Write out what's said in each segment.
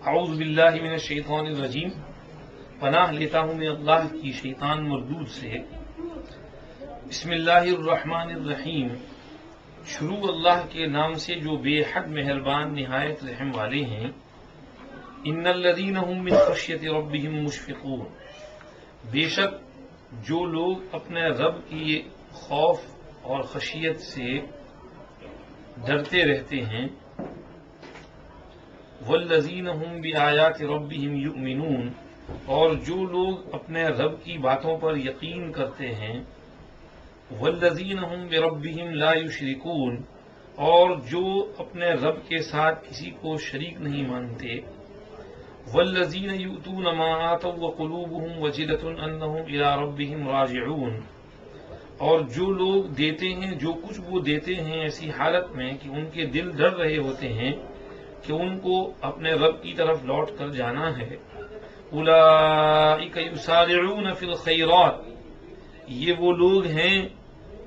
اعوذ باللہ من الشیطان الرجیم، پناہ لیتا ہوں میں اللہ کی شیطان مردود سے۔ بسم اللہ الرحمن الرحیم، شروع اللہ کے نام سے جو بے حد مہربان نہایت رحم والے ہیں۔ ان الذین هم من خشیۃ ربهم مشفقون، بے شک جو لوگ اپنے رب کی خوف اور خشیت سے ڈرتے رہتے ہیں۔ والذین هم بآیات ربهم یؤمنون، اور جو لوگ اپنے رب کی باتوں پر یقین کرتے ہیں۔ والذین هم بربهم لا یشرکون، اور جو اپنے رب کے ساتھ کسی کو شریک نہیں مانتے۔ والذین یؤتون ما آتوا وقلوبهم وجلة انہم الی ربهم راجعون، اور جو لوگ دیتے ہیں جو کچھ وہ دیتے ہیں ایسی حالت میں کہ ان کے دل ڈر رہے ہوتے ہیں کہ ان کو اپنے رب کی طرف لوٹ کر جانا ہے۔ اولئک یسارعون فی الخیرات، یہ وہ لوگ ہیں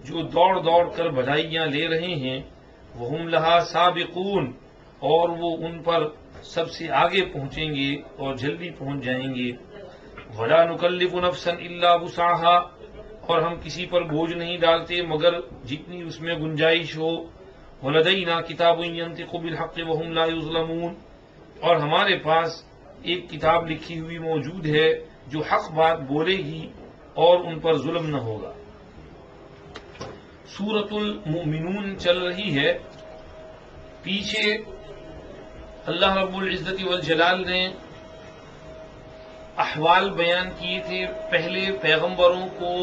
جو دوڑ دوڑ کر بھلائیاں لے رہے ہیں۔ وہم لہا سابقون، اور وہ ان پر سب سے آگے پہنچیں گے اور جلدی پہنچ جائیں گے۔ ولا نکلف نفسا الا وسعها، اور ہم کسی پر بوجھ نہیں ڈالتے مگر جتنی اس میں گنجائش ہو۔ وَلَدَيْنَا كِتَابٌ يَنطِقُ بِالْحَقِّ وَهُمْ لَا يُظْلَمُونَ، اور ہمارے پاس ایک کتاب لکھی ہوئی موجود ہے جو حق بات بولے گی اور ان پر ظلم نہ ہوگا۔ سورۃ المؤمنون چل رہی ہے۔ پیچھے اللہ رب العزت والجلال نے احوال بیان کیے تھے پہلے پیغمبروں کو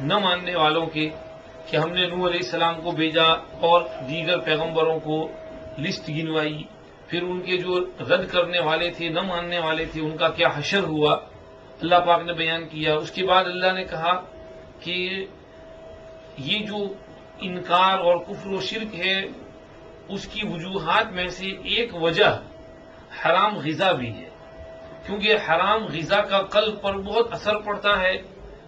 نہ ماننے والوں کے، کہ ہم نے نوح علیہ السلام کو بھیجا اور دیگر پیغمبروں کو لسٹ گنوائی۔ پھر ان کے جو رد کرنے والے تھے، نہ ماننے والے تھے، ان کا کیا حشر ہوا اللہ پاک نے بیان کیا۔ اس کے بعد اللہ نے کہا کہ یہ جو انکار اور کفر و شرک ہے اس کی وجوہات میں سے ایک وجہ حرام غذا بھی ہے، کیونکہ حرام غذا کا قلب پر بہت اثر پڑتا ہے۔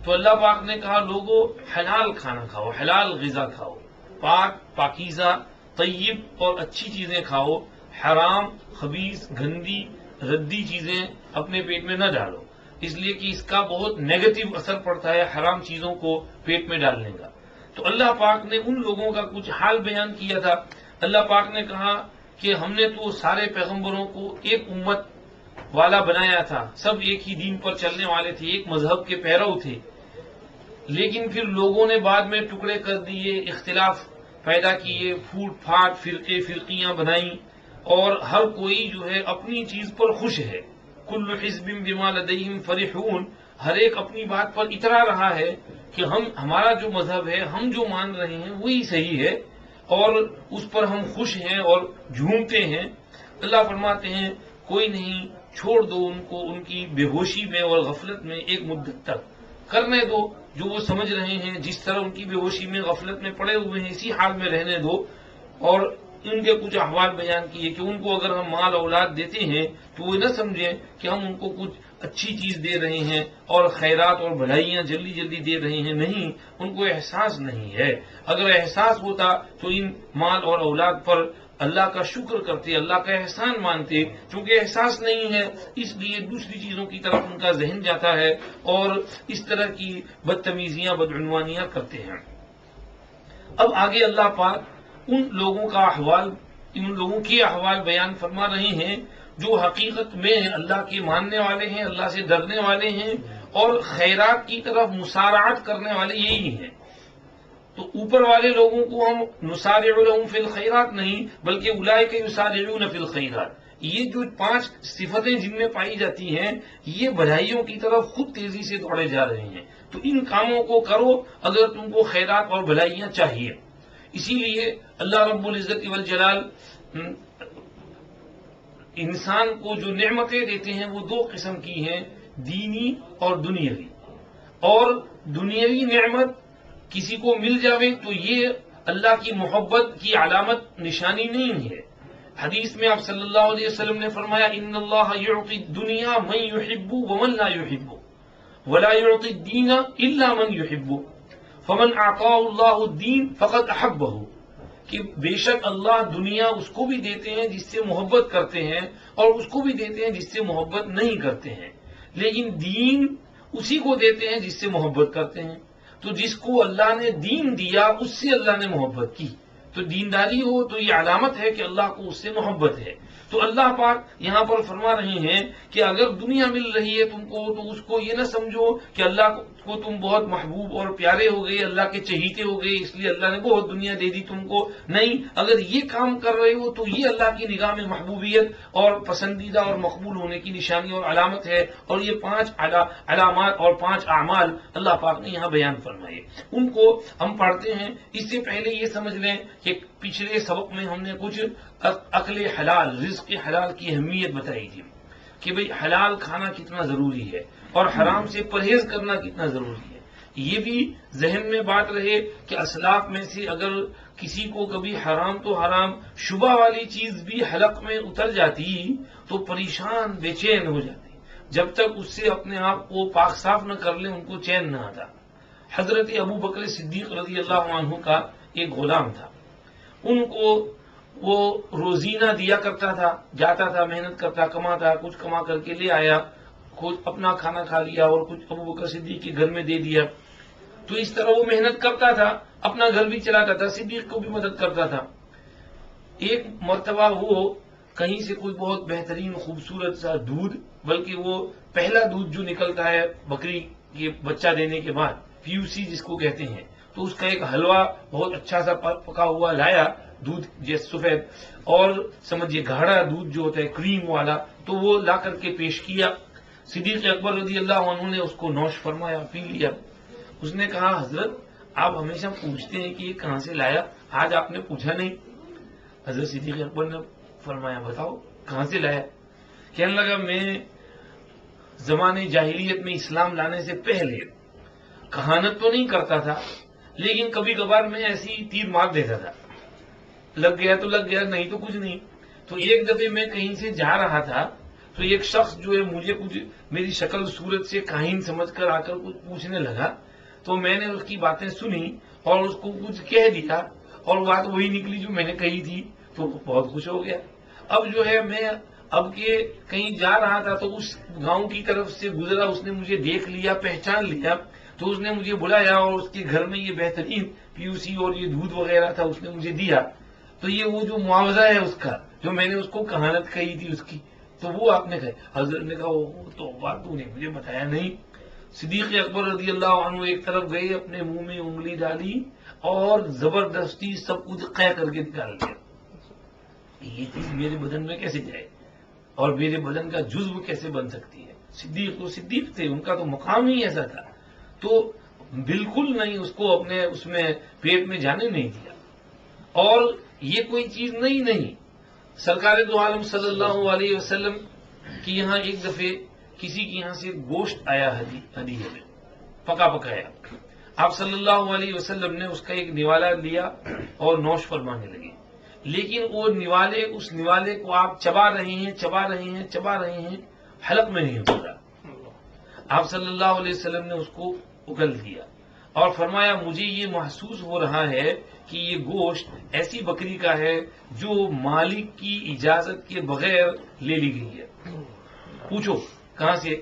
تو اللہ پاک نے کہا لوگوں حلال کھانا کھاؤ، حلال غذا کھاؤ، پاک پاکیزہ طیب اور اچھی چیزیں کھاؤ، حرام خبیث گندی ردی چیزیں اپنے پیٹ میں نہ ڈالو، اس لیے کہ اس کا بہت نیگیٹو اثر پڑتا ہے حرام چیزوں کو پیٹ میں ڈالنے کا۔ تو اللہ پاک نے ان لوگوں کا کچھ حال بیان کیا تھا۔ اللہ پاک نے کہا کہ ہم نے تو سارے پیغمبروں کو ایک امت والا بنایا تھا، سب ایک ہی دین پر چلنے والے تھے، ایک مذہب کے پیرو تھے، لیکن پھر لوگوں نے بعد میں ٹکڑے کر دیے، اختلاف پیدا کیے، پھوٹ پھاٹ فرقے فرقیاں بنائیں، اور ہر کوئی جو ہے اپنی چیز پر خوش ہے۔ کل حزب بما لدیہم فرحون، ہر ایک اپنی بات پر اترا رہا ہے کہ ہمارا جو مذہب ہے، ہم جو مان رہے ہیں وہی صحیح ہے اور اس پر ہم خوش ہیں اور جھومتے ہیں۔ اللہ فرماتے ہیں کوئی نہیں، چھوڑ دو ان کو ان کی بے ہوشی میں اور غفلت میں ایک مدت تک، کرنے دو جو وہ سمجھ رہے ہیں، جس طرح ان کی بے ہوشی میں غفلت میں پڑے ہوئے ہیں اسی حال میں رہنے دو۔ اور ان کے کچھ احوال بیان کیے کہ ان کو اگر ہم مال اولاد دیتے ہیں تو وہ نہ سمجھیں کہ ہم ان کو کچھ اچھی چیز دے رہے ہیں اور خیرات اور بھلائیاں جلدی جلدی دے رہے ہیں، نہیں، ان کو احساس نہیں ہے۔ اگر احساس ہوتا تو ان مال اور اولاد پر اللہ کا شکر کرتے، اللہ کا احسان مانتے، چونکہ احساس نہیں ہے اس لیے دوسری چیزوں کی طرف ان کا ذہن جاتا ہے اور اس طرح کی بدتمیزیاں بدعنوانیاں کرتے ہیں۔ اب آگے اللہ پاک ان لوگوں کا احوال، ان لوگوں کے احوال بیان فرما رہے ہیں جو حقیقت میں اللہ کے ماننے والے ہیں، اللہ سے ڈرنے والے ہیں اور خیرات کی طرف مسارعت کرنے والے یہی ہیں۔ تو اوپر والے لوگوں کو ہم نسارع لهم فی الخیرات نہیں بلکہ اولئک یسارعون فی الخیرات، یہ جو 5 صفتیں جن میں پائی جاتی ہیں یہ بھلائیوں کی طرف خود تیزی سے دوڑے جا رہے ہیں۔ تو ان کاموں کو کرو اگر تم کو خیرات اور بھلائیاں چاہیے۔ اسی لیے اللہ رب العزت والجلال انسان کو جو نعمتیں دیتے ہیں وہ 2 قسم کی ہیں، دینی اور دنیاوی۔ اور دنیاوی نعمت کسی کو مل جاوے تو یہ اللہ کی محبت کی علامت نشانی نہیں ہے۔ حدیث میں آپ صلی اللہ علیہ وسلم نے فرمایا ان اللہ یعطی الدنیا من یحب ومن لا یحب ولا یعطی الدین الا من یحب فمن اعطاه اللہ الدین فقد احبہ۔ کہ بے شک اللہ دنیا اس کو بھی دیتے ہیں جس سے محبت کرتے ہیں اور اس کو بھی دیتے ہیں جس سے محبت نہیں کرتے ہیں، لیکن دین اسی کو دیتے ہیں جس سے محبت کرتے ہیں۔ تو جس کو اللہ نے دین دیا اس سے اللہ نے محبت کی، تو دینداری ہو تو یہ علامت ہے کہ اللہ کو اس سے محبت ہے۔ تو اللہ پاک یہاں پر فرما رہے ہیں کہ اگر دنیا مل رہی ہے تم کو تو اس کو یہ نہ سمجھو کہ اللہ کو تم بہت محبوب اور پیارے ہو گئے، اللہ کے چہیتے ہو گئے اس لیے اللہ نے بہت دنیا دے دی تم کو، نہیں، اگر یہ کام کر رہے ہو تو یہ اللہ کی نگاہ میں محبوبیت اور پسندیدہ اور مقبول ہونے کی نشانی اور علامت ہے۔ اور یہ 5 علامات اور 5 اعمال اللہ پاک نے یہاں بیان فرمائے، ان کو ہم پڑھتے ہیں۔ اس سے پہلے یہ سمجھ لیں کہ پچھلے سبق میں ہم نے کچھ عقل حلال، رزق حلال کی اہمیت بتائی تھی کہ بھئی حلال کھانا کتنا ضروری ہے اور حرام سے پرہیز کرنا کتنا ضروری ہے۔ یہ بھی ذہن میں بات رہے کہ اسلاف میں سے اگر کسی کو کبھی حرام تو حرام شبہ والی چیز بھی حلق میں اتر جاتی تو پریشان بے چین ہو جاتے، جب تک اس سے اپنے آپ کو پاک صاف نہ کر لیں ان کو چین نہ آتا۔ حضرت ابو بکر صدیق رضی اللہ عنہ کا ایک غلام تھا، ان کو وہ روزینہ دیا کرتا تھا، جاتا تھا، محنت کرتا، کماتا، کچھ کما کر کے لے آیا، کچھ اپنا کھانا کھا لیا اور کچھ ابو بکر صدیق کے گھر میں دے دیا۔ تو اس طرح وہ محنت کرتا تھا، اپنا گھر بھی چلاتا تھا، صدیق کو بھی مدد کرتا تھا۔ ایک مرتبہ وہ کہیں سے کوئی بہت بہترین خوبصورت سا دودھ، بلکہ وہ پہلا دودھ جو نکلتا ہے بکری کے بچہ دینے کے بعد، پیوسی جس کو کہتے ہیں، تو اس کا ایک حلوہ بہت اچھا سا پکا ہوا لایا، دودھ جیسے سفید اور سمجھیے گاڑھا دودھ جو ہوتا ہے کریم والا، تو وہ لا کر کے پیش کیا۔ صدیق اکبر رضی اللہ عنہ نے اس کو نوش فرمایا، پی لیا۔ اس نے کہا حضرت آپ ہمیشہ پوچھتے ہیں کہ یہ کہاں سے لایا، آج آپ نے پوچھا نہیں۔ حضرت صدیق اکبر نے فرمایا بتاؤ کہاں سے لایا؟ کہنے لگا میں زمانے جاہلیت میں اسلام لانے سے پہلے کہانت تو نہیں کرتا تھا، لیکن کبھی کبھار میں ایسی تیر مار دیتا تھا، لگ گیا تو لگ گیا، نہیں تو کچھ نہیں۔ تو ایک دفعہ میں کہیں سے جا رہا تھا تو ایک شخص جو ہے مجھے کچھ میری شکل صورت سے کاہن سمجھ کر آ کر کچھ پوچھنے لگا، تو میں نے اس کی باتیں سنی اور اس کو کچھ کہہ دیا اور بات وہی نکلی جو میں نے کہی تھی، تو بہت خوش ہو گیا۔ اب جو ہے میں اب کے کہیں جا رہا تھا تو اس گاؤں کی طرف سے گزرا، اس نے مجھے دیکھ لیا، پہچان لیا، تو اس نے مجھے بلایا اور اس کے گھر میں یہ بہترین پیوسی اور یہ دودھ وغیرہ تھا اس نے مجھے دیا۔ تو یہ وہ جو معاوضہ ہے اس کا جو میں نے اس کو کہانت کہی تھی اس کی، تو وہ آپ نے کہا۔ حضرت نے کہا وہ تو بات تو نے مجھے بتایا نہیں۔ صدیق اکبر رضی اللہ عنہ ایک طرف گئے، اپنے منہ میں انگلی ڈالی اور زبردستی سب کچھ قے کر کے نکال دیا۔ یہ چیز میرے بدن میں کیسے جائے اور میرے بدن کا جزو کیسے بن سکتی ہے؟ صدیق تو صدیق تھے، ان کا تو مقام ہی ایسا تھا، تو بالکل نہیں اس کو اپنے اس میں پیٹ میں جانے نہیں دیا۔ اور یہ کوئی چیز نہیں، سرکار دو عالم صلی اللہ علیہ وسلم کی یہاں ایک دفعہ کسی کے یہاں سے گوشت آیا ہدیے میں، پکا پکایا۔ آپ صلی اللہ علیہ وسلم نے اس کا ایک نوالا لیا اور نوش فرمانے لگے، لیکن وہ اس نوالے کو آپ چبا رہے ہیں، حلق میں نہیں اترا۔ آپ صلی اللہ علیہ وسلم نے اس کو اگل دیا اور فرمایا مجھے یہ محسوس ہو رہا ہے کہ یہ گوشت ایسی بکری کا ہے جو مالک کی اجازت کے بغیر لے لی گئی ہے، پوچھو کہاں سے؟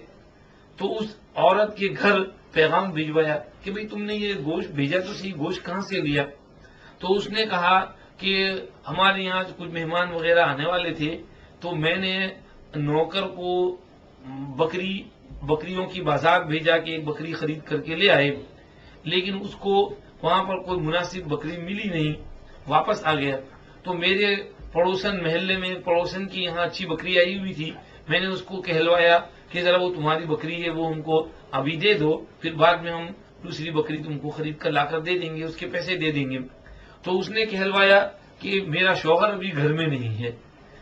تو اس عورت کے گھر پیغام بھجوایا کہ بھئی تم نے یہ گوشت بھیجا تو صحیح، گوشت کہاں سے لیا؟ تو اس نے کہا کہ ہمارے یہاں کچھ مہمان وغیرہ آنے والے تھے تو میں نے نوکر کو بکریوں کی بازار بھیجا کہ ایک بکری خرید کر کے لے آئے، لیکن اس کو وہاں پر کوئی مناسب بکری ملی نہیں، واپس آ گیا۔ تو میرے پڑوسن محلے میں پڑوسن کی یہاں اچھی بکری آئی ہوئی تھی، میں نے اس کو کہلوایا کہ ذرا وہ تمہاری بکری ہے وہ ہم کو ابھی دے دو، پھر بعد میں ہم دوسری بکری تم کو خرید کر لا کر دے دیں گے، اس کے پیسے دے دیں گے۔ تو اس نے کہلوایا کہ میرا شوہر ابھی گھر میں نہیں ہے۔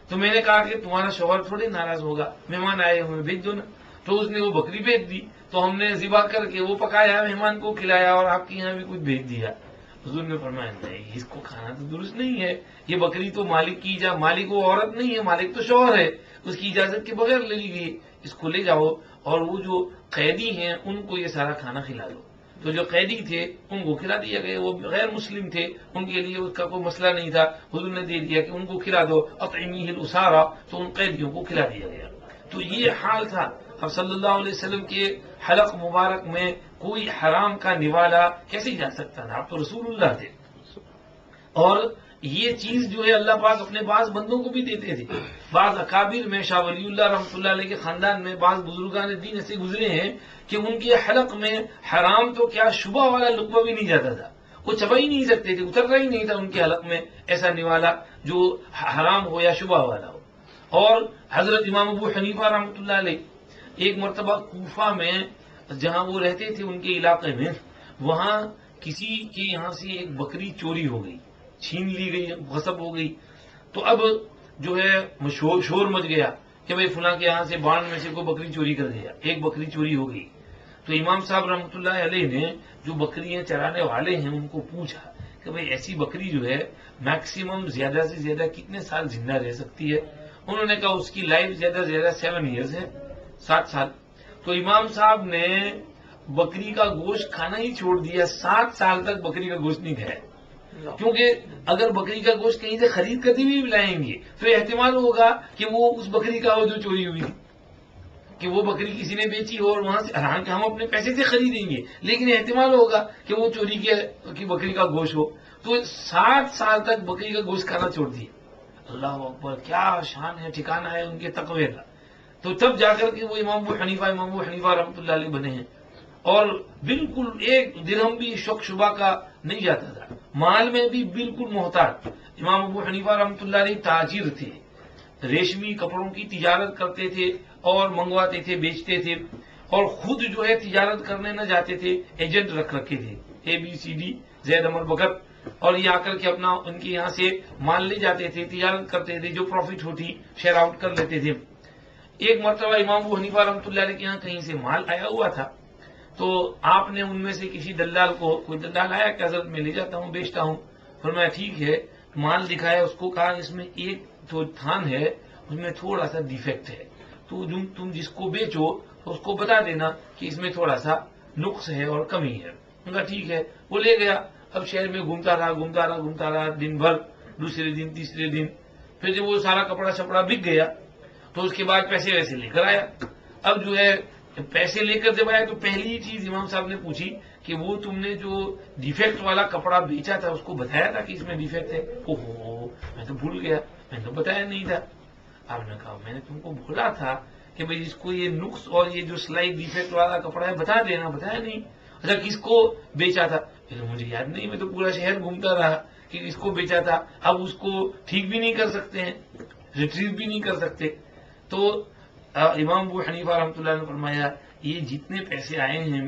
تو میں نے کہا کہ تمہارا شوہر تھوڑی ناراض ہوگا، مہمان آئے ہوئے بھیج دو نا۔ تو اس نے وہ بکری بھیج دی، تو ہم نے ذبح کر کے وہ پکایا، مہمان کو کھلایا اور آپ کے یہاں بھی کچھ بھیج دیا۔ حضور نے فرمایا نہیں، اس کو کھانا تو درست نہیں ہے، یہ بکری تو مالک کی مالک وہ عورت نہیں ہے، مالک تو شوہر ہے، اس کی اجازت کے بغیر لے لی گئی، اس کو لے جاؤ اور وہ جو قیدی ہیں ان کو یہ سارا کھانا کھلا دو۔ تو جو قیدی تھے ان کو کھلا دیا گیا، وہ غیر مسلم تھے، ان کے لیے اس کا کوئی مسئلہ نہیں تھا، حضور نے دے دیا کہ ان کو کھلا دو، اطعمیہ الاسارا، تو ان قیدیوں کو کھلا دیا گیا۔ تو یہ حال تھا۔ اب صلی اللہ علیہ وسلم کے حلق مبارک میں کوئی حرام کا نوالا کیسے جا سکتا تھا؟ آپ تو رسول اللہ تھے۔ اور یہ چیز جو ہے اللہ پاک اپنے بعض بندوں کو بھی دیتے تھے۔ بعض اکابر میں شاہ ولی اللہ رحمۃ اللہ علیہ کے خاندان میں بعض بزرگان دین ایسے گزرے ہیں کہ ان کے حلق میں حرام تو کیا شبہ والا لقمہ بھی نہیں جاتا تھا، وہ چبا ہی نہیں سکتے تھے، اتر رہا ہی نہیں تھا ان کے حلق میں ایسا نوالا جو حرام ہو یا شبہ والا ہو۔ اور حضرت امام ابو حنیفہ رحمۃ اللہ علیہ ایک مرتبہ کوفہ میں جہاں وہ رہتے تھے ان کے علاقے میں، وہاں کسی کے یہاں سے ایک بکری چوری ہو گئی، چھین لی گئی، غصب ہو گئی۔ تو اب جو ہے شور مچ گیا کہ بھئی فلاں کے یہاں سے بانڈ میں سے کوئی بکری چوری کر گیا، ایک بکری چوری ہو گئی۔ تو امام صاحب رحمۃ اللہ علیہ نے جو بکریاں چرانے والے ہیں ان کو پوچھا کہ بھئی ایسی بکری جو ہے میکسیمم زیادہ سے زیادہ کتنے سال زندہ رہ سکتی ہے؟ انہوں نے کہا اس کی لائف زیادہ سے زیادہ 7 ایئرز ہے، 7 سال۔ تو امام صاحب نے بکری کا گوشت کھانا ہی چھوڑ دیا، 7 سال تک بکری کا گوشت نہیں کھایا۔ کیونکہ اگر بکری کا گوشت کہیں سے خرید کر بھی لائیں گے تو احتمال ہوگا کہ وہ اس بکری کا ہو جو چوری ہوئی، کہ وہ بکری کسی نے بیچی ہو اور وہاں سے، حالانکہ ہم اپنے پیسے سے خریدیں گے لیکن احتمال ہوگا کہ وہ چوری کی بکری کا گوشت ہو۔ تو 7 سال تک بکری کا گوشت کھانا چھوڑ دیا۔ اللہ اکبر، کیا شان ہے، ٹھکانہ ہے ان کے تقوی کا۔ تو تب جا کر کے وہ امام ابو حنیفہ رحمۃ اللہ علیہ بنے ہیں، اور بالکل ایک درہم بھی شک شبہ کا نہیں جاتا تھا، مال میں بھی بالکل محتاط۔ امام ابو حنیفہ رحمۃ اللہ علیہ تاجر تھے، ریشمی کپڑوں کی تجارت کرتے تھے اور منگواتے تھے، بیچتے تھے، اور خود جو ہے تجارت کرنے نہ جاتے تھے، ایجنٹ رکھ رکھے تھے، ABCD زید عمر بکر، اور یہ آ کر کے اپنا ان کے یہاں سے مال لے جاتے تھے، تجارت کرتے تھے، جو پروفٹ ہوتی شیئر آؤٹ کر لیتے تھے۔ ایک مرتبہ امام ابو حنیفہ رحمۃ اللہ علیہ کے یہاں کہیں سے مال آیا ہوا تھا، تو آپ نے ان میں سے کسی دلال کو، کوئی دلال آیا کہ حضرت میں لے جاتا ہوں، بیچتا ہوں، فرمایا ٹھیک ہے، مال دکھایا، اس کو کہا اس میں ایک جو تھان ہے اس میں تھوڑا سا ڈیفیکٹ ہے، تو تم جس کو بیچو تو اس کو بتا دینا کہ اس میں تھوڑا سا نقص ہے اور کمی ہے۔ ان کا ٹھیک ہے، وہ لے گیا۔ اب شہر میں گھومتا رہا دن بھر، دوسرے دن، تیسرے دن، پھر جب وہ سارا کپڑا شپڑا بک گیا تو اس کے بعد پیسے ویسے لے کر آیا۔ اب جو ہے پیسے لے کر جب آیا تو پہلی چیز امام صاحب نے پوچھی کہ وہ تم نے جو ڈیفیکٹ والا کپڑا بیچا تھا اس کو بتایا تھا کہ اس میں ڈیفیکٹ ہے؟ اوہو، میں تو بھول گیا، میں تو بتایا نہیں تھا۔ آپ نے کہا میں نے تم کو بولا تھا کہ بھئی اس کو یہ نقص اور یہ جو سلائٹ ڈیفیکٹ والا کپڑا ہے بتا دینا، بتایا نہیں۔ اچھا کس کو بیچا تھا؟ مجھے یاد نہیں، میں تو پورا شہر گھومتا رہا کہ کس کو بیچا تھا، اب اس کو ٹھیک بھی نہیں کر سکتے ہیں، ریٹریو بھی نہیں کر سکتے۔ تو امام ابو حنیفہ رحمۃ اللہ نے فرمایا یہ جتنے پیسے آئے ہیں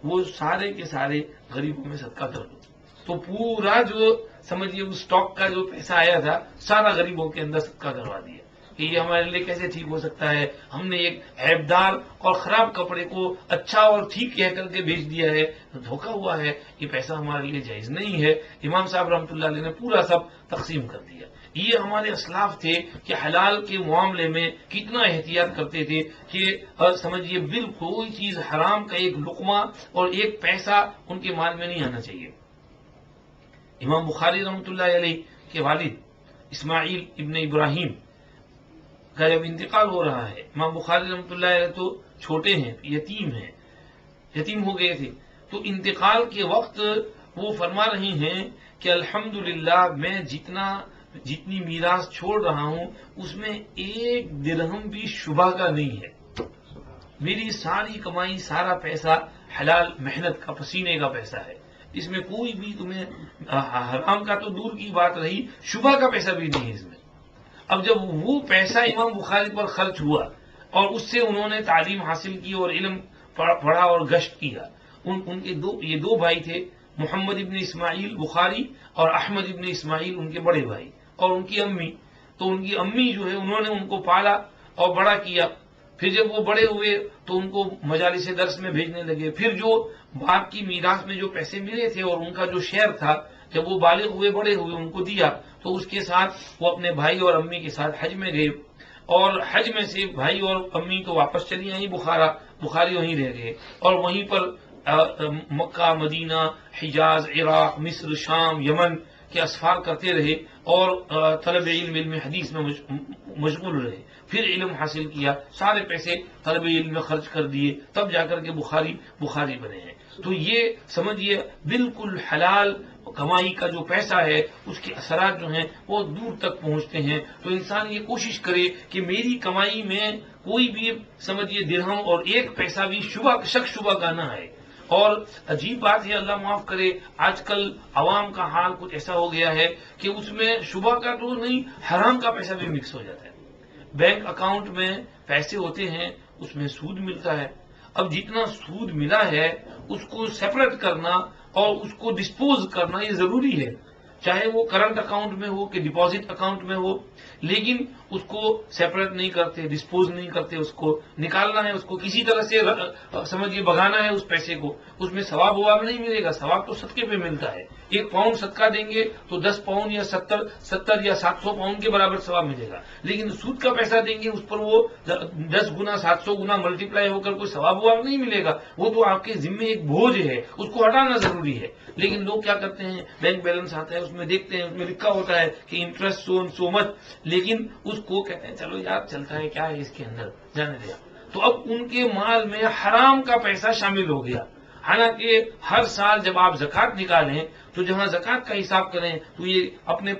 وہ سارے کے سارے غریبوں میں صدقہ کر دو۔ تو پورا جو سمجھیے اس اسٹاک کا جو پیسہ آیا تھا سارا غریبوں کے اندر صدقہ کروا دیا کہ یہ ہمارے لیے کیسے ٹھیک ہو سکتا ہے، ہم نے ایک عیبدار اور خراب کپڑے کو اچھا اور ٹھیک کہہ کر کے بیچ دیا ہے، دھوکہ ہوا ہے، یہ پیسہ ہمارے لیے جائز نہیں ہے۔ امام صاحب رحمۃ اللہ علیہ نے پورا سب تقسیم کر دیا۔ یہ ہمارے اسلاف تھے کہ حلال کے معاملے میں کتنا احتیاط کرتے تھے کہ سمجھیے بالکل کوئی چیز حرام کا ایک لقمہ اور ایک پیسہ ان کے مال میں نہیں آنا چاہیے۔ امام بخاری رحمۃ اللہ علیہ کے والد اسماعیل ابن ابراہیم کا جب انتقال ہو رہا ہے، امام بخاری رحمۃ اللہ علیہ تو چھوٹے ہیں، یتیم ہو گئے تھے، تو انتقال کے وقت وہ فرما رہے ہیں کہ الحمدللہ میں جتنی میراث چھوڑ رہا ہوں اس میں 1 درہم بھی شبہ کا نہیں ہے، میری ساری کمائی، سارا پیسہ حلال محنت کا، پسینے کا پیسہ ہے، اس میں کوئی بھی تمہیں حرام کا تو دور کی بات رہی، شبہ کا پیسہ بھی نہیں ہے اس میں۔ اب جب وہ پیسہ امام بخاری پر خرچ ہوا اور اس سے انہوں نے تعلیم حاصل کی اور علم پڑھا اور گشت کیا، ان کے یہ 2 بھائی تھے، محمد ابن اسماعیل بخاری اور احمد ابن اسماعیل ان کے بڑے بھائی، اور ان کی امی، تو ان کی امی جو ہے انہوں نے ان کو پالا اور بڑا کیا۔ پھر جب وہ بڑے ہوئے تو ان کو مجالس درس میں بھیجنے لگے، پھر جو باپ کی میراث میں جو پیسے ملے تھے اور ان کا جو شیئر تھا، جب وہ بالغ ہوئے، بڑے ہوئے، ان کو دیا، تو اس کے ساتھ وہ اپنے بھائی اور امی کے ساتھ حج میں گئے، اور حج میں سے بھائی اور امی تو واپس چلی آئی بخاری وہیں رہ گئے، اور وہیں پر مکہ، مدینہ، حجاز، عراق، مصر، شام، یمن کے اسفار کرتے رہے اور طلب علم حدیث میں مشغول رہے، پھر علم حاصل کیا، سارے پیسے طلب علم میں خرچ کر دیے، تب جا کر کے بخاری بنے ہیں۔ تو یہ سمجھیے بالکل حلال کمائی کا جو پیسہ ہے اس کے اثرات جو ہیں وہ دور تک پہنچتے ہیں۔ تو انسان یہ کوشش کرے کہ میری کمائی میں کوئی بھی سمجھیے درہم اور ایک پیسہ بھی شک شبہ کا نہ ہے۔ اور عجیب بات ہے، اللہ معاف کرے، آج کل عوام کا حال کچھ ایسا ہو گیا ہے کہ اس میں شبہ کا تو نہیں، حرام کا پیسہ بھی مکس ہو جاتا ہے۔ بینک اکاؤنٹ میں پیسے ہوتے ہیں، اس میں سود ملتا ہے۔ اب جتنا سود ملا ہے اس کو سیپریٹ کرنا اور اس کو ڈسپوز کرنا یہ ضروری ہے، چاہے وہ کرنٹ اکاؤنٹ میں ہو کہ ڈپازٹ اکاؤنٹ میں ہو، لیکن اس کو سیپریٹ نہیں کرتے، ڈسپوز نہیں کرتے، اس کو نکالنا ہے، اس کو کسی طرح سے سمجھیے بھگانا ہے اس پیسے کو۔ اس میں ثواب وواب نہیں ملے گا، ثواب تو صدقے پہ ملتا ہے۔ 1 پاؤنڈ صدقہ دیں گے تو 10 پاؤنڈ یا 70 یا 700 پاؤنڈ کے برابر ثواب ملے گا، لیکن سود کا پیسہ دیں گے اس پر وہ 10 گنا 700 گنا ملٹیپلائی ہو کر کوئی ثواب وواب نہیں ملے گا، وہ تو آپ کے ذمے ایک بوجھ ہے، اس کو ہٹانا ضروری ہے۔ لیکن لوگ کیا کرتے ہیں، بینک بیلنس آتا ہے، اس میں دیکھتے ہیں، اس میں لکھا ہوتا ہے کہ انٹرسٹ سو مچ، لیکن اس کو کہتے ہیں چلو یار چلتا ہے، کیا ہے اس کے اندر، جانے دیا۔ تو اب ان کے مال میں حرام کا پیسہ شامل ہو گیا۔ حالانکہ ہر سال جب آپ زکوٰۃ نکالیں تو جہاں زکوٰۃ کا حساب کریں تو یہ اپنے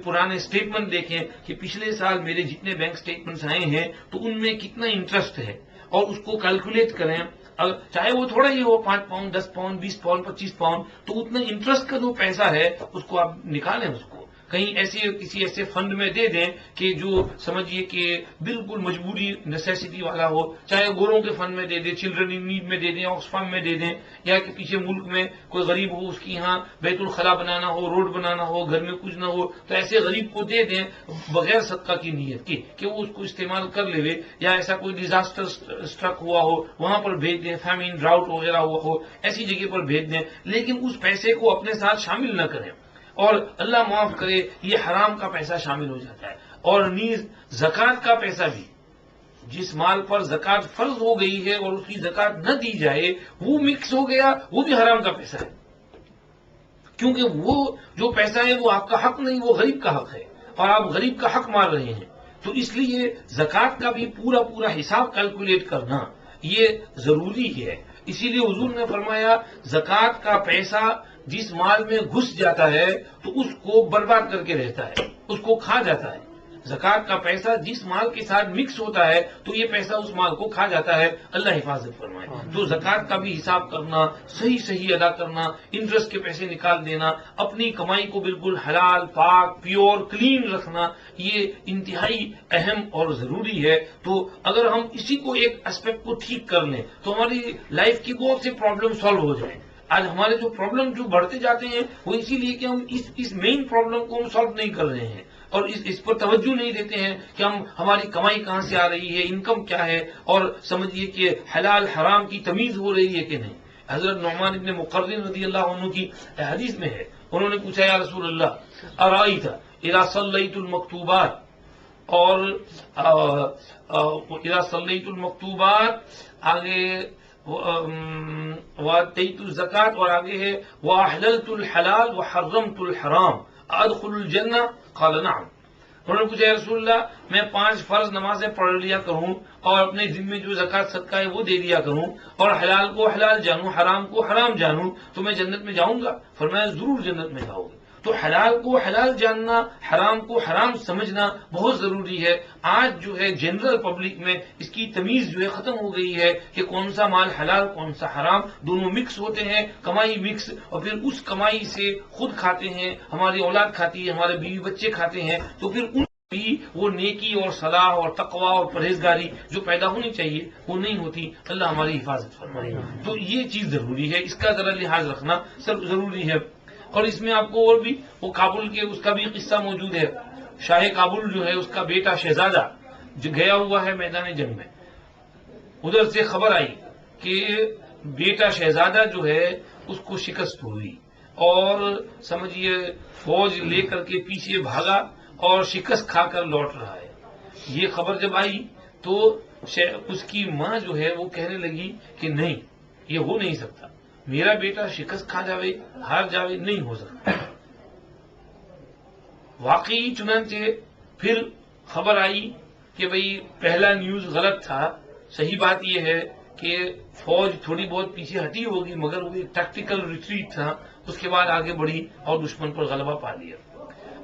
پرانے اسٹیٹمنٹ دیکھیں کہ پچھلے سال میرے جتنے بینک اسٹیٹمنٹس آئے ہیں تو ان میں کتنا انٹرسٹ ہے، اور اس کو کیلکولیٹ کریں، چاہے وہ تھوڑا ہی ہو، 5 پاؤنڈ 10 پاؤنڈ 20 پاؤنڈ 25 پاؤنڈ، تو اتنا انٹرسٹ کا جو پیسہ ہے اس کو آپ نکالیں، اس کو کہیں کسی ایسے فنڈ میں دے دیں کہ جو سمجھیے کہ بالکل مجبوری نیسیسٹی والا ہو، چاہے گوروں کے فنڈ میں دے دیں، چلڈرن ان نیڈ میں دے دیں، آکسفام میں دے دیں، یا کہ پیچھے ملک میں کوئی غریب ہو، اس کی یہاں بیت الخلا بنانا ہو، روڈ بنانا ہو، گھر میں کچھ نہ ہو، تو ایسے غریب کو دے دیں بغیر صدقہ کی نیت کی کہ وہ اس کو استعمال کر لے، یا ایسا کوئی ڈیزاسٹر اسٹرک ہوا ہو وہاں پر بھیج دیں، فیمین ڈراؤٹ وغیرہ ہوا ہو ایسی جگہ پر بھیج دیں، لیکن اس پیسے کو اپنے ساتھ شامل نہ کریں۔ اور اللہ معاف کرے یہ حرام کا پیسہ شامل ہو جاتا ہے۔ اور نیز زکوٰۃ کا پیسہ بھی، جس مال پر زکوٰۃ فرض ہو گئی ہے اور اس کی زکوٰۃ نہ دی جائے وہ مکس ہو گیا، وہ بھی حرام کا پیسہ ہے، کیونکہ وہ جو پیسہ ہے وہ آپ کا حق نہیں، وہ غریب کا حق ہے، اور آپ غریب کا حق مار رہے ہیں۔ تو اس لیے زکوٰۃ کا بھی پورا حساب کیلکولیٹ کرنا یہ ضروری ہے۔ اسی لیے حضور نے فرمایا زکوٰۃ کا پیسہ جس مال میں گھس جاتا ہے تو اس کو برباد کر کے رہتا ہے، اس کو کھا جاتا ہے۔ زکوٰۃ کا پیسہ جس مال کے ساتھ مکس ہوتا ہے تو یہ پیسہ اس مال کو کھا جاتا ہے، اللہ حفاظت فرمائے۔ تو زکوٰۃ کا بھی حساب کرنا، صحیح ادا کرنا، انٹرسٹ کے پیسے نکال دینا، اپنی کمائی کو بالکل حلال، پاک، پیور، کلین رکھنا، یہ انتہائی اہم اور ضروری ہے۔ تو اگر ہم اسی کو ایک اسپیکٹ کو ٹھیک کر لیں تو ہماری لائف کی بہت سے پرابلم سالو ہو جائیں۔ آج ہمارے جو پرابلم جو بڑھتے جاتے ہیں وہ اسی لیے کہ ہم اس مین پرابلم کو ہم سالو نہیں کر رہے ہیں، اور اس پر توجہ نہیں دیتے ہیں کہ ہماری کمائی کہاں سے آ رہی ہے، انکم کیا ہے، اور سمجھیے کہ حلال حرام کی تمیز ہو رہی ہے کہ نہیں۔ حضرت نعمان ابن مقرن رضی اللہ عنہ کی حدیث میں ہے، انہوں نے پوچھا یا رسول اللہ ارائیت اذا صلیت المکتوبات، اور اذا صلیت المکتوبات آگے وآتیت الزکاۃ، اور آگے ہے واحللت الحلال وحرمت الحرام ادخل الجنہ قال نعم۔ انہوں نے پوچھا یا رسول اللہ میں 5 فرض نمازیں پڑھ لیا کروں اور اپنے ذمے جو زکوٰۃ صدقہ ہے وہ دے دیا کروں، اور حلال کو حلال جانوں، حرام کو حرام جانوں، تو میں جنت میں جاؤں گا؟ فرمایا ضرور جنت میں جاؤ گے۔ تو حلال کو حلال جاننا، حرام کو حرام سمجھنا بہت ضروری ہے۔ آج جو ہے جنرل پبلک میں اس کی تمیز جو ہے ختم ہو گئی ہے کہ کون سا مال حلال کون سا حرام، دونوں مکس ہوتے ہیں، کمائی مکس، اور پھر اس کمائی سے خود کھاتے ہیں، ہماری اولاد کھاتی ہے، ہمارے بیوی بچے کھاتے ہیں، تو پھر ان بھی وہ نیکی اور صلاح اور تقوی اور پرہیزگاری جو پیدا ہونی چاہیے وہ نہیں ہوتی۔ اللہ ہماری حفاظت فرمائے۔ تو یہ چیز ضروری ہے، اس کا ذرا لحاظ رکھنا سب ضروری ہے۔ اور اس میں آپ کو اور بھی وہ کابل کے اس کا بھی قصہ موجود ہے۔ شاہ کابل جو ہے اس کا بیٹا شہزادہ جو گیا ہوا ہے میدان جنگ میں، ادھر سے خبر آئی کہ بیٹا شہزادہ جو ہے اس کو شکست ہوئی، اور سمجھیے فوج لے کر کے پیچھے بھاگا اور شکست کھا کر لوٹ رہا ہے۔ یہ خبر جب آئی تو اس کی ماں جو ہے وہ کہنے لگی کہ نہیں، یہ ہو نہیں سکتا، میرا بیٹا شکست کھا جاوے ہار جاوے نہیں ہو سکتا واقعی. چنانچہ پھر خبر آئی کہ بھئی پہلا نیوز غلط تھا. صحیح بات یہ ہے کہ فوج تھوڑی بہت پیچھے ہٹی ہوگی مگر وہ ایک ٹیکٹیکل ریٹریٹ تھا. اس کے بعد آگے بڑھی اور دشمن پر غلبہ پا لیا.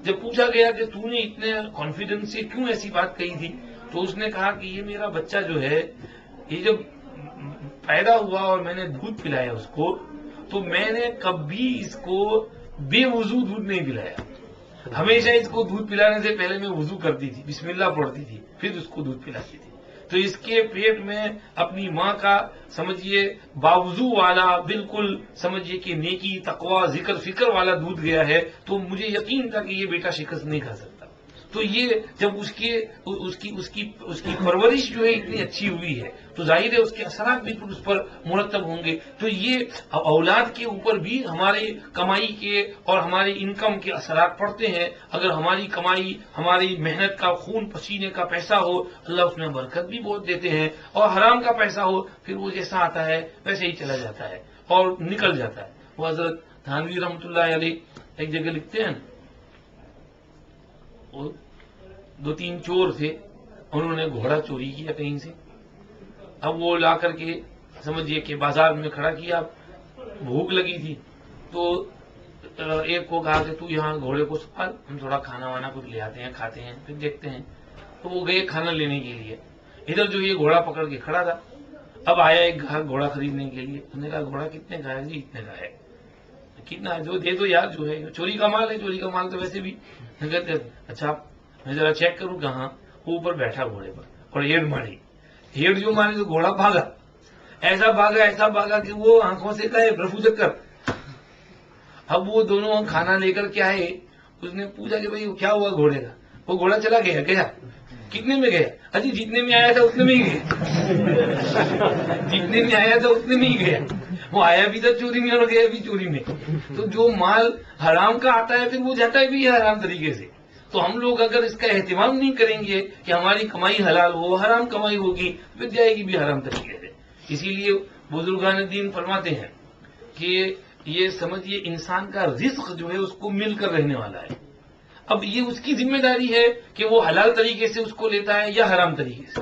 جب پوچھا گیا کہ تو نے اتنے کانفیڈنس سے کیوں ایسی بات کہی تھی تو اس نے کہا کہ یہ میرا بچہ جو ہے یہ جب پیدا ہوا اور میں نے دودھ پلایا اس کو تو میں نے کبھی اس کو بے وضو دودھ نہیں پلایا. ہمیشہ اس کو دودھ پلانے سے پہلے میں وضو کرتی تھی, بسم اللہ پڑھتی تھی, پھر اس کو دودھ پلاتی تھی. تو اس کے پیٹ میں اپنی ماں کا سمجھیے باوضو والا بالکل سمجھیے کہ نیکی تقوی ذکر فکر والا دودھ گیا ہے. تو مجھے یقین تھا کہ یہ بیٹا شکست نہیں کھا سکتا. تو یہ جب اس کی پرورش جو ہے اتنی اچھی ہوئی ہے تو ظاہر ہے اس کے اثرات بھی اس پر مرتب ہوں گے. تو یہ اولاد کے اوپر بھی ہماری کمائی کے اور ہماری انکم کے اثرات پڑتے ہیں. اگر ہماری کمائی ہماری محنت کا خون پسینے کا پیسہ ہو اللہ اس میں برکت بھی بہت دیتے ہیں, اور حرام کا پیسہ ہو پھر وہ جیسا آتا ہے ویسے ہی چلا جاتا ہے اور نکل جاتا ہے. وہ حضرت تھانوی رحمۃ اللہ علیہ ایک جگہ لکھتے ہیں, دو تین چور تھے, انہوں نے گھوڑا چوری کیا کہیں سے. اب وہ لا کر کے سمجھیے کہ بازار میں کھڑا کیا, بھوک لگی تھی تو ایک کو کہا کہ تو یہاں گھوڑے کو سنبھال, ہم تھوڑا کھانا وانا کچھ لے آتے ہیں کھاتے ہیں پھر دیکھتے ہیں. تو وہ گئے کھانا لینے کے لیے. ادھر جو یہ گھوڑا پکڑ کے کھڑا تھا, اب آیا ایک گھر گھوڑا خریدنے کے لیے. انہوں نے کہا گھوڑا کتنے کا ہے؟ جی اتنے کا ہے. کتنا جو دے دو یار, جو ہے چوری کا مال ہے, چوری کا مال تو ویسے بھی. کہتے اچھا میں ذرا چیک کروں کہاں. وہ اوپر بیٹھا گھوڑے پر اور ہیڈ ماری. ہیڈ جو ماری تو گھوڑا بھاگا, ایسا بھاگا کہ وہ آنکھوں سے گئے رفو چکر. اب وہ دونوں کھانا لے کر کے آئے. اس نے پوچھا کہ بھائی کیا ہوا گھوڑے کا؟ وہ گھوڑا چلا گیا. کتنے میں گیا؟ اجی جتنے میں آیا تھا اتنے میں ہی گیا. جتنے میں آیا تھا اتنے میں ہی گیا. وہ آیا بھی تھا چوری میں اور گیا بھی چوری میں. تو جو مال حرام کا آتا ہے پھر وہ جاتا ہے بھی حرام طریقے سے. تو ہم لوگ اگر اس کا اہتمام نہیں کریں گے کہ ہماری کمائی حلال ہو, حرام کمائی ہوگی پھر جائے گی بھی حرام طریقے سے. اسی لیے بزرگان دین فرماتے ہیں کہ یہ سمجھیے انسان کا رزق جو ہے اس کو مل کر رہنے والا ہے. اب یہ اس کی ذمہ داری ہے کہ وہ حلال طریقے سے اس کو لیتا ہے یا حرام طریقے سے.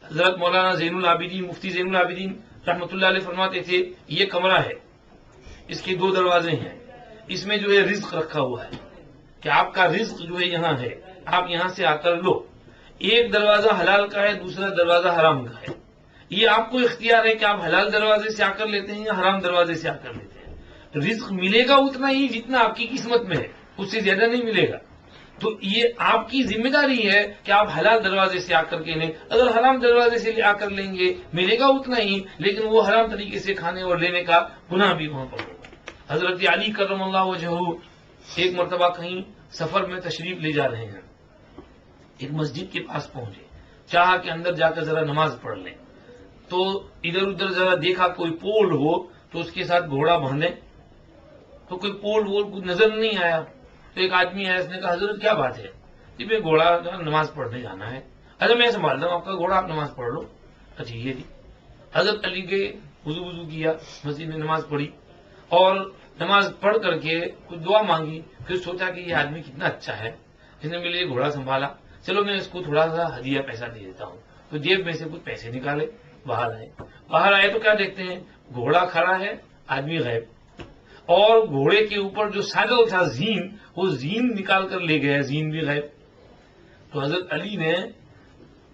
حضرت مولانا زین العابدین مفتی زین العابدین رحمۃ اللہ علیہ فرماتے تھے یہ کمرہ ہے, اس کے 2 دروازے ہیں, اس میں جو ہے رزق رکھا ہوا ہے کہ آپ کا رزق جو ہے یہاں ہے, آپ یہاں سے آ کر لو. ایک دروازہ حلال کا ہے, دوسرا دروازہ حرام کا ہے. یہ آپ کو اختیار ہے کہ آپ حلال دروازے سے آ کر لیتے ہیں یا حرام دروازے سے آ کر لیتے ہیں. رزق ملے گا اتنا ہی جتنا آپ کی قسمت میں ہے, اس سے زیادہ نہیں ملے گا. تو یہ آپ کی ذمہ داری ہے کہ آپ حلال دروازے سے آ کر کے لیں. اگر حرام دروازے سے آ کر لیں گے ملے گا اتنا ہی, لیکن وہ حرام طریقے سے کھانے اور لینے کا گناہ بھی وہاں پر ہوگا. حضرت علی کرم اللہ وجہہ ایک مرتبہ کہیں سفر میں تشریف لے جا رہے ہیں, ایک مسجد کے پاس پہنچے, چاہا کہ اندر جا کر ذرا نماز پڑھ لیں. تو ادھر ادھر ذرا دیکھا کوئی پول ہو تو اس کے ساتھ گھوڑا باندھیں, تو کوئی پول وول کچھ نظر نہیں آیا. تو ایک آدمی آیا, اس نے کہا حضرت کیا بات ہے؟ جی میں گھوڑا نماز پڑھنے جانا ہے. اچھا میں سنبھالتا ہوں آپ کا گھوڑا, آپ نماز پڑھ لو. اچھا یہ جی. حضرت علی گئے, وضو کیا, مسجد میں نماز پڑھی اور نماز پڑھ کر کے کچھ دعا مانگی. پھر سوچا کہ یہ آدمی کتنا اچھا ہے, جس نے میرے لیے گھوڑا سنبھالا, چلو میں اس کو تھوڑا سا ہدیہ پیسہ دے دیتا ہوں. تو جیب میں سے کچھ پیسے نکالے, باہر آئے تو کیا دیکھتے ہیں گھوڑا کھڑا ہے, آدمی غائب, اور گھوڑے کے اوپر جو ساگل تھا زین, وہ زین نکال کر لے گیا, زین بھی غائب. تو حضرت علی نے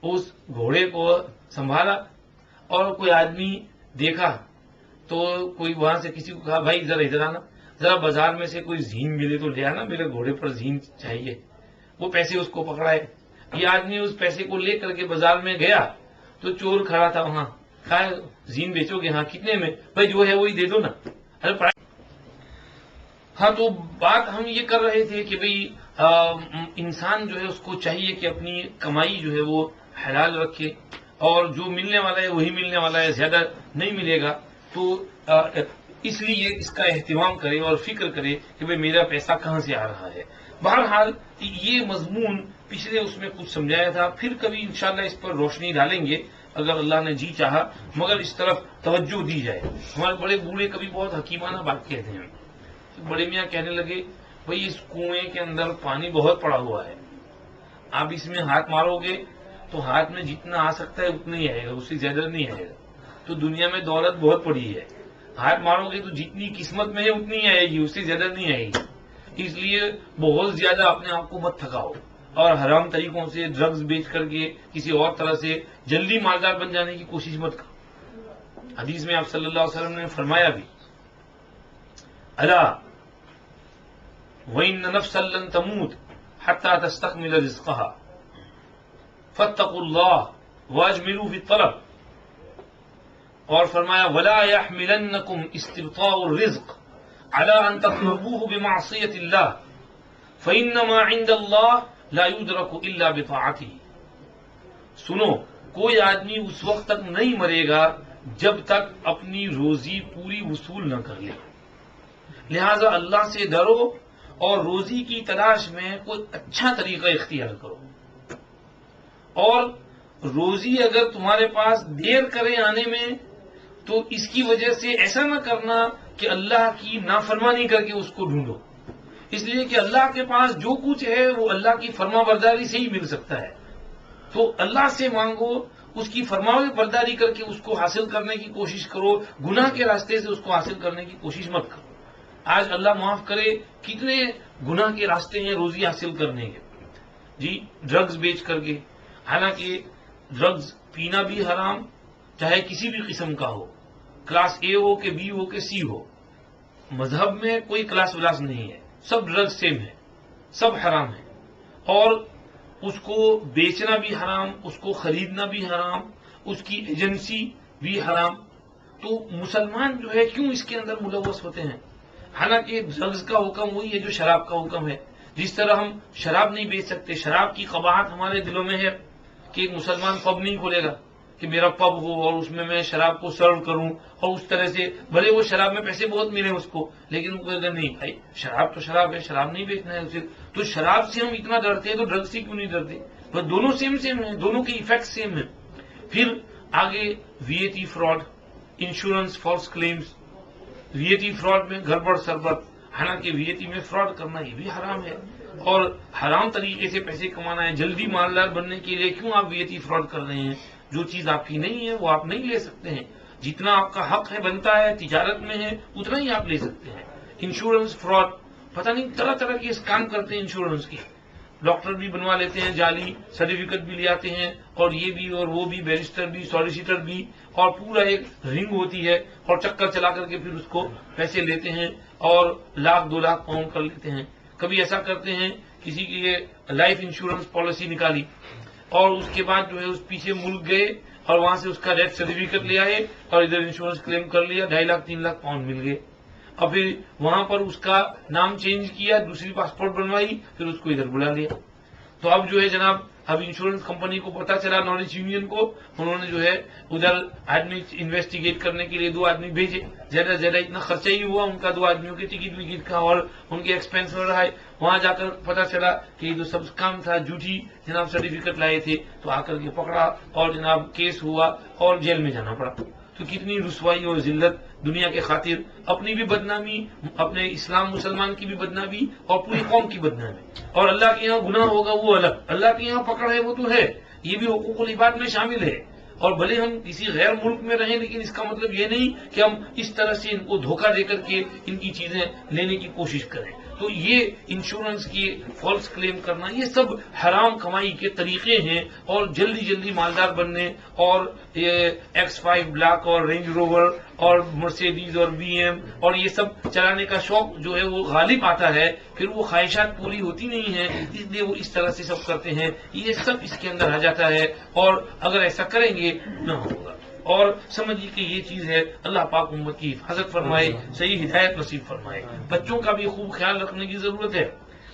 اس گھوڑے کو سنبھالا اور کوئی آدمی دیکھا تو کوئی وہاں سے کسی کو کہا بھائی ذرا ادھر آنا, ذرا بازار میں سے کوئی زین ملے تو لے آنا, میرے گھوڑے پر زین چاہیے. وہ پیسے اس کو پکڑائے. یہ آدمی اس پیسے کو لے کر کے بازار میں گیا تو چور کھڑا تھا وہاں. کہا زین بیچو گے؟ ہاں. کتنے میں؟ بھائی جو ہے وہی دے دو نا. ہاں تو بات ہم یہ کر رہے تھے کہ بھئی انسان جو ہے اس کو چاہیے کہ اپنی کمائی جو ہے وہ حلال رکھے, اور جو ملنے والا ہے وہی ملنے والا ہے, زیادہ نہیں ملے گا. تو اس لیے اس کا اہتمام کرے اور فکر کرے کہ بھئی میرا پیسہ کہاں سے آ رہا ہے. بہرحال یہ مضمون پچھلے اس میں کچھ سمجھایا تھا, پھر کبھی انشاءاللہ اس پر روشنی ڈالیں گے. اگر اللہ نے جی چاہا، مگر اس طرف توجہ دی جائے۔ ہمارے بڑے بوڑھے کبھی بہت حکیمانہ بات کہتے ہیں، بڑے میاں کہنے لگے بھئی اس کنویں کے اندر پانی بہت پڑا ہوا ہے، آپ اس میں ہاتھ مارو گے تو ہاتھ میں جتنا آ سکتا ہے اتنا ہی آئے گا، اس سے زیادہ نہیں آئے گا۔ تو دنیا میں دولت بہت پڑی ہے، ہاتھ مارو گے تو جتنی قسمت میں ہے اتنی ہی آئے گی، اس سے زیادہ نہیں آئے گی۔ اس لیے بہت زیادہ اپنے آپ کو مت تھکاؤ، اور حرام طریقوں سے ڈرگز بیچ کر کے کسی اور طرح سے جلدی مالدار بن جانے کی کوشش مت کرو۔ حدیث میں آپ صلی اللہ علیہ وسلم نے فرمایا بھی، الا وَإِنَّ نَفْسًا لَن تَمُوتَ حَتَّى تَسْتَكْمِلَ رِزْقَهَا فَاتَّقُوا اللَّهَ وَأَجْمِلُوا فِي الطَّلَبِ، اور فرمایا وَلَا يَحْمِلَنَّكُمْ اسْتِبْطَاءُ الرِّزْقِ عَلَىٰ أَن تَطْلُبُوهُ بِمَعْصِيَةِ اللَّهِ فَإِنَّمَا عِندَ اللَّهِ لَا يُدْرَكُ إِلَّا بِطَاعَتِهِ۔ سنو، کوئی آدمی اس وقت تک نہیں مرے گا جب تک اپنی روزی پوری وصول نہ کر لے، لہذا اللہ سے ڈرو اور روزی کی تلاش میں کوئی اچھا طریقہ اختیار کرو، اور روزی اگر تمہارے پاس دیر کرے آنے میں تو اس کی وجہ سے ایسا نہ کرنا کہ اللہ کی نافرمانی کر کے اس کو ڈھونڈو، اس لیے کہ اللہ کے پاس جو کچھ ہے وہ اللہ کی فرما برداری سے ہی مل سکتا ہے، تو اللہ سے مانگو، اس کی فرما برداری کر کے اس کو حاصل کرنے کی کوشش کرو، گناہ کے راستے سے اس کو حاصل کرنے کی کوشش مت کرو۔ آج اللہ معاف کرے کتنے گناہ کے راستے ہیں روزی حاصل کرنے کے، جی ڈرگز بیچ کر کے، حالانکہ ڈرگز پینا بھی حرام، چاہے کسی بھی قسم کا ہو، کلاس اے ہو کہ بی ہو کہ سی ہو، مذہب میں کوئی کلاس ولاس نہیں ہے، سب ڈرگز سیم ہے، سب حرام ہے، اور اس کو بیچنا بھی حرام، اس کو خریدنا بھی حرام، اس کی ایجنسی بھی حرام۔ تو مسلمان جو ہے کیوں اس کے اندر ملوث ہوتے ہیں؟ حالانکہ ڈرگز کا حکم وہی ہے جو شراب کا حکم ہے۔ جس طرح ہم شراب نہیں بیچ سکتے، شراب کی قباحت ہمارے دلوں میں ہے کہ ایک مسلمان پب نہیں کھولے گا کہ میرا پب ہو اور اس میں میں شراب کو سرو کروں، اور اس طرح سے بھلے وہ شراب میں پیسے بہت ملے اس کو، لیکن وہ کہے گا نہیں بھائی شراب تو شراب ہے، شراب نہیں بیچنا ہے اسے۔ تو شراب سے ہم اتنا ڈرتے ہیں تو ڈرگ سے کیوں نہیں ڈرتے؟ تو دونوں سیم ہیں، دونوں کے ایفیکٹ سیم ہیں۔ پھر آگے V A T fraud, insurance false claims, V A T fraud میں گڑبڑ سربت، حالانکہ وی اے ٹی میں فراڈ کرنا یہ بھی حرام ہے، اور حرام طریقے سے پیسے کمانا ہے، جلدی مالدار بننے کے لیے کیوں آپ وی اے ٹی فراڈ کر رہے ہیں؟ جو چیز آپ کی نہیں ہے وہ آپ نہیں لے سکتے ہیں، جتنا آپ کا حق ہے بنتا ہے تجارت میں ہے اتنا ہی آپ لے سکتے ہیں۔ انشورنس فراڈ، پتہ نہیں طرح طرح کے اسکام کرتے ہیں انشورنس کے، ڈاکٹر بھی بنوا لیتے ہیں، جعلی سرٹیفکیٹ بھی لے آتے ہیں، اور یہ بھی اور وہ بھی، بیرسٹر بھی، سالیسیٹر بھی، اور پورا ایک رنگ ہوتی ہے، اور چکر چلا کر کے پھر اس کو پیسے لیتے ہیں اور لاکھ 2 لاکھ پاؤنڈ کر لیتے ہیں۔ کبھی ایسا کرتے ہیں، کسی کی یہ لائف انشورنس پالیسی نکالی اور اس کے بعد جو ہے اس پیچھے ملک گئے اور وہاں سے اس کا ڈیتھ سرٹیفکیٹ لے آئے اور ادھر انشورنس کلیم کر لیا، 2.5 لاکھ 3 لاکھ پاؤنڈ مل گئے، اور پھر وہاں پر اس کا نام چینج کیا، دوسری پاسپورٹ بنوائی، پھر اس کو ادھر بلا لیا۔ تو اب جو ہے جناب، اب انشورنس کمپنی کو پتا چلا، نالج یونین کو، انہوں نے جو ہے ادھر آدمی انویسٹیگیٹ کرنے کے لیے 2 آدمی بھیجے، زیادہ سے زیادہ اتنا خرچہ ہی ہوا ان کا 2 آدمیوں کے ٹکٹ وکٹ کا اور ان کے ایکسپینس رہا ہے۔ وہاں جا کر پتا چلا کہ یہ جو سب کام تھا جھوٹی جناب سرٹیفکیٹ لائے تھے، تو آ کر کے پکڑا اور جناب کیس ہوا اور جیل میں جانا پڑا۔ تو کتنی رسوائی اور ذلت دنیا کے خاطر، اپنی بھی بدنامی، اپنے اسلام مسلمان کی بھی بدنامی اور پوری قوم کی بدنامی، اور اللہ کے یہاں گناہ ہوگا وہ الگ، اللہ کے یہاں پکڑ ہے وہ تو ہے، یہ بھی حقوق العباد میں شامل ہے۔ اور بھلے ہم کسی غیر ملک میں رہیں لیکن اس کا مطلب یہ نہیں کہ ہم اس طرح سے ان کو دھوکہ دے کر کے ان کی چیزیں لینے کی کوشش کریں۔ تو یہ انشورنس کی فالس کلیم کرنا، یہ سب حرام کمائی کے طریقے ہیں، اور جلدی جلدی مالدار بننے، اور یہ X5 بلیک اور رینج روور اور مرسیڈیز اور BM اور یہ سب چلانے کا شوق جو ہے وہ غالب آتا ہے، پھر وہ خواہشات پوری ہوتی نہیں ہیں، اس لیے وہ اس طرح سے سب کرتے ہیں، یہ سب اس کے اندر آ جاتا ہے، اور اگر ایسا کریں گے نہ ہوگا۔ اور سمجھیے کہ یہ چیز ہے، اللہ پاک امت کی حفاظت فرمائے، صحیح ہدایت نصیب فرمائے۔ بچوں کا بھی خوب خیال رکھنے کی ضرورت ہے۔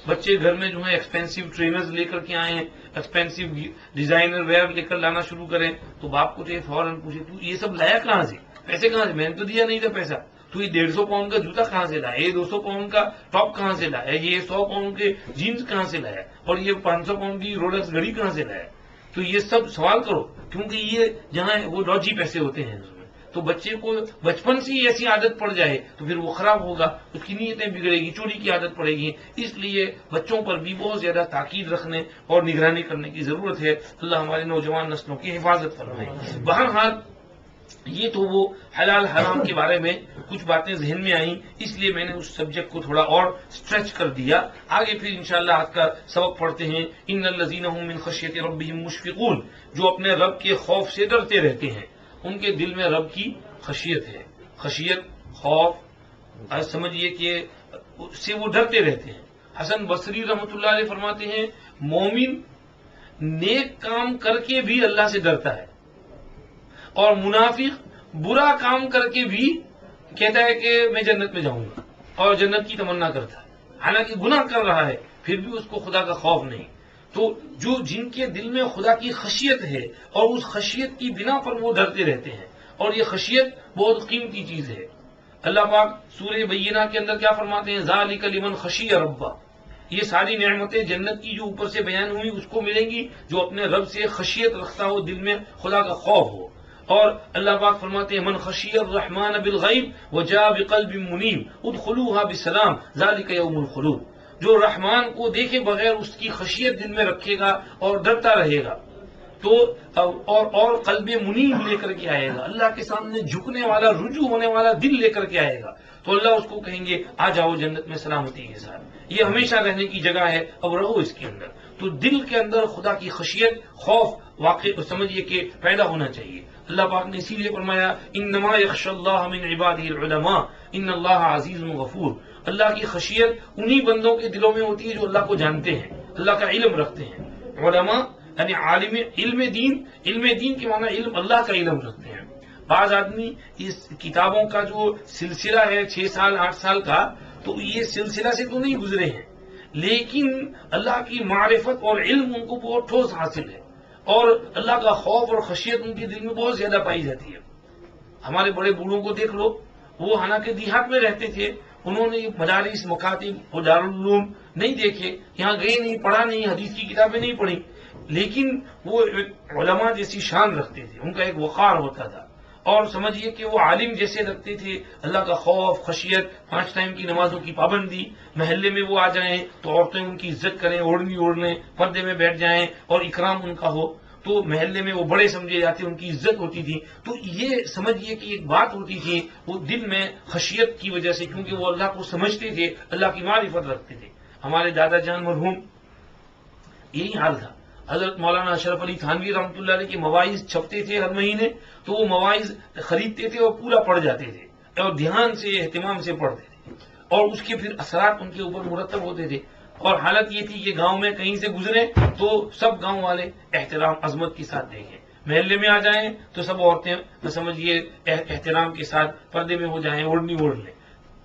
بچے گھر میں جو ہے ایکسپینسو ٹرینرز لے کر کے آئے ہیں، ایکسپینسو ڈیزائنر ویئر لے کر لانا شروع کریں، تو باپ کو تو یہ فوراً پوچھے تو یہ سب لایا کہاں سے، پیسے کہاں سے؟ میں نے تو دیا نہیں تھا پیسہ، تو یہ 150 پاؤنڈ کا جوتا کہاں سے لایا، یہ 200 پاؤنڈ کا ٹاپ کہاں سے لایا، یہ 100 پاؤنڈ کے جینز کہاں سے لایا، اور یہ 500 پاؤنڈ کی رولیکس گھڑی کہاں سے لایا؟ تو یہ سب سوال کرو، کیونکہ یہ جہاں وہ لوجی پیسے ہوتے ہیں اس میں، تو بچے کو بچپن سے ہی ایسی عادت پڑ جائے تو پھر وہ خراب ہوگا، اس کی نیتیں بگڑے گی، چوری کی عادت پڑے گی. اس لیے بچوں پر بھی بہت زیادہ تاکید رکھنے اور نگرانی کرنے کی ضرورت ہے. اللہ ہمارے نوجوان نسلوں کی حفاظت فرمائے. بہرحال یہ تو وہ حلال حرام کے بارے میں کچھ باتیں ذہن میں آئیں، اس لیے میں نے اس سبجیکٹ کو تھوڑا اور سٹریچ کر دیا. آگے پھر انشاءاللہ آج کا سبق پڑھتے ہیں. ان الذین هم من خشیۃ ربهم مشفقون، جو اپنے رب کے خوف سے ڈرتے رہتے ہیں، ان کے دل میں رب کی خشیت ہے. خشیت، خوف، سمجھیے کہ اس سے وہ ڈرتے رہتے ہیں. حسن بصری رحمۃ اللہ علیہ فرماتے ہیں مومن نیک کام کر کے بھی اللہ سے ڈرتا ہے، اور منافق برا کام کر کے بھی کہتا ہے کہ میں جنت میں جاؤں گا اور جنت کی تمنا کرتا ہے، حالانکہ گناہ کر رہا ہے پھر بھی اس کو خدا کا خوف نہیں. تو جن کے دل میں خدا کی خشیت ہے اور اس خشیت کی بنا پر وہ ڈرتے رہتے ہیں، اور یہ خشیت بہت قیمتی چیز ہے. اللہ پاک سورہ بینہ کے اندر کیا فرماتے ہیں؟ ذالک لمن خشی ربہ. یہ ساری نعمتیں جنت کی جو اوپر سے بیان ہوئی اس کو ملیں گی جو اپنے رب سے خشیت رکھتا ہو، دل میں خدا کا خوف ہو. اور اللہ پاک فرماتے ہیں من خشی الرحمن بالغیب وجاء بقلب منیب ادخلوها بسلام ذالک یوم الخلود. جو رحمان کو دیکھے بغیر اس کی خشیت دل میں رکھے گا اور ڈرتا رہے گا تو اور قلب منیب لے کر کے آئے گا، اللہ کے سامنے جھکنے والا، رجوع ہونے والا دل لے کر کے آئے گا، تو اللہ اس کو کہیں گے آ جاؤ جنت میں سلامتی کے ساتھ. یہ ہمیشہ رہنے کی جگہ ہے، اب رہو اس کے اندر. تو دل کے اندر خدا کی خشیت، خوف واقع سمجھیے کہ پیدا ہونا چاہیے. اللہ پاک نے اسی لیے فرمایا انما یخشی اللہ من عبادہ العلماء ان اللہ عزیز غفور. اللہ کی خشیت انہی بندوں کے دلوں میں ہوتی ہے جو اللہ کو جانتے ہیں، اللہ کا علم رکھتے ہیں. علماء یعنی عالم علم دین کے معنی علم اللہ کا علم رکھتے ہیں. بعض آدمی اس کتابوں کا جو سلسلہ ہے 6 سال 8 سال کا، تو یہ سلسلہ سے تو نہیں گزرے ہیں، لیکن اللہ کی معرفت اور علم ان کو بہت ٹھوس حاصل ہے، اور اللہ کا خوف اور خشیت ان کے دل میں بہت زیادہ پائی جاتی ہے. ہمارے بڑے بوڑھوں کو دیکھ لو، وہ حالانکہ دیہات میں رہتے تھے، انہوں نے مدارس، مکاتب اور دارالعلوم نہیں دیکھے، یہاں گئے نہیں، پڑھا نہیں، حدیث کی کتابیں نہیں پڑھی، لیکن وہ علماء جیسی شان رکھتے تھے، ان کا ایک وقار ہوتا تھا. اور سمجھیے کہ وہ عالم جیسے رکھتے تھے، اللہ کا خوف، خشیت، 5 ٹائم کی نمازوں کی پابندی. محلے میں وہ آ جائیں تو عورتیں ان کی عزت کریں، اوڑھنی اوڑھ لیں، پردے میں بیٹھ جائیں اور اکرام ان کا ہو، تو محلے میں وہ بڑے سمجھے جاتے، ان کی عزت ہوتی تھی. تو یہ سمجھیے کہ ایک بات ہوتی تھی، وہ دل میں خشیت کی وجہ سے، کیونکہ وہ اللہ کو سمجھتے تھے، اللہ کی معرفت رکھتے تھے. ہمارے دادا جان مرحوم یہی حال تھا. حضرت مولانا اشرف علی تھانوی رحمۃ اللہ علیہ کے مواعظ چھپتے تھے ہر مہینے، تو وہ مواعظ خریدتے تھے اور پورا پڑھ جاتے تھے، اور دھیان سے اہتمام سے پڑھتے تھے، اور اس کے پھر اثرات ان کے اوپر مرتب ہوتے تھے. اور حالت یہ تھی کہ گاؤں میں کہیں سے گزرے تو سب گاؤں والے احترام عظمت کے ساتھ دیکھیں، محلے میں آ جائیں تو سب عورتیں سمجھیے احترام کے ساتھ پردے میں ہو جائیں، اوڑھنی اوڑھ لیں.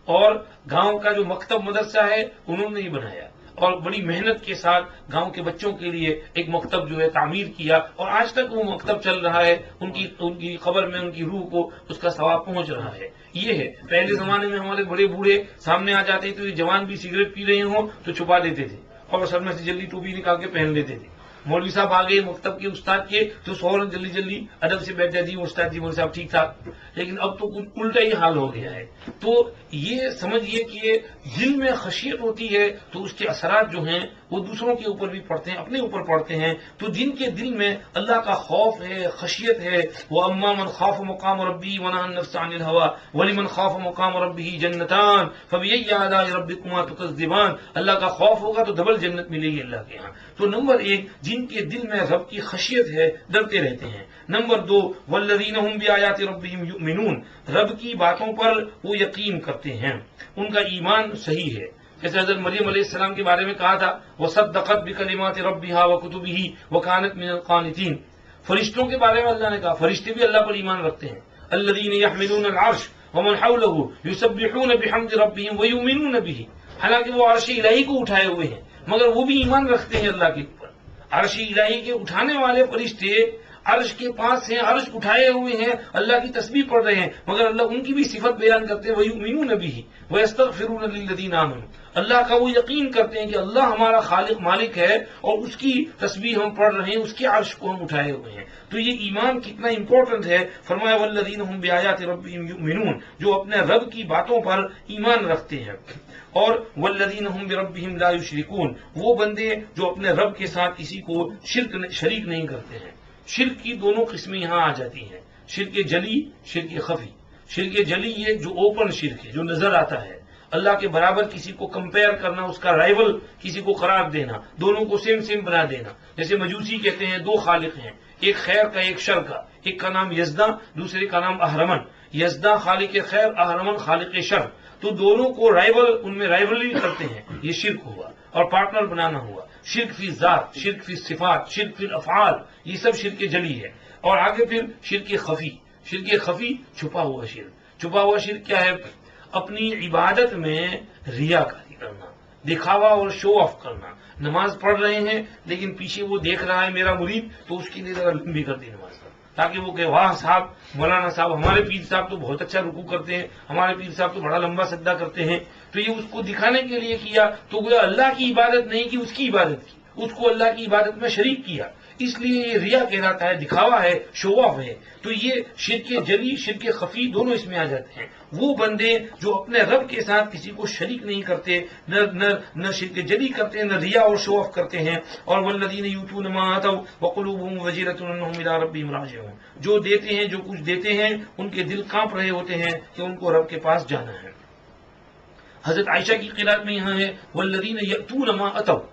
اور گاؤں کا جو مکتب مدرسہ ہے انہوں نے ہی بنایا، اور بڑی محنت کے ساتھ گاؤں کے بچوں کے لیے ایک مکتب جو ہے تعمیر کیا، اور آج تک وہ مکتب چل رہا ہے. ان کی خبر میں ان کی روح کو اس کا ثواب پہنچ رہا ہے. یہ ہے پہلے زمانے میں ہمارے بڑے بوڑھے سامنے آ جاتے تو یہ جوان بھی سگریٹ پی رہے ہوں تو چھپا لیتے تھے اور سر میں سے جلدی ٹوپی نکال کے پہن لیتے تھے. مولوی صاحب آ گئے مکتب کے استاد کے تو فوراً جلدی جلدی ادب سے بیٹھ جاتی استاد جی مولوی صاحب ٹھیک ٹھاک. لیکن اب تو کچھ الٹا ہی حال ہو گیا ہے. تو یہ سمجھیے کہ دل میں خشیت ہوتی ہے تو اس کے اثرات جو ہیں وہ دوسروں کے اوپر بھی پڑتے ہیں، اپنے اوپر پڑتے ہیں. تو جن کے دل میں اللہ کا خوف ہے، خشیت ہے، وہ اما من خاف مقام ربی ونہى النفس عن الهوى ولمن خاف مقام ربہ جنتان فبأي آلاء ربکما تکذبان. اللہ کا خوف ہوگا تو ڈبل جنت ملے گی اللہ کے ہاں. تو نمبر 1 جن کے دل میں رب کی خشیت ہے، ڈرتے رہتے ہیں. نمبر 2 والذین هم بآیات ربهم یؤمنون، رب کی باتوں پر وہ یقین کرتے ہیں، ان کا ایمان صحیح ہے. جیسے حضرت مریم علیہ السلام کے بارے میں کہا تھا وصدقت بکلمات ربها وکتبہ وکانت من القانتین. فرشتوں کے بارے میں اللہ نے کہا فرشتے بھی اللہ پر ایمان رکھتے ہیں. الذین یحملون العرش ومن حوله یسبحون بحمد ربهم ویؤمنون به. حالانکہ وہ عرش الہی کو اٹھائے ہوئے ہیں مگر وہ بھی ایمان رکھتے ہیں اللہ کے اوپر. عرش الہی کے اٹھانے والے فرشتے عرش کے پاس ہیں، عرش اٹھائے ہوئے ہیں، اللہ کی تسبیح پڑھ رہے ہیں، مگر اللہ ان کی بھی صفت بیان کرتے ہیں وَيُؤْمِنُونَ بِهِ وَيَسْتَغْفِرُونَ لِلَّذِينَ آمَنُوا، اللہ کا وہ یقین کرتے ہیں کہ اللہ ہمارا خالق مالک ہے اور اس کی تسبیح ہم پڑھ رہے ہیں، اس کے عرش کو ہم اٹھائے ہوئے ہیں۔ تو یہ ایمان کتنا امپورٹنٹ ہے۔ فرمایا وَالَّذِينَ هُمْ بِآيَاتِ رَبِّهِمْ يُؤْمِنُونَ، جو اپنے رب کی باتوں پر ایمان رکھتے ہیں، اور وَالَّذِينَ هُمْ بِرَبِّهِمْ لَا يُشْرِكُونَ، وہ بندے جو اپنے رب کے ساتھ کسی کو شریک نہیں کرتے ہیں۔ شرک کی دونوں قسمیں یہاں آ جاتی ہیں، شرک جلی، شرک خفی۔ شرک جلی یہ جو اوپن شرک ہے، جو نظر آتا ہے، اللہ کے برابر کسی کو کمپیئر کرنا، اس کا رائیول کسی کو قرار دینا، دونوں کو سیم بنا دینا۔ جیسے مجوسی کہتے ہیں دو خالق ہیں، ایک خیر کا ایک شر کا، ایک کا نام یزداں، دوسرے کا نام اہرمن۔ یزداں خالق خیر، اہرمن خالق شر، تو دونوں کو رائیول، ان میں رائیولری کرتے ہیں، یہ شرک ہوا اور پارٹنر بنانا ہوا۔ شرک فی ذات، شرک فی صفات، شرک فی الافعال، یہ سب شرک جلی ہے۔ اور آگے پھر شرک خفی۔ شرک خفی چھپا ہوا شرک۔ چھپا ہوا شرک کیا ہے؟ اپنی عبادت میں ریاکاری کرنا، دکھاوا اور شو آف کرنا۔ نماز پڑھ رہے ہیں لیکن پیچھے وہ دیکھ رہا ہے میرا مرید، تو اس کے لیے ذرا لمبی کر دی نماز کا، تاکہ وہ کہ واہ صاحب، مولانا صاحب، ہمارے پیر صاحب تو بہت اچھا رکوع کرتے ہیں، ہمارے پیر صاحب تو بڑا لمبا سجدہ کرتے ہیں۔ تو یہ اس کو دکھانے کے لیے کیا، تو گویا اللہ کی عبادت نہیں کی، اس کی عبادت کی، اس کو اللہ کی عبادت میں شریک کیا، اس لیے یہ ریا کہلاتا ہے، دکھاوا ہے، شو آف ہے۔ تو یہ شرک جلی، شرک خفی دونوں اس میں آ جاتے ہیں۔ وہ بندے جو اپنے رب کے ساتھ کسی کو شریک نہیں کرتے، نہ شرک جلی کرتے ہیں، نہ ریا اور شو آف کرتے ہیں۔ اور والذین یؤتون ما آتوا وقلوبهم وجلۃ انهم الی ربهم راجعون، جو دیتے ہیں، جو کچھ دیتے ہیں، ان کے دل کانپ رہے ہوتے ہیں کہ ان کو رب کے پاس جانا ہے۔ حضرت عائشہ کی قرات میں یہاں ہے والذین یأتون ما اتوا،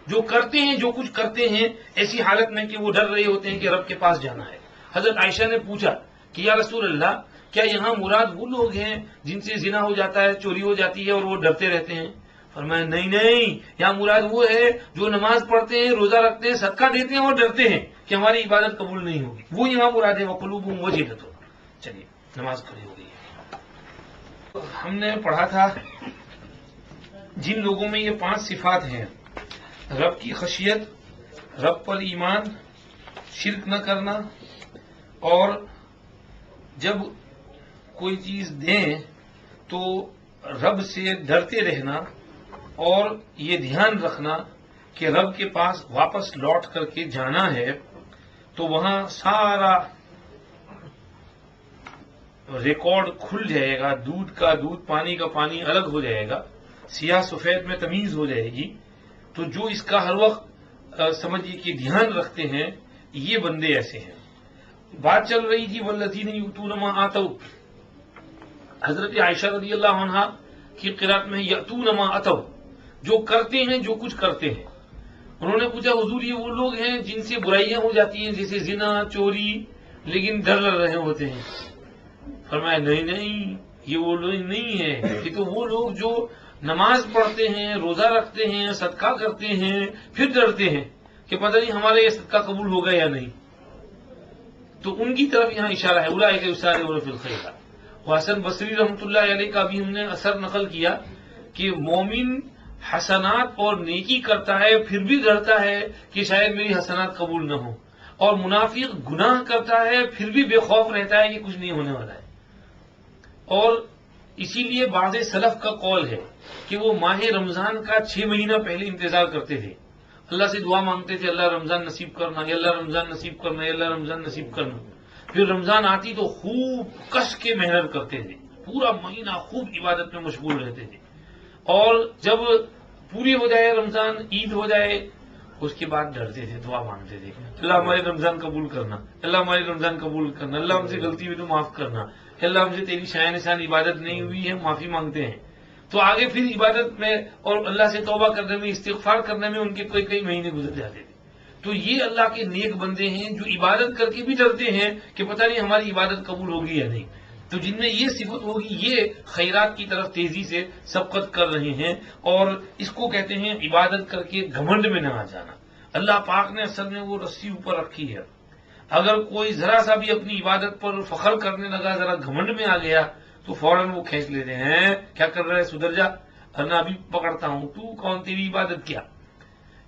جو کرتے ہیں، جو کچھ کرتے ہیں ایسی حالت میں کہ وہ ڈر رہے ہوتے ہیں کہ رب کے پاس جانا ہے۔ حضرت عائشہ نے پوچھا کہ یا رسول اللہ، کیا یہاں مراد وہ لوگ ہیں جن سے زنا ہو جاتا ہے، چوری ہو جاتی ہے اور وہ ڈرتے رہتے ہیں؟ فرمایا نہیں، یہاں مراد وہ ہے جو نماز پڑھتے ہیں، روزہ رکھتے ہیں، صدقہ دیتے ہیں اور ڈرتے ہیں کہ ہماری عبادت قبول نہیں ہوگی، وہ یہاں مراد ہے وقلوبهم وجلۃ۔ چلیے نماز کھڑی ہو گئی ہے۔ ہم نے پڑھا تھا جن لوگوں میں یہ 5 صفات ہیں، رب کی خشیت، رب پر ایمان، شرک نہ کرنا، اور جب کوئی چیز دیں تو رب سے ڈرتے رہنا، اور یہ دھیان رکھنا کہ رب کے پاس واپس لوٹ کر کے جانا ہے، تو وہاں سارا ریکارڈ کھل جائے گا، دودھ کا دودھ، پانی کا پانی الگ ہو جائے گا، سیاہ سفید میں تمیز ہو جائے گی۔ تو جو اس کا ہر وقت سمجھیے کہ دھیان رکھتے ہیں، یہ بندے ایسے ہیں۔ بات چل رہی تھی والذین یؤتون ما آتوا، حضرت عائشہ رضی اللہ عنہا کی قرات میں یأتون ما اتوا، جو کرتے ہیں، جو کچھ کرتے ہیں۔ انہوں نے پوچھا حضور یہ وہ لوگ ہیں جن سے برائیاں ہو جاتی ہیں جیسے زنا، چوری، لیکن ڈر رہے ہوتے ہیں؟ فرمایا نہیں، یہ وہ لوگ نہیں ہیں، یہ تو وہ لوگ جو نماز پڑھتے ہیں، روزہ رکھتے ہیں، صدقہ کرتے ہیں، پھر ڈرتے ہیں کہ پتہ نہیں ہمارا یہ صدقہ قبول ہوگا یا نہیں۔ تو ان کی طرف یہاں اشارہ ہے، اولئک یسارعون فی الخیرات۔ حسن بصری رحمۃ اللہ علیہ کا بھی ہم نے اثر نقل کیا کہ مومن حسنات اور نیکی کرتا ہے، پھر بھی ڈرتا ہے کہ شاید میری حسنات قبول نہ ہوں، اور منافق گناہ کرتا ہے، پھر بھی بے خوف رہتا ہے کہ کچھ نہیں ہونے والا ہے۔ اور اسی لیے بعض سلف کا قول ہے کہ وہ ماہ رمضان کا 6 مہینہ پہلے انتظار کرتے تھے، اللہ سے دعا مانگتے تھے اللہ رمضان نصیب کرنا، یا اللہ رمضان نصیب کرنا، یا اللہ رمضان نصیب کرنا۔ پھر رمضان آتی تو خوب کس کے محنت کرتے تھے، پورا مہینہ خوب عبادت میں مشغول رہتے تھے، اور جب پوری ہو جائے رمضان، عید ہو جائے، اس کے بعد ڈرتے تھے، دعا مانگتے تھے اللہ ہمارے رمضان قبول کرنا، اللہ ہماری رمضان قبول کرنا، اللہ ہم سے غلطی ہوئی تو معاف کرنا، اللہ ہم سے تیری شاہ نشان عبادت نہیں ہوئی ہے، معافی مانگتے ہیں۔ تو آگے پھر عبادت میں اور اللہ سے توبہ کرنے میں، استغفار کرنے میں ان کے کئی مہینے گزر جاتے تھے۔ تو یہ اللہ کے نیک بندے ہیں جو عبادت کر کے بھی ڈرتے ہیں کہ پتہ نہیں ہماری عبادت قبول ہوگی یا نہیں۔ تو جن میں یہ صفت ہوگی، یہ خیرات کی طرف تیزی سے سبقت کر رہے ہیں، اور اس کو کہتے ہیں عبادت کر کے گھمنڈ میں نہ آ جانا۔ اللہ پاک نے اصل میں وہ رسی اوپر رکھی ہے، اگر کوئی ذرا سا بھی اپنی عبادت پر فخر کرنے لگا، ذرا گھمنڈ میں آ گیا، تو فوراً وہ کھینچ لیتے ہیں، کیا کر رہے ہیں، سدھر جا، ورنہ ابھی پکڑتا ہوں، تو کون، تیری عبادت کیا۔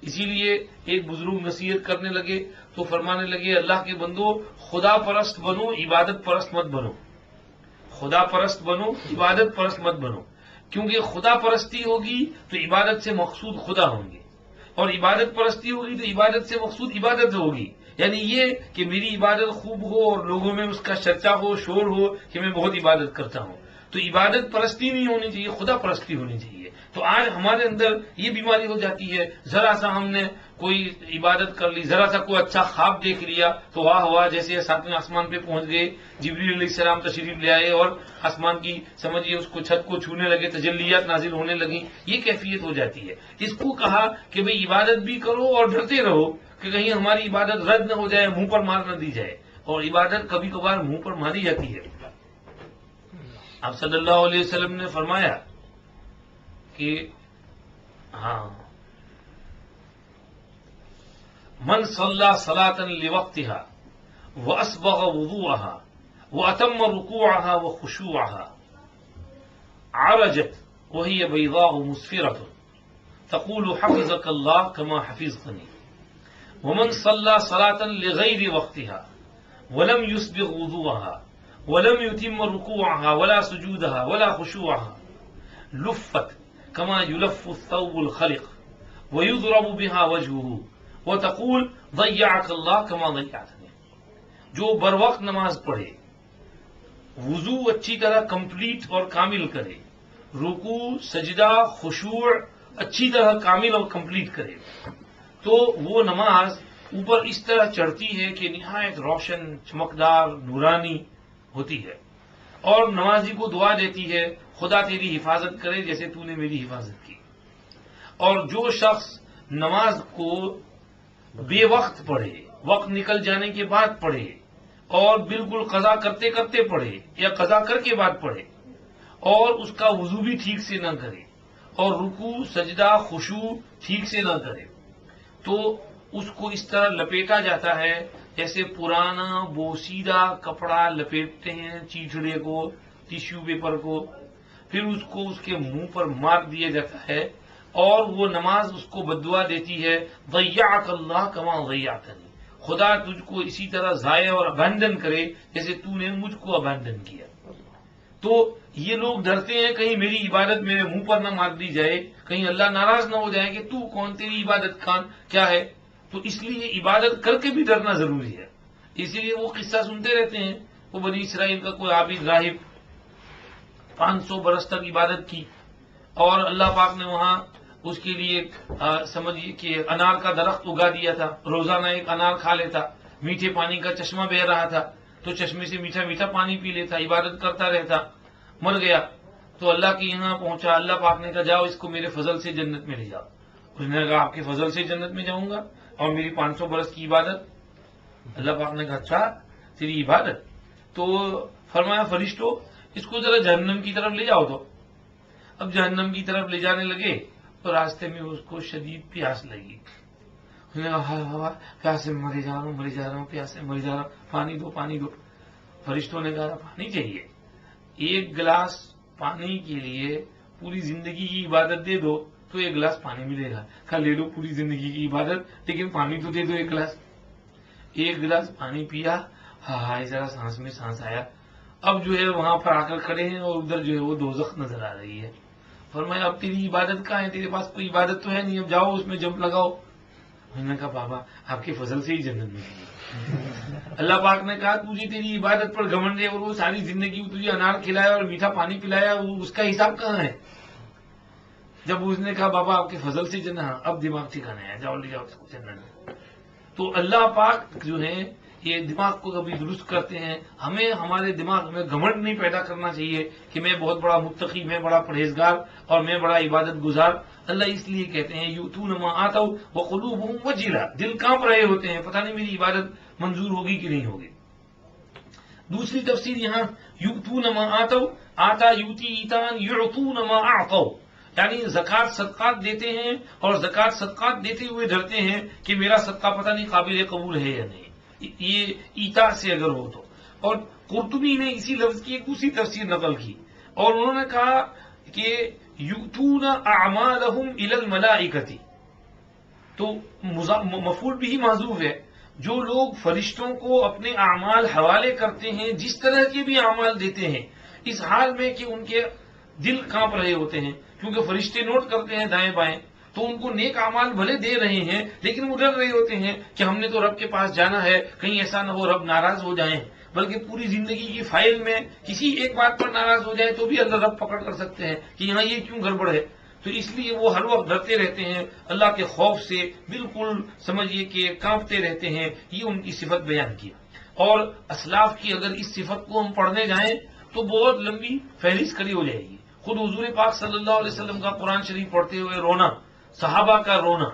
اسی لیے ایک بزرگ نصیحت کرنے لگے تو فرمانے لگے اللہ کے بندو خدا پرست بنو، عبادت پرست مت بنو، خدا پرست بنو، عبادت پرست مت بنو، کیونکہ خدا پرستی ہوگی تو عبادت سے مقصود خدا ہوں گے، اور عبادت پرستی ہوگی تو عبادت سے مقصود عبادت ہوگی، یعنی یہ کہ میری عبادت خوب ہو اور لوگوں میں اس کا چرچا ہو، شور ہو کہ میں بہت عبادت کرتا ہوں، تو عبادت پرستی نہیں ہونی چاہیے، خدا پرستی ہونی چاہیے۔ تو آج ہمارے اندر یہ بیماری ہو جاتی ہے، ذرا سا ہم نے کوئی عبادت کر لی، ذرا سا کوئی اچھا خواب دیکھ لیا تو واہ واہ، جیسے ساتویں آسمان پہ پہنچ گئے، جبریل علیہ السلام تشریف لے آئے اور آسمان کی سمجھیے اس کو چھت کو چھونے لگے، تجلیات نازل ہونے لگیں، یہ کیفیت ہو جاتی ہے۔ اس کو کہا کہ بھئی عبادت بھی کرو اور ڈرتے رہو کہ کہیں ہماری عبادت رد نہ ہو جائے، منہ پر مار نہ دی جائے، اور عبادت کبھی کبھار منہ پر ماری جاتی ہے۔ آپ صلی اللہ علیہ وسلم نے فرمایا کہ من صلى صلاة لوقتها وأسبغ وضوءها وأتم ركوعها وخشوعها عرجت وهي بيضاء مسفرة تقول حفظك الله كما حفظتني، ومن صلى صلاة لغير وقتها ولم يسبغ وضوءها ولم يتم ركوعها ولا سجودها ولا خشوعها لفت كما يلف الثوب الخلق ويضرب بها وجهه وتقول ضيعك الله كما ضيعتني۔ جو بر وقت نماز پڑھے، وضو اچھی طرح کمپلیٹ اور کامل کرے، رکوع سجدہ خشوع اچھی طرح کامل اور کمپلیٹ کرے، تو وہ نماز اوپر اس طرح چڑھتی ہے کہ نہایت روشن، چمکدار، نورانی ہوتی ہے، اور نمازی کو دعا دیتی ہے خدا تیری حفاظت کرے جیسے تو نے میری حفاظت کی۔ اور جو شخص نماز کو بے وقت پڑھے، وقت نکل جانے کے بعد پڑھے، اور بالکل قضا کرتے کرتے پڑھے یا قضا کر کے بعد پڑھے، اور اس کا وضو بھی ٹھیک سے نہ کرے، اور رکوع سجدہ خشوع ٹھیک سے نہ کرے، تو اس کو اس طرح لپیٹا جاتا ہے جیسے پرانا بوسیدہ کپڑا لپیٹتے ہیں چیٹڑے کو، ٹیشو پیپر کو، پھر اس کو اس کے منہ پر مار دیا جاتا ہے، اور وہ نماز اس کو بددعا دیتی ہے ضیعک اللہ کما ضیعتنی، خدا تجھ کو اسی طرح ضائع اور ابینڈن کرے جیسے تو نے مجھ کو ابینڈن کیا۔ تو یہ لوگ ڈرتے ہیں کہیں میری عبادت میرے منہ پر نہ مار دی جائے، کہیں اللہ ناراض نہ ہو جائے کہ تو کون، تیری عبادت کیا ہے۔ تو اس لیے عبادت کر کے بھی ڈرنا ضروری ہے۔ اسی لیے وہ قصہ سنتے رہتے ہیں، وہ بنی اسرائیل کا کوئی عابد راہب 500 برس تک عبادت کی، اور اللہ پاک نے وہاں اس کے لیے سمجھیے کہ انار کا درخت اگا دیا تھا، روزانہ ایک انار کھا لیتا، میٹھے پانی کا چشمہ بہ رہا تھا تو چشمے سے میٹھا میٹھا پانی پی لیتا، عبادت کرتا رہتا، مر گیا تو اللہ کے یہاں پہنچا، اللہ پاک نے کہا جاؤ اس کو میرے فضل سے جنت میں لے جاؤ۔ اس نے کہا آپ کے فضل سے جنت میں جاؤں گا اور میری 500 برس کی عبادت؟ اللہ پاک نے کہا اچھا تیری عبادت؟ تو فرمایا فرشتوں اس کو ذرا جہنم کی طرف لے جاؤ۔ تو اب جہنم کی طرف لے جانے لگے تو راستے میں اس کو شدید پیاس لگی، اس نے کہا پیاسے مرے جا رہا ہوں پیاسے مرے جا رہا ہوں، پانی دو پانی دو۔ فرشتوں نے کہا پانی چاہیے؟ ایک گلاس پانی کے لیے پوری زندگی کی عبادت دے دو تو ایک گلاس پانی ملے گا۔ کہا لے لو پوری زندگی کی عبادت، لیکن پانی تو دے دو ایک گلاس۔ ایک گلاس پانی پیا، ہائے ذرا سانس میں سانس آیا۔ اب جو ہے وہاں پر آ کر کھڑے ہیں اور ادھر جو ہے وہ دوزخ نظر آ رہی ہے۔ فرمایا اب تیری عبادت کہاں ہے؟ تیرے پاس کوئی عبادت تو ہے نہیں، اب جاؤ اس میں جمپ لگاؤ۔ انہوں نے کہا بابا آپ کے فضل سے ہی جنت میں ہے۔ اللہ پاک نے کہا تجھے تیری عبادت پر گھمنڈ ہے اور وہ ساری زندگی تجھے انار کھلایا اور میٹھا پانی پلایا، وہ اس کا حساب کہاں ہے؟ جب اس نے کہا بابا آپ کے فضل سے جنت، اب دماغ ٹھکانے ہے، جاؤ لے جاؤ اس کو جنت میں۔ تو اللہ پاک جو ہے یہ دماغ کو کبھی درست کرتے ہیں۔ ہمیں ہمارے دماغ میں گھمنڈ نہیں پیدا کرنا چاہیے کہ میں بہت بڑا متقی، میں بڑا پرہیزگار اور میں بڑا عبادت گزار۔ اللہ اس لیے کہتے ہیں یؤتون ما آتوا وقلوبهم وجلہ، دل کانپ رہے ہوتے ہیں پتہ نہیں میری عبادت منظور ہوگی کہ نہیں ہوگی۔ دوسری تفسیر یہاں یؤتون ما آتوا، آتا یؤتی ایتان، یعطون ما اعطوا، یعنی زکوٰۃ صدقات دیتے ہیں اور زکوٰۃ صدقات دیتے ہوئے ڈرتے ہیں کہ میرا صدقہ پتہ نہیں قابل قبول ہے یا نہیں، یہ ایتا سے اگر ہو تو۔ اور قرطبی نے اسی لفظ کی ایک دوسری تفسیر نقل کی اور انہوں نے کہا کہ یؤتون اعمالهم الی الملائکۃ، تو مفعول بھی محذوف ہے، جو لوگ فرشتوں کو اپنے اعمال حوالے کرتے ہیں، جس طرح کے بھی اعمال دیتے ہیں، اس حال میں کہ ان کے دل کانپ رہے ہوتے ہیں، کیونکہ فرشتے نوٹ کرتے ہیں دائیں بائیں، تو ان کو نیک اعمال بھلے دے رہے ہیں لیکن وہ ڈر رہے ہوتے ہیں کہ ہم نے تو رب کے پاس جانا ہے، کہیں ایسا نہ ہو رب ناراض ہو جائیں، بلکہ پوری زندگی کی فائل میں کسی ایک بات پر ناراض ہو جائے تو بھی اللہ رب پکڑ کر سکتے ہیں کہ یہاں یہ کیوں گڑبڑ ہے. تو اس لیے وہ ہر وقت ڈرتے رہتے ہیں اللہ کے خوف سے، بالکل سمجھیے کہ کانپتے رہتے ہیں. یہ ان کی صفت بیان کی. اور اسلاف کی اگر اس صفت کو ہم پڑھنے جائیں تو بہت لمبی فہرست کھڑی ہو جائے گی. خود حضور پاک صلی اللہ علیہ وسلم کا قرآن شریف پڑھتے ہوئے رونا، صحابہ کا رونا،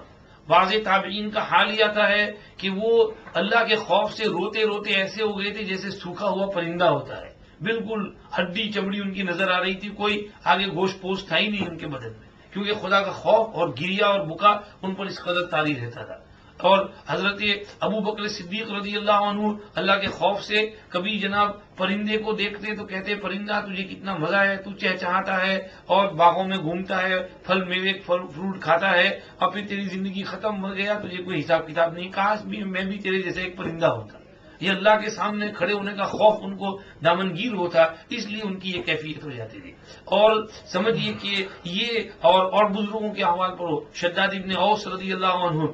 بعض تابعین کا حال یہ آتا ہے کہ وہ اللہ کے خوف سے روتے روتے ایسے ہو گئے تھے جیسے سوکھا ہوا پرندہ ہوتا ہے، بالکل ہڈی چمڑی ان کی نظر آ رہی تھی، کوئی آگے گوشت پوشت تھا ہی نہیں ان کے بدن میں، کیونکہ خدا کا خوف اور گریا اور بکا ان پر اس قدر طاری رہتا تھا. اور حضرت ابو بکر صدیق رضی اللہ عنہ اللہ کے خوف سے کبھی جناب پرندے کو دیکھتے تو کہتے پرندہ تجھے کتنا مزہ ہے، تو چہچہاتا ہے اور باغوں میں گھومتا ہے، پھل میوے فروٹ کھاتا ہے، اور پھر تیری زندگی ختم ہو گیا، تجھے کوئی حساب کتاب نہیں. کاش بھی میں بھی تیرے جیسے ایک پرندہ ہوتا. یہ اللہ کے سامنے کھڑے ہونے کا خوف ان کو دامنگیر ہوتا، اس لیے ان کی یہ کیفیت ہو جاتی تھی. اور سمجھیے کہ یہ اور بزرگوں کے احوال پر ہو، شداد ابن اوس رضی اللہ عنہ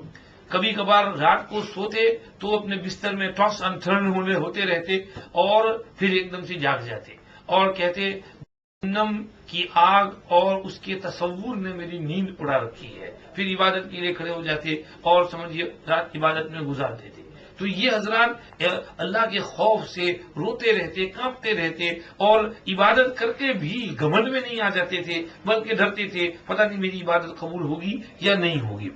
کبھی کبھار رات کو سوتے تو اپنے بستر میں ٹاس اینڈ ٹرن ہوتے رہتے اور پھر ایک دم سے جاگ جاتے اور کہتے جہنم کی آگ اور اس کے تصور نے میری نیند اڑا رکھی ہے. پھر عبادت کے لیے کھڑے ہو جاتے اور سمجھیے رات عبادت میں گزار دیتے. تو یہ حضرات اللہ کے خوف سے روتے رہتے، کانپتے رہتے، اور عبادت کرتے بھی گھمنڈ میں نہیں آ جاتے تھے، بلکہ ڈرتے تھے پتہ نہیں میری عبادت قبول ہوگی یا نہیں ہوگی.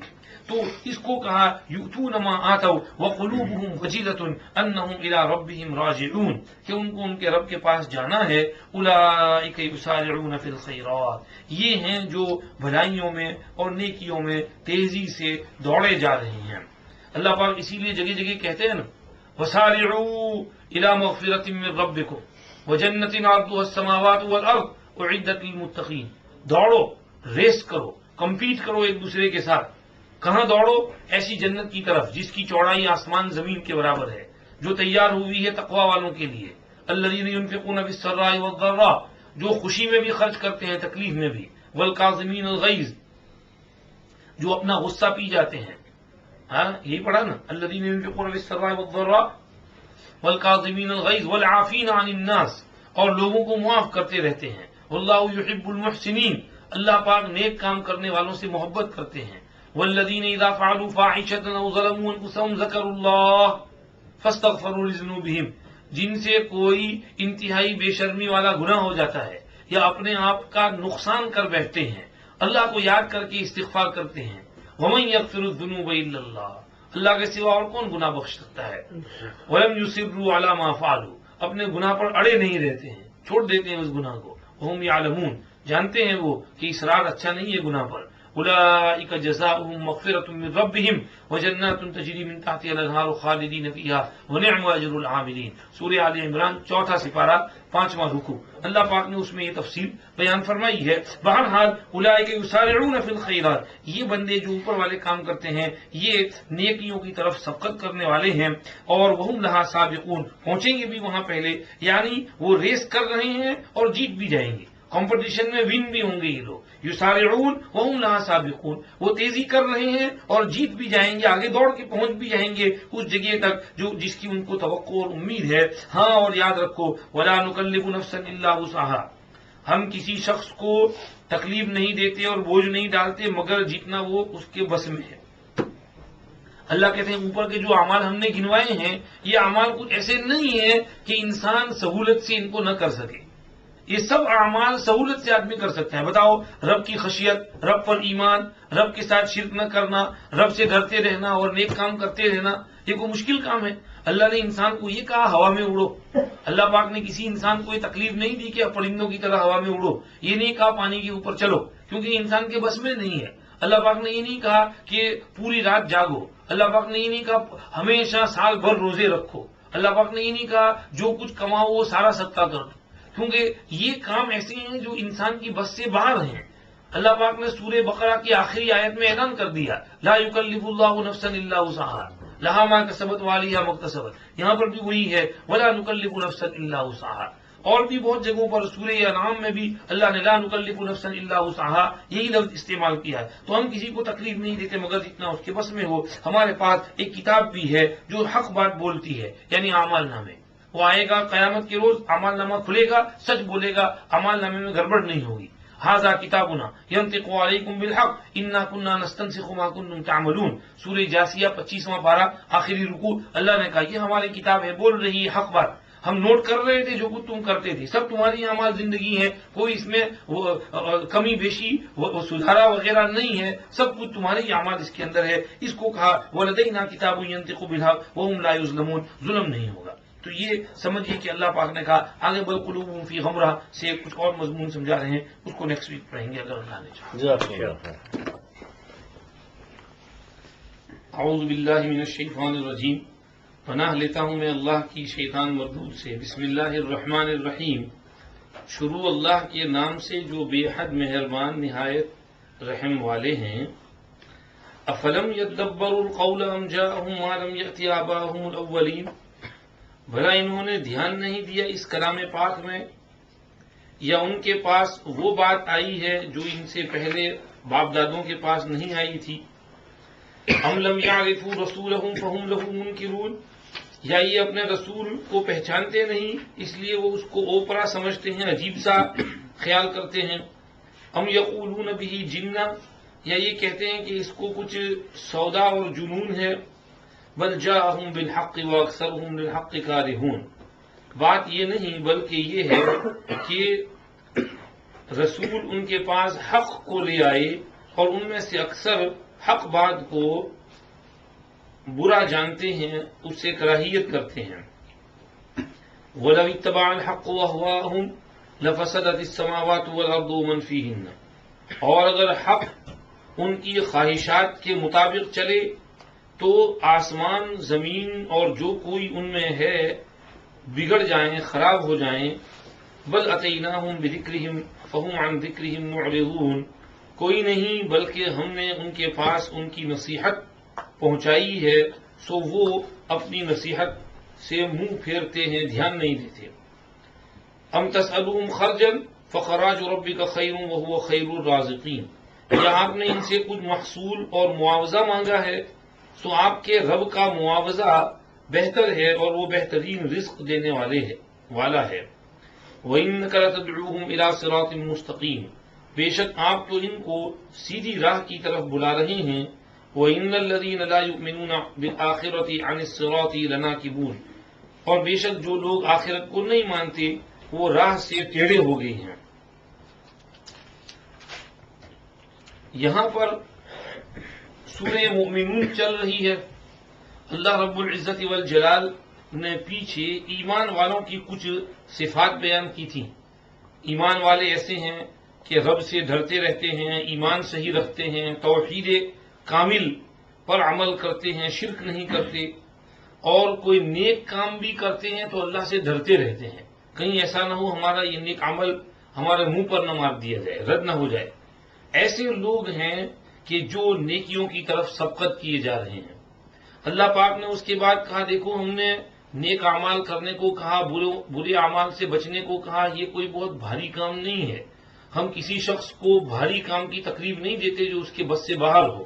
تو اس کو کہا یؤتون ما آتوا وقلوبهم وجلۃ انہم الی ربہم راجعون، کہ ان کو ان کے رب کے پاس جانا ہے. اولئک یسارعون فی الخیرات، یہ ہیں جو بھلائیوں میں اور نیکیوں میں تیزی سے دوڑے جا رہے ہیں. اللہ پاک اسی لیے جگہ جگہ کہتے ہیں نا وسارعوا الی مغفرۃ من ربکم وجنۃ عرضها السماوات والارض اعدت للمتقین. دوڑو، ریس کرو، کمپیٹ کرو ایک دوسرے کے ساتھ. کہاں دوڑو؟ ایسی جنت کی طرف جس کی چوڑائی آسمان زمین کے برابر ہے، جو تیار ہوئی ہے تقوی والوں کے لیے. الذین ینفقون فی السراء والضراء، جو خوشی میں بھی خرچ کرتے ہیں تکلیف میں بھی. والکاظمین الغیظ، جو اپنا غصہ پی جاتے ہیں. ہاں یہی پڑھا نا، الذین ینفقون فی السراء والضراء والکاظمین الغیظ والعافین عن الناس، اور لوگوں کو معاف کرتے رہتے ہیں. واللہ یحب المحسنین، اللہ پاک نیک کام کرنے والوں سے محبت کرتے ہیں. والذین اذا فعلوا فاحشۃ او ظلموا انفسهم ذکروا اللہ فاستغفروا لذنوبہم، جن سے کوئی انتہائی بے شرمی والا گناہ ہو جاتا ہے یا اپنے آپ کا نقصان کر بیٹھتے ہیں، اللہ کو یاد کر کے استغفار کرتے ہیں. ومن یغفر الذنوب الا اللہ، اللہ کے سوا اور کون گناہ بخش سکتا ہے. ولم یصروا علی ما فعلوا، اپنے گناہ پر اڑے نہیں رہتے ہیں، چھوڑ دیتے ہیں اس گناہ کو. وهم یعلمون، جانتے ہیں وہ کہ اصرار اچھا نہیں ہے گناہ پر. اولئک جزاؤہم مغفرۃ من ربہم وجنات تجری من تحتها الانہار خالدین فیہا ونعم اجر العاملین. سورہ آل عمران 4واں سپارہ 5واں رکوع. اللہ پاک نے اس میں یہ تفصیل بیان فرمائی ہے. بہرحال اولئک یسارعون فی الخیرات، یہ بندے جو اوپر والے کام کرتے ہیں یہ نیکیوں کی طرف سبقت کرنے والے ہیں. اور وہم لہا سابقون، پہنچیں گے بھی وہاں پہلے، یعنی وہ ریس کر رہے ہیں اور جیت بھی جائیں گے، کمپٹیشن میں ون بھی ہوں گے. یہ لوگ یسارعون وہم لہا سابقون، وہ تیزی کر رہے ہیں اور جیت بھی جائیں گے، آگے دوڑ کے پہنچ بھی جائیں گے اس جگہ تک جس کی ان کو توقع اور امید ہے. ہاں اور یاد رکھو ولا نکلف نفسا الا وسعها، ہم کسی شخص کو تکلیف نہیں دیتے اور بوجھ نہیں ڈالتے مگر جتنا وہ اس کے بس میں ہے. اللہ کہتے ہیں اوپر کے جو اعمال ہم نے گنوائے ہیں یہ اعمال کچھ ایسے نہیں ہیں کہ انسان سہولت سے ان کو نہ کر سکے. یہ سب اعمال سہولت سے آدمی کر سکتے ہیں. بتاؤ، رب کی خشیت، رب پر ایمان، رب کے ساتھ شرک نہ کرنا، رب سے ڈرتے رہنا اور نیک کام کرتے رہنا، یہ کوئی مشکل کام ہے؟ اللہ نے انسان کو یہ کہا ہوا میں اڑو. اللہ پاک نے کسی انسان کو یہ تکلیف نہیں دی کہ پرندوں کی طرح ہوا میں اڑو. یہ نہیں کہا پانی کے اوپر چلو، کیونکہ انسان کے بس میں نہیں ہے. اللہ پاک نے یہ نہیں کہا کہ پوری رات جاگو. اللہ پاک نے یہ نہیں کہا ہمیشہ سال بھر روزے رکھو. اللہ پاک نے یہ نہیں کہا جو کچھ کماؤ وہ سارا صدقہ کر دو، کیونکہ یہ کام ایسے ہیں جو انسان کی بس سے باہر ہیں. اللہ پاک نے سورہ بقرہ کی آخری آیت میں اعلان کر دیا لا یکلف اللہ نفسا الا وسعها، لہا ما کسبت وعلیہا ما اکتسبت، یہاں پر بھی وہی ہے ولا نکلف نفسا الا وسعها، اور بھی بہت جگہوں پر سورہ انعام میں بھی اللہ نے لا نکلف نفسا الا وسعها یہی لفظ استعمال کیا ہے. تو ہم کسی کو تکلیف نہیں دیتے مگر جتنا اس کے بس میں ہو. ہمارے پاس ایک کتاب بھی ہے جو حق بات بولتی ہے، یعنی اعمال نامے. وہ آئے گا قیامت کے روز، اعمال نامہ کھلے گا، سچ بولے گا، اعمال نامے میں گڑبڑ نہیں ہوگی. ھذا کتابنا ینطق علیکم بالحق انا کنا نستنسخ ما کنتم تعملون، سورہ جاثیہ 25واں پارہ آخری رکوع. اللہ نے کہا یہ ہماری کتاب ہے، بول رہی ہے حق بات، ہم نوٹ کر رہے تھے جو کچھ تم کرتے تھے، سب تمہاری اعمال زندگی ہے، کوئی اس میں کمی بیشی سدھارا وغیرہ نہیں ہے، سب کچھ تمہارے اعمال اس کے اندر ہے. اس کو کہا وَلَدَيْنَا کتاب ينطق بالحق وَهُمْ لَا يُظْلَمُونَ، ظلم نہیں ہوگا. تو یہ سمجھیے کہ اللہ پاک نے کہا. آگے بل قلوبهم فی غمرہ سے کچھ اور مضمون سمجھا رہے ہیں، اس کو نیکسٹ ویک پڑھیں گے اگر اللہ نے چاہا. اعوذ باللہ من الشیطان الرجیم، پناہ لیتا ہوں میں اللہ کی شیطان مردود سے. بسم اللہ الرحمن الرحیم، شروع اللہ کے نام سے جو بے حد مہربان نہایت رحم والے ہیں. افلم یدبروا القول ام جاءهم ما لم یأت آباءهم الاولین، بھلا انہوں نے دھیان نہیں دیا اس کلام پاک میں، یا ان کے پاس وہ بات آئی ہے جو ان سے پہلے باپ دادوں کے پاس نہیں آئی تھی. ام لم یعرفوا رسولهم فهم له منکرون، یا یہ اپنے رسول کو پہچانتے نہیں اس لیے وہ اس کو اوپرا سمجھتے ہیں، عجیب سا خیال کرتے ہیں. ام یقولون به جنہ، یا یہ کہتے ہیں کہ اس کو کچھ سودا اور جنون ہے. بل جاءہم بالحق واکثرہم للحق کارہون، بات یہ نہیں بلکہ یہ ہے کہ رسول ان کے پاس حق کو لے آئے اور ان میں سے اکثر حق بات کو برا جانتے ہیں، اس سے کراہیت کرتے ہیں. وَلَوِ اتَّبَعَ الْحَقُّ وَأَهْوَاءَهُمْ لَفَسَدَتِ السَّمَاوَاتُ وَالْأَرْضُ وَمَنْ فِيهِنَّ، اور اگر حق ان کی خواہشات کے مطابق چلے تو آسمان، زمین اور جو کوئی ان میں ہے بگڑ جائیں، خراب ہو جائیں. بل اتیناہم بذکرہم فہم عن ذکرہم معرضون، کوئی نہیں بلکہ ہم نے ان کے پاس ان کی نصیحت پہنچائی ہے، سو وہ اپنی نصیحت سے منہ پھیرتے ہیں، دھیان نہیں دیتے. ام تسألہم خرجا فخراج ربک خیر وہو خیر الرازقین، یا آپ نے ان سے کچھ محصول اور معاوضہ مانگا ہے، سو آپ کے رب کا معاوضہ بہتر ہے اور وہ بہترین رزق دینے والا ہے. وَإِنَّكَ لَتَدْعُوهُمْ إِلَىٰ صِرَاطٍ مُسْتَقِيمٍ، بے شک آپ تو ان کو سیدھی راہ کی طرف بلا رہے ہیں. وَإِنَّ الَّذِينَ لَا يُؤْمِنُونَ بِالْآخِرَةِ عَنِ الصِّرَاطِ لَنَاكِبُونَ، اور بے شک جو لوگ آخرت کو نہیں مانتے وہ راہ سے ٹیڑھے ہو گئے ہیں. یہاں پر سورہ مومنون چل رہی ہے. اللہ رب العزت والجلال نے پیچھے ایمان والوں کی کچھ صفات بیان کی تھی. ایمان والے ایسے ہیں کہ رب سے ڈرتے رہتے ہیں، ایمان صحیح رکھتے ہیں، توحید کامل پر عمل کرتے ہیں، شرک نہیں کرتے، اور کوئی نیک کام بھی کرتے ہیں تو اللہ سے ڈرتے رہتے ہیں، کہیں ایسا نہ ہو ہمارا یہ نیک عمل ہمارے منہ پر نہ مار دیا جائے، رد نہ ہو جائے. ایسے لوگ ہیں کہ جو نیکیوں کی طرف سبقت کیے جا رہے ہیں. اللہ پاک نے اس کے بعد کہا دیکھو ہم نے نیک اعمال کرنے کو کہا، برے اعمال سے بچنے کو کہا، یہ کوئی بہت بھاری کام نہیں ہے. ہم کسی شخص کو بھاری کام کی تکلیف نہیں دیتے جو اس کے بس سے باہر ہو.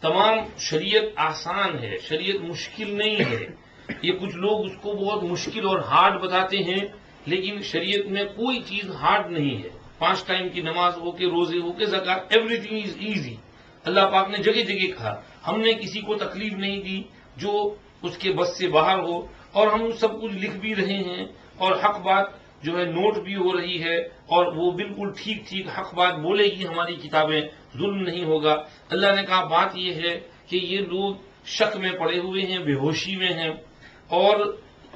تمام شریعت آسان ہے، شریعت مشکل نہیں ہے. یہ کچھ لوگ اس کو بہت مشکل اور ہارڈ بتاتے ہیں، لیکن شریعت میں کوئی چیز ہارڈ نہیں ہے. 5 ٹائم کی نماز ہو کے، روزے ہو کے، زکات، ایوری تھنگ از ایزی. اللہ پاک نے جگہ جگہ کہا ہم نے کسی کو تکلیف نہیں دی جو اس کے بس سے باہر ہو، اور ہم سب کچھ لکھ بھی رہے ہیں اور حق بات جو ہے نوٹ بھی ہو رہی ہے، اور وہ بالکل ٹھیک ٹھیک حق بات بولے گی ہماری کتابیں، ظلم نہیں ہوگا. اللہ نے کہا بات یہ ہے کہ یہ لوگ شک میں پڑے ہوئے ہیں، بے ہوشی میں ہیں، اور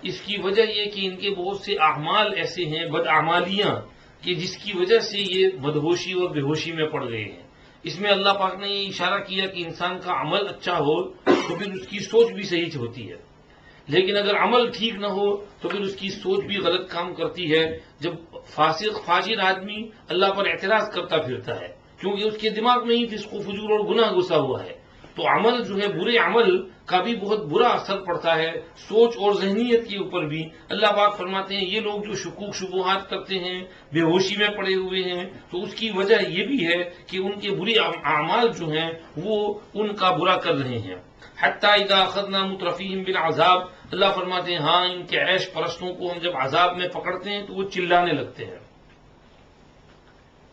اس کی وجہ یہ کہ ان کے بہت سے اعمال ایسے ہیں، بدعمالیاں، کہ جس کی وجہ سے یہ بدہوشی اور بے ہوشی میں پڑ گئے ہیں. اس میں اللہ پاک نے یہ اشارہ کیا کہ انسان کا عمل اچھا ہو تو پھر اس کی سوچ بھی صحیح ہوتی ہے، لیکن اگر عمل ٹھیک نہ ہو تو پھر اس کی سوچ بھی غلط کام کرتی ہے. جب فاسق فاجر آدمی اللہ پر اعتراض کرتا پھرتا ہے کیونکہ اس کے دماغ میں ہی فسق و فجور اور گناہ گھسا ہوا ہے، تو تو عمل جو ہے برے عمل کا بھی بہت برا اثر پڑتا ہے سوچ اور ذہنیت کے اوپر بھی. اللہ پاک فرماتے ہیں یہ لوگ جو شکوک شبہات کرتے ہیں بے ہوشی میں پڑے ہوئے ہیں تو اس کی وجہ یہ بھی ہے کہ ان کے برے اعمال جو ہیں وہ ان کا برا کر رہے ہیں. حتیٰ اذا اخذنا مترفیہم بالعذاب، اللہ فرماتے ہیں ہاں ان کے عیش پرستوں کو ہم جب عذاب میں پکڑتے ہیں تو وہ چلانے لگتے ہیں.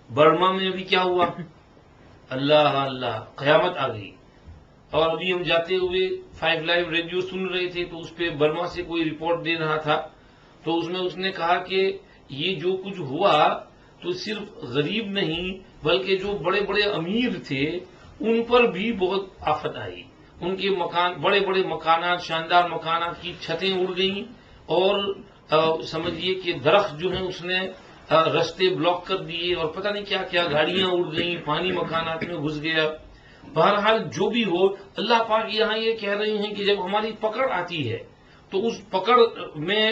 برما میں بھی کیا ہوا؟ اللہ اللہ قیامت آ گئی. اور ابھی ہم جاتے ہوئے 5 لائیو ریڈیو سن رہے تھے تو اس پہ برما سے کوئی رپورٹ دے رہا تھا تو اس میں اس نے کہا کہ یہ جو کچھ ہوا تو صرف غریب نہیں بلکہ جو بڑے بڑے امیر تھے ان پر بھی بہت آفت آئی. ان کے مکان بڑے بڑے مکانات شاندار مکانات کی چھتیں اڑ گئیں اور سمجھیے کہ درخت جو ہیں اس نے رستے بلاک کر دیے اور پتہ نہیں کیا کیا گاڑیاں اڑ گئیں پانی مکانات میں گھس گیا. بہرحال جو بھی ہو اللہ پاک یہاں یہ کہہ رہے ہیں کہ جب ہماری پکڑ آتی ہے تو اس پکڑ میں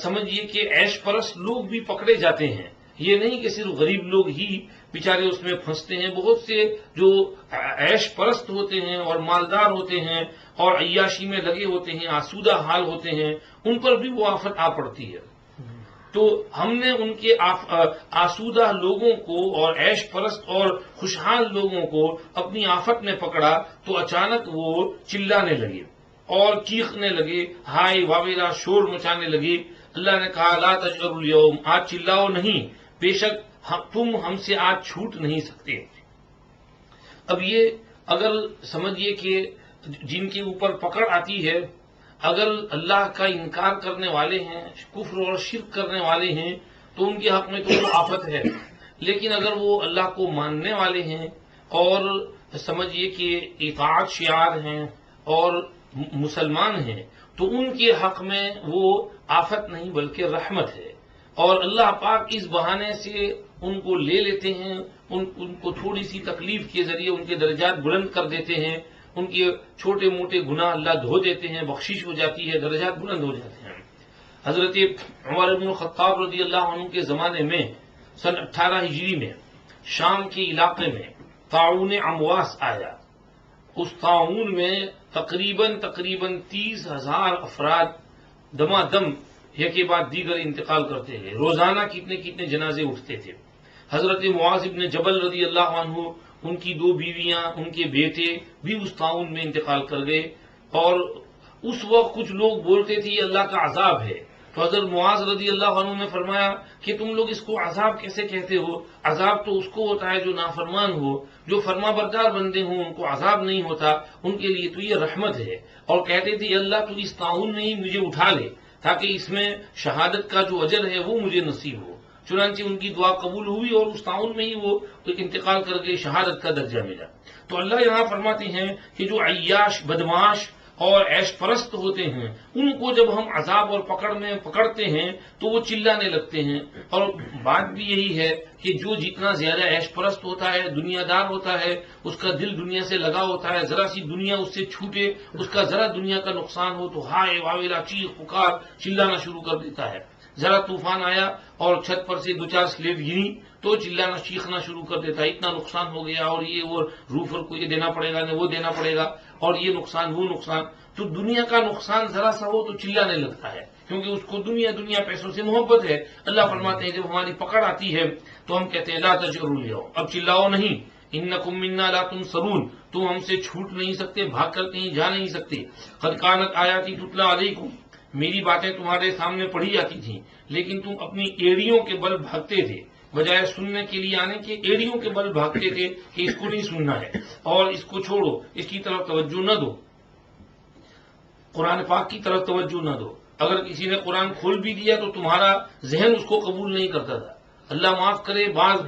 سمجھیے کہ عیش پرست لوگ بھی پکڑے جاتے ہیں. یہ نہیں کہ صرف غریب لوگ ہی بیچارے اس میں پھنستے ہیں. بہت سے جو عیش پرست ہوتے ہیں اور مالدار ہوتے ہیں اور عیاشی میں لگے ہوتے ہیں آسودہ حال ہوتے ہیں ان پر بھی وہ آفت آ پڑتی ہے. تو ہم نے ان کے آسودہ لوگوں کو اور عیش پرست اور خوشحال لوگوں کو اپنی آفت میں پکڑا تو اچانک وہ چلانے لگے اور چیخنے لگے ہائے واویلا شور مچانے لگے. اللہ نے کہا لا تجأروا اليوم، آج چلاؤ نہیں، بے شک تم ہم سے آج چھوٹ نہیں سکتے. اب یہ اگر سمجھیے کہ جن کے اوپر پکڑ آتی ہے اگر اللہ کا انکار کرنے والے ہیں کفر اور شرک کرنے والے ہیں تو ان کے حق میں تو وہ آفت ہے. لیکن اگر وہ اللہ کو ماننے والے ہیں اور سمجھیے کہ اطاعت شعار ہیں اور مسلمان ہیں تو ان کے حق میں وہ آفت نہیں بلکہ رحمت ہے. اور اللہ پاک اس بہانے سے ان کو لے لیتے ہیں ان کو تھوڑی سی تکلیف کے ذریعے ان کے درجات بلند کر دیتے ہیں. ان کے چھوٹے موٹے گناہ اللہ دھو دیتے ہیں بخشش ہو جاتی ہے درجات بلند ہو جاتے ہیں. حضرت عمر بن الخطاب رضی اللہ عنہ کے زمانے میں سن 18 ہجری میں شام کے علاقے میں طاعون امواس آیا. اس طاعون میں تقریباً 30,000 افراد دمادم یکے بعد دیگر انتقال کرتے ہیں. روزانہ کتنے کتنے جنازے اٹھتے تھے. حضرت معاذ بن جبل رضی اللہ عنہ ان کی 2 بیویاں ان کے بیٹے بھی اس طاعون میں انتقال کر گئے. اور اس وقت کچھ لوگ بولتے تھے یہ اللہ کا عذاب ہے. تو حضرت معاذ رضی اللہ عنہ نے فرمایا کہ تم لوگ اس کو عذاب کیسے کہتے ہو؟ عذاب تو اس کو ہوتا ہے جو نافرمان ہو. جو فرما بردار بندے ہوں ان کو عذاب نہیں ہوتا، ان کے لیے تو یہ رحمت ہے. اور کہتے تھے اللہ تو اس طاعون میں ہی مجھے اٹھا لے تاکہ اس میں شہادت کا جو اجر ہے وہ مجھے نصیب ہو. چنانچہ ان کی دعا قبول ہوئی اور اس طاعون میں ہی وہ انتقال کر کے شہادت کا درجہ ملا. تو اللہ یہاں فرماتے ہیں کہ جو عیاش بدماش اور عیش پرست ہوتے ہیں ان کو جب ہم عذاب اور پکڑ میں پکڑتے ہیں تو وہ چلانے لگتے ہیں. اور بات بھی یہی ہے کہ جو جتنا زیادہ عیش پرست ہوتا ہے دنیا دار ہوتا ہے اس کا دل دنیا سے لگا ہوتا ہے. ذرا سی دنیا اس سے چھوٹے اس کا ذرا دنیا کا نقصان ہو تو ہائے واویلا چیخ پکار چلانا شروع کر دیتا ہے. ذرا طوفان آیا اور چھت پر سے 2-4 سلیٹ گری تو چلانا چیخنا شروع کر دیتا ہے اتنا نقصان ہو گیا اور یہ وہ روفر کو یہ دینا پڑے گا نہ وہ دینا پڑے گا اور یہ نقصان وہ نقصان. تو دنیا کا نقصان ذرا سا ہو تو چلانے لگتا ہے کیونکہ اس کو دنیا پیسوں سے محبت ہے. اللہ فرماتے ہیں جب ہماری پکڑ آتی ہے تو ہم کہتے ہیں لا تجأروا اليوم، اب چلاؤ نہیں. انکم منا لا تنصرون، تم ہم سے چھوٹ نہیں سکتے بھاگ کر کہیں جا نہیں سکتے. قد کانت آیاتی تتلی علیکم، میری باتیں تمہارے سامنے پڑھی جاتی تھیں لیکن تم اپنی ایڑیوں کے بل بھاگتے تھے. بجائے سننے کے لیے آنے کے ایڑیوں کے بل بھاگتے تھے کہ اس کو نہیں سننا ہے اور اس کو چھوڑو، اس کی طرف توجہ نہ دو، قرآن پاک کی طرف توجہ نہ دو. اگر کسی نے قرآن کھول بھی دیا تو تمہارا ذہن اس کو قبول نہیں کرتا تھا. اللہ معاف کرے بعض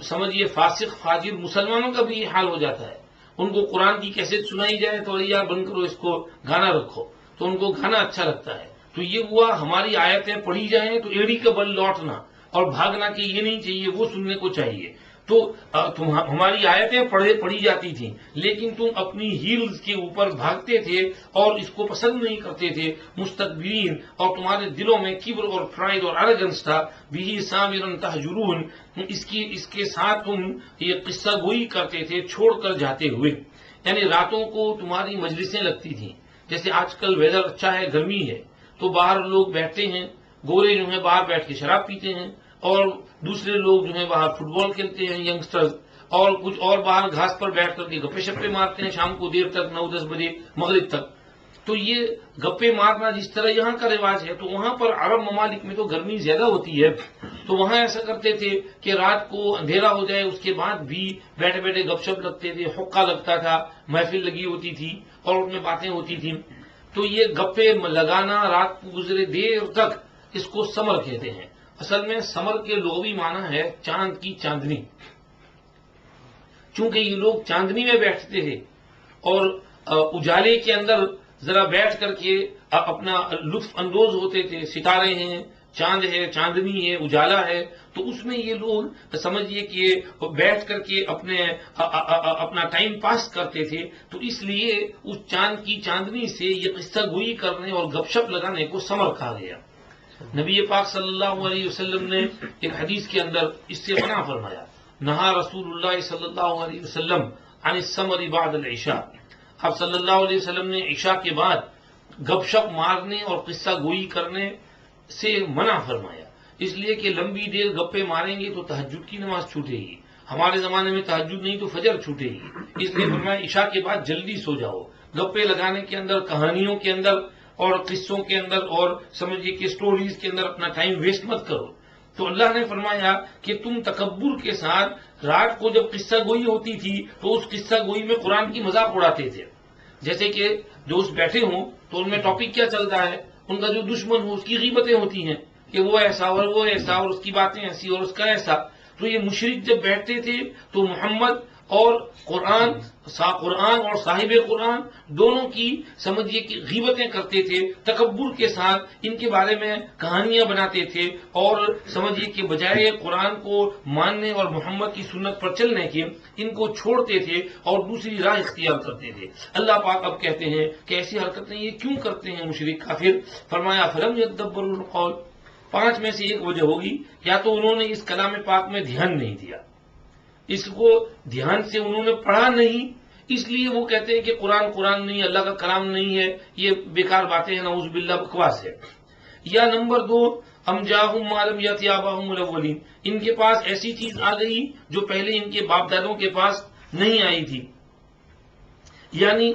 سمجھیے فاسق فاجر مسلمانوں کا بھی یہ حال ہو جاتا ہے. ان کو قرآن کی کیسٹ سنائی جائے تو یار بند کرو اس کو گانا رکھو تو ان کو گانا اچھا لگتا ہے. تو یہ ہوا ہماری آیتیں پڑھی جائیں تو ایڑی کا بل لوٹنا اور بھاگنا کہ یہ نہیں چاہیے وہ سننے کو چاہیے. تو ہماری آیتیں پڑھی جاتی تھیں لیکن تم اپنی ہیلز کے اوپر بھاگتے تھے اور اس کو پسند نہیں کرتے تھے. مستكبرین، اور تمہارے دلوں میں کبر اور پرائڈ اور ارگنس تھا. به سامرا تہجرون، اس کے ساتھ تم یہ قصہ گوئی کرتے تھے چھوڑ کر جاتے ہوئے. یعنی راتوں کو تمہاری مجلسیں لگتی تھیں. جیسے آج کل ویدر اچھا ہے، گرمی ہے، تو باہر لوگ بیٹھتے ہیں، گورے جو ہیں باہر بیٹھ کے شراب پیتے ہیں، اور دوسرے لوگ جو ہیں باہر فٹ بال کھیلتے ہیں، ینگسٹرز، اور کچھ اور باہر گھاس پر بیٹھ کر کے گپے شپے مارتے ہیں شام کو دیر تک، 9-10 بجے مغرب تک. تو یہ گپے مارنا جس طرح یہاں کا رواج ہے، تو وہاں پر عرب ممالک میں تو گرمی زیادہ ہوتی ہے، تو وہاں ایسا کرتے تھے کہ رات کو اندھیرا ہو جائے اس کے بعد بھی بیٹھے بیٹھے گپ شپ لگتے تھے، حقہ لگتا تھا، محفل لگی ہوتی تھی اور ان میں باتیں ہوتی تھیں. تو یہ گپے لگانا رات کو گزرے دیر تک، اس کو سمر کہتے ہیں. اصل میں سمر کے لغوی معنی ہے چاند کی چاندنی. چونکہ یہ لوگ چاندنی میں بیٹھتے تھے اور اجالے کے اندر ذرا بیٹھ کر کے اپنا لطف اندوز ہوتے تھے. ستارے ہیں، چاند ہے، چاندنی ہے، اجالا ہے، تو اس میں یہ لوگ سمجھیے کہ بیٹھ کر کے اپنا ٹائم پاس کرتے تھے. تو اس لیے اس چاند کی چاندنی سے یہ قصہ گوئی کرنے اور گپ شپ لگانے کو سمر کہا گیا. نبی پاک صلی اللہ علیہ وسلم نے ایک حدیث کے اندر اس سے منع فرمایا. نہا رسول اللہ صلی اللہ علیہ وسلم عن السمر بعد العشاء. آپ صلی اللہ علیہ وسلم نے عشاء کے بعد گپ شپ مارنے اور قصہ گوئی کرنے سے منع فرمایا، اس لیے کہ لمبی دیر گپے ماریں گے تو تہجد کی نماز چھوٹے گی. ہمارے زمانے میں تہجد نہیں تو فجر چھوٹے گی، اس لیے فرمایا عشاء کے بعد جلدی سو جاؤ. گپے لگانے کے اندر، کہانیوں کے اندر اور قصوں کے اندر اور سمجھیے کہ سٹوریز کے اندر اپنا ٹائم ویسٹ مت کرو. تو اللہ نے فرمایا کہ تم تکبر کے ساتھ رات کو جب قصہ گوئی ہوتی تھی تو اس قصہ گوئی میں قرآن کی مذاق اڑاتے تھے. جیسے کہ دوست بیٹھے ہوں تو ان میں ٹاپک کیا چلتا ہے، ان کا جو دشمن ہو اس کی غیبتیں ہوتی ہیں کہ وہ ایسا اور وہ ایسا اور اس کی باتیں ایسی اور اس کا ایسا. تو یہ مشرک جب بیٹھتے تھے تو محمد اور قرآن اور صاحب قرآن دونوں کی سمجھیے کہ غیبتیں کرتے تھے، تکبر کے ساتھ ان کے بارے میں کہانیاں بناتے تھے، اور سمجھیے کہ بجائے قرآن کو ماننے اور محمد کی سنت پر چلنے کے ان کو چھوڑتے تھے اور دوسری راہ اختیار کرتے تھے. اللہ پاک اب کہتے ہیں کہ ایسی حرکتیں یہ کیوں کرتے ہیں مشرک کافر. فرمایا فلم یدبروا القول. 5 میں سے ایک وجہ ہوگی، یا تو انہوں نے اس کلام پاک میں دھیان نہیں دیا، اس کو دھیان سے انہوں نے پڑھا نہیں، اس لیے وہ کہتے ہیں کہ قرآن نہیں، اللہ کا کلام نہیں ہے، یہ بیکار باتیں ہیں، نعوذ باللہ بکواس ہے. یا نمبر 2، ام جاءہم ما لم یأت آباؤہم الاولین. ان کے پاس ایسی چیز آ گئی جو پہلے ان کے باپ دادوں کے پاس نہیں آئی تھی. یعنی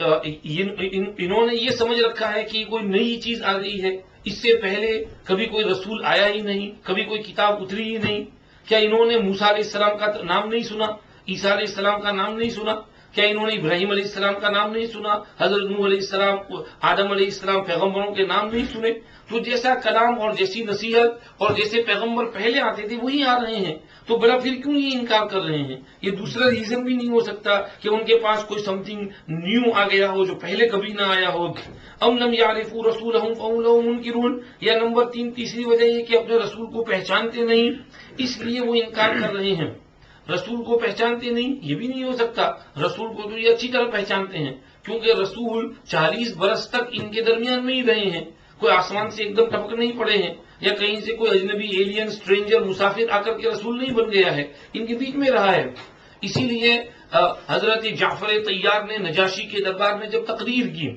انہوں نے یہ سمجھ رکھا ہے کہ کوئی نئی چیز آ گئی ہے، اس سے پہلے کبھی کوئی رسول آیا ہی نہیں، کبھی کوئی کتاب اتری ہی نہیں. کیا انہوں نے موسیٰ علیہ السلام کا نام نہیں سنا، عیسیٰ علیہ السلام کا نام نہیں سنا؟ کیا انہوں نے ابراہیم علیہ السلام کا نام نہیں سنا، حضرت نوح علیہ السلام، آدم علیہ السلام پیغمبروں کے نام نہیں سنے؟ تو جیسا کلام اور جیسی نصیحت اور جیسے پیغمبر پہلے آتے تھے وہی آ رہے ہیں، تو بڑا پھر کیوں یہ انکار کر رہے ہیں؟ یہ دوسرا ریزن بھی نہیں ہو سکتا کہ ان کے پاس کوئی سم تھنگ نیو آ گیا ہو جو پہلے کبھی نہ آیا ہو. ام لم یعرفوا رسولہم فہم لہ منکرون. یا نمبر 3، تیسری وجہ یہ کہ اپنے رسول کو پہچانتے نہیں، اس لیے وہ انکار کر رہے ہیں. رسول کو پہچانتے نہیں یہ بھی نہیں ہو سکتا، رسول کو تو یہ اچھی طرح پہچانتے ہیں، کیونکہ رسول 40 برس تک ان کے درمیان میں ہی رہے ہیں. کوئی آسمان سے ایک دم ٹپک نہیں پڑے ہیں، یا کہیں سے کوئی اجنبی ایلین اسٹرینجر مسافر آ کر کے رسول نہیں بن گیا ہے، ان کے بیچ میں رہا ہے. اسی لیے حضرت جعفر طیار نے نجاشی کے دربار میں جب تقریر کی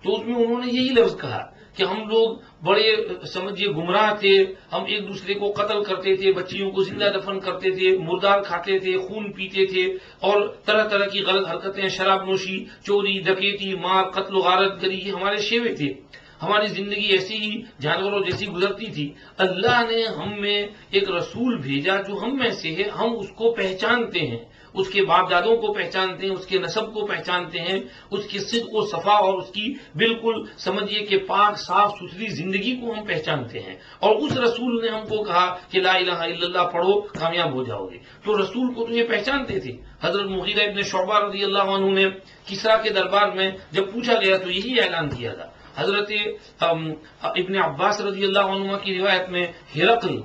تو اس میں انہوں نے یہی لفظ کہا کہ ہم لوگ بڑے سمجھیے گمراہ تھے، ہم ایک دوسرے کو قتل کرتے تھے، بچیوں کو زندہ دفن کرتے تھے، مردار کھاتے تھے، خون پیتے تھے، اور طرح طرح کی غلط حرکتیں، شراب نوشی، چوری، ڈکیتی، مار، قتل و غارت گری، یہ ہمارے شیوے تھے. ہماری زندگی ایسی ہی جانوروں جیسی گزرتی تھی. اللہ نے ہم میں ایک رسول بھیجا جو ہم میں سے ہے، ہم اس کو پہچانتے ہیں، اس کے باپ دادوں کو پہچانتے ہیں، اس کے نسب کو پہچانتے ہیں، اس کی صدق و صفا اور اس کی بالکل سمجھیے کہ پاک صاف ستھری زندگی کو ہم پہچانتے ہیں. اور اس رسول نے ہم کو کہا کہ لا الہ الا اللہ پڑھو کامیاب ہو جاؤ گے. تو رسول کو تو یہ پہچانتے تھے. حضرت مغیرہ ابن شعبہ رضی اللہ عنہ نے کسریٰ کے دربار میں جب پوچھا گیا تو یہی اعلان کیا تھا. حضرت ابن عباس رضی اللہ عنہ کی روایت میں ہرقل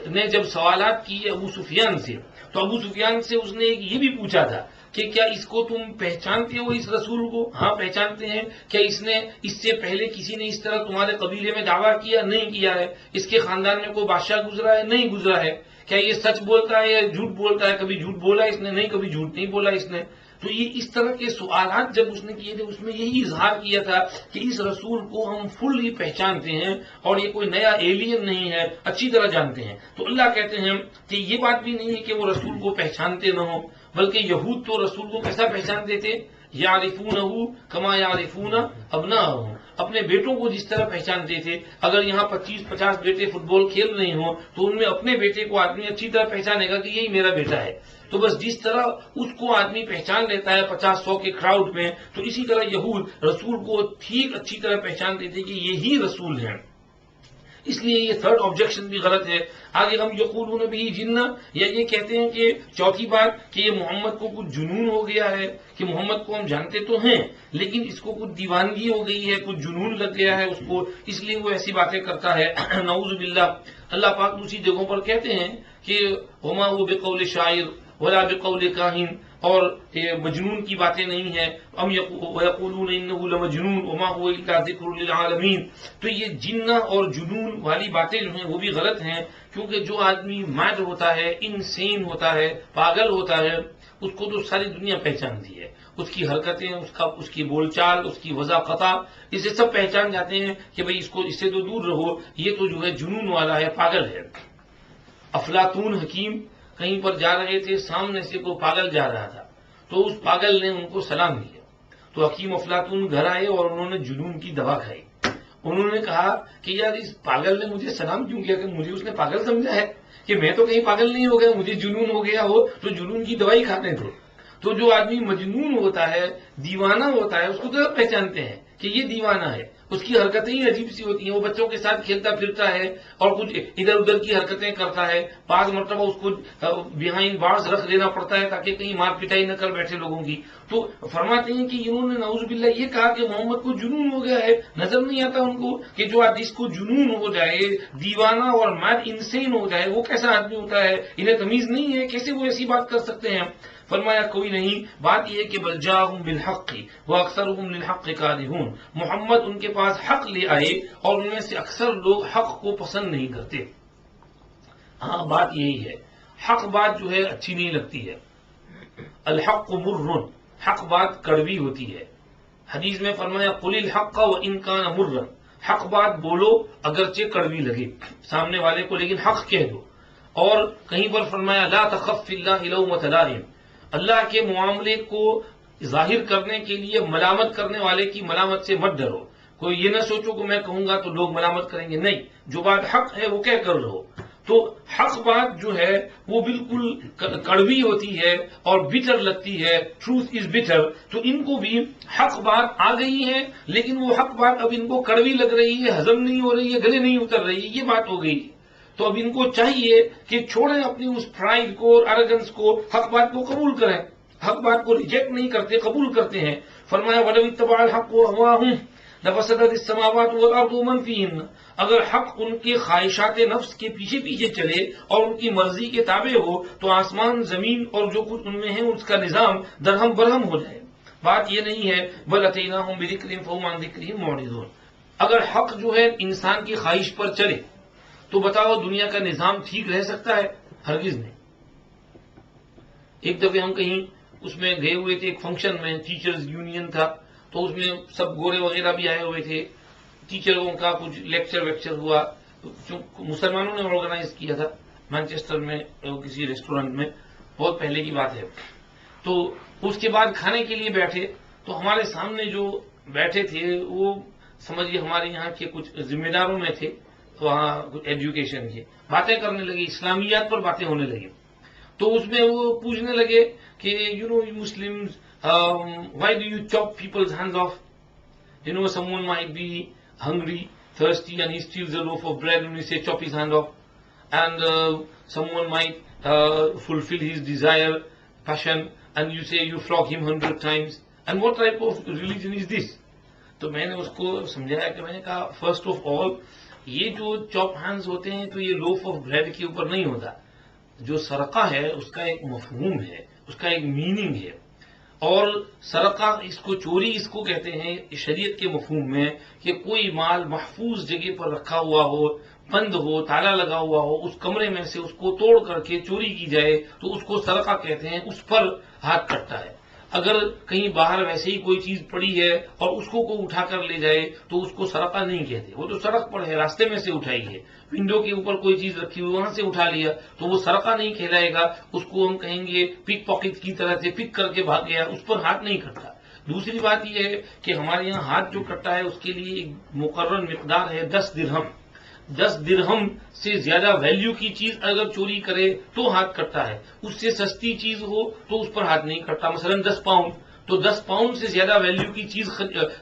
نے جب سوالات کیے ابو سفیان سے، تو ابو سفیان سے اس نے یہ بھی پوچھا تھا کہ کیا اس کو تم پہچانتے ہو اس رسول کو؟ ہاں پہچانتے ہیں. کیا اس سے پہلے کسی نے اس طرح تمہارے قبیلے میں دعویٰ کیا؟ نہیں کیا ہے. اس کے خاندان میں کوئی بادشاہ گزرا ہے؟ نہیں گزرا ہے. کیا یہ سچ بولتا ہے یا جھوٹ بولتا ہے؟ کبھی جھوٹ بولا اس نے؟ نہیں کبھی جھوٹ نہیں بولا اس نے. تو یہ اس طرح کے سوالات جب اس نے کیے تھے، اس میں یہی اظہار کیا تھا کہ اس رسول کو ہم فل پہچانتے ہیں اور یہ کوئی نیا ایلین نہیں ہے، اچھی طرح جانتے ہیں. تو اللہ کہتے ہیں کہ یہ بات بھی نہیں ہے کہ وہ رسول کو پہچانتے نہ ہو، بلکہ یہود تو رسول کو کیسا پہچانتے تھے؟ یعرفونہ کما یعرفون ابناءہم، اپنے بیٹوں کو جس طرح پہچانتے تھے. اگر یہاں 25-50 بیٹے فٹ بال کھیل رہے ہوں تو ان میں اپنے بیٹے کو آدمی اچھی طرح پہچانے گا کہ یہی میرا بیٹا ہے. تو بس جس طرح اس کو آدمی پہچان لیتا ہے 50-100 کے کراؤڈ میں، تو اسی طرح یہود رسول کو ٹھیک اچھی طرح پہچانتے تھے کہ یہی رسول ہیں. اس لیے یہ تھرڈ آبجیکشن بھی غلط ہے. آگے ہم یقولون بھی جنہ، یا یہ کہتے ہیں کہ چوتھی بات کہ یہ محمد کو کچھ جنون ہو گیا ہے، کہ محمد کو ہم جانتے تو ہیں لیکن اس کو کچھ دیوانگی ہو گئی ہے، کچھ جنون لگ گیا ہے اس کو، اس لیے وہ ایسی باتیں کرتا ہے. نعوذ باللہ. اللہ پاک دوسری جگہوں پر کہتے ہیں کہ وما هو بقول شاعر ولا بقول کاہن، اور مجنون کی باتیں نہیں ہیں. وَيَقُولُونَ إِنَّهُ لَمَجْنُونٌ وَمَا هُوَ إِلَّا ذِكْرٌ لِلْعَالَمِينَ. تو یہ جنہ اور جنون والی باتیں جو ہیں وہ بھی غلط ہیں، کیونکہ جو آدمی میڈ ہوتا ہے، انسین ہوتا ہے، پاگل ہوتا ہے، اس کو تو ساری دنیا پہچانتی ہے. اس کی حرکتیں، اس کی بول چال، اس کی وضاقتہ، اسے سب پہچان جاتے ہیں کہ بھئی اس سے تو دور رہو، یہ تو جو ہے جنون والا ہے، پاگل ہے. افلاطون حکیم کہیں پر جا رہے تھے، سامنے سے کوئی پاگل جا رہا تھا، تو اس پاگل نے ان کو سلام دیا. تو حکیم افلاطون گھر آئے اور انہوں نے جنون کی دوا کھائی. انہوں نے کہا کہ یار اس پاگل نے مجھے سلام کیوں کیا، کہ مجھے اس نے پاگل سمجھا ہے؟ کہ میں تو کہیں پاگل نہیں ہو گیا، مجھے جنون ہو گیا ہو تو جنون کی دوائی کھاتے تھے. تو جو آدمی مجنون ہوتا ہے، دیوانہ ہوتا ہے، اس کو تو پہچانتے ہیں کہ یہ دیوانہ ہے. اس کی حرکتیں ہی عجیب سی ہوتی ہیں. وہ بچوں کے ساتھ کھیلتا پھرتا ہے اور کچھ ادھر ادھر کی حرکتیں کرتا ہے. بعض مرتبہ اس کو بیہائنڈ بارز رکھ دینا پڑتا ہے تاکہ کہیں مار پٹائی نہ کر بیٹھے لوگوں کی. تو فرماتے ہیں کہ انہوں نے نعوذ باللہ یہ کہا کہ محمد کو جنون ہو گیا ہے. نظر نہیں آتا ان کو کہ جو آدمی کو جنون ہو جائے، دیوانہ اور میڈ انسین ہو جائے، وہ کیسا آدمی ہوتا ہے؟ انہیں تمیز نہیں ہے، کیسے وہ ایسی بات کر سکتے ہیں؟ فرمایا کوئی نہیں. بات یہ ہے کہ بل جاءہم بالحق واکثرہم للحق کارہون، محمد ان کے پاس حق لے آئے اور ان میں سے اکثر لوگ حق کو پسند نہیں کرتے. ہاں بات یہی ہے، حق بات جو ہے اچھی نہیں لگتی ہے. الحق مر، حق بات کڑوی ہوتی ہے. حدیث میں فرمایا قل الحق وان کان مرا، حق بات بولو اگرچہ کڑوی لگے سامنے والے کو، لیکن حق کہہ دو. اور کہیں پر فرمایا لا تخف فی اللہ لومۃ لائم، اللہ کے معاملے کو ظاہر کرنے کے لیے ملامت کرنے والے کی ملامت سے مت ڈرو. کوئی یہ نہ سوچو کہ میں کہوں گا تو لوگ ملامت کریں گے، نہیں، جو بات حق ہے وہ کہہ کر رہو. تو حق بات جو ہے وہ بالکل کڑوی ہوتی ہے اور بٹر لگتی ہے. Truth is butter. تو ان کو بھی حق بات آ گئی ہے لیکن وہ حق بات اب ان کو کڑوی لگ رہی ہے، ہضم نہیں ہو رہی ہے، گلے نہیں اتر رہی ہے، یہ بات ہو گئی. تو اب ان کو چاہیے کہ چھوڑیں اپنی اس پرائڈ کو اور ارگنس کو، حق بات کو قبول کریں. حق بات کو ریجیکٹ نہیں کرتے، قبول کرتے ہیں. فرمایا وَلَوِ اتَّبَعَ الْحَقُّ أَهْوَاءَهُمْ لَفَسَدَتِ السَّمَاوَاتُ وَالْأَرْضُ وَمَنْ فِيهِنَّ، اگر حق ان کے خواہشات نفس کے پیچھے پیچھے چلے اور ان کی مرضی کے تابع ہو تو آسمان زمین اور جو کچھ ان میں ہے اس کا نظام درہم برہم ہو جائے. بات یہ نہیں ہے بل اتیناہم بذکرہم فہم عن ذکرہم معرضون. اگر حق جو ہے انسان کی خواہش پر چلے تو بتاؤ دنیا کا نظام ٹھیک رہ سکتا ہے؟ ہرگز نہیں. ایک دفعہ ہم کہیں اس میں گئے ہوئے تھے، ایک فنکشن میں ٹیچرز یونین تھا، تو اس میں سب گورے وغیرہ بھی آئے ہوئے تھے. ٹیچروں کا کچھ لیکچر ویکچر ہوا، مسلمانوں نے آرگنائز کیا تھا مانچسٹر میں کسی ریسٹورینٹ میں، بہت پہلے کی بات ہے. تو اس کے بعد کھانے کے لیے بیٹھے تو ہمارے سامنے جو بیٹھے تھے وہ سمجھیے ہمارے یہاں کے کچھ ذمہ داروں میں تھے، وہاں کچھ ایجوکیشن کی باتیں کرنے لگے، اسلامیات پر باتیں ہونے لگی. تو اس میں وہ پوچھنے لگے کہ you Muslims why do you chop people's hands off, someone might be hungry, thirsty, and he steals a loaf of bread and we say chop his hand off. And someone might fulfill his desire, passion, and you say you flog him 100 times. And what type of religion is this? تو میں نے اس کو سمجھایا کہ میں نے کہا first of all یہ جو چاپ ہینڈز ہوتے ہیں تو یہ لوف آف بریڈ کے اوپر نہیں ہوتا. جو سرقہ ہے اس کا ایک مفہوم ہے، اس کا ایک میننگ ہے. اور سرقہ اس کو چوری اس کو کہتے ہیں شریعت کے مفہوم میں کہ کوئی مال محفوظ جگہ پر رکھا ہوا ہو، بند ہو، تالا لگا ہوا ہو، اس کمرے میں سے اس کو توڑ کر کے چوری کی جائے تو اس کو سرقہ کہتے ہیں، اس پر ہاتھ کٹتا ہے۔ اگر کہیں باہر ویسے ہی کوئی چیز پڑی ہے اور اس کو کوئی اٹھا کر لے جائے تو اس کو سرقہ نہیں کہتے، وہ تو سڑک پر ہے، راستے میں سے اٹھائی ہے، ونڈو کے اوپر کوئی چیز رکھی ہوئی وہاں سے اٹھا لیا تو وہ سرقہ نہیں کہلائے گا، اس کو ہم کہیں گے پک پاکٹ کی طرح سے پک کر کے بھاگ گیا، اس پر ہاتھ نہیں کٹتا۔ دوسری بات یہ ہے کہ ہمارے یہاں ہاتھ جو کٹتا ہے اس کے لیے ایک مقرر مقدار ہے 10 درہم۔ 10 درہم سے زیادہ ویلیو کی چیز اگر چوری کرے تو ہاتھ کٹتا ہے، اس سے سستی چیز ہو تو اس پر ہاتھ نہیں کٹتا، مثلا 10 پاؤنڈ، تو 10 پاؤنڈ سے زیادہ ویلیو کی چیز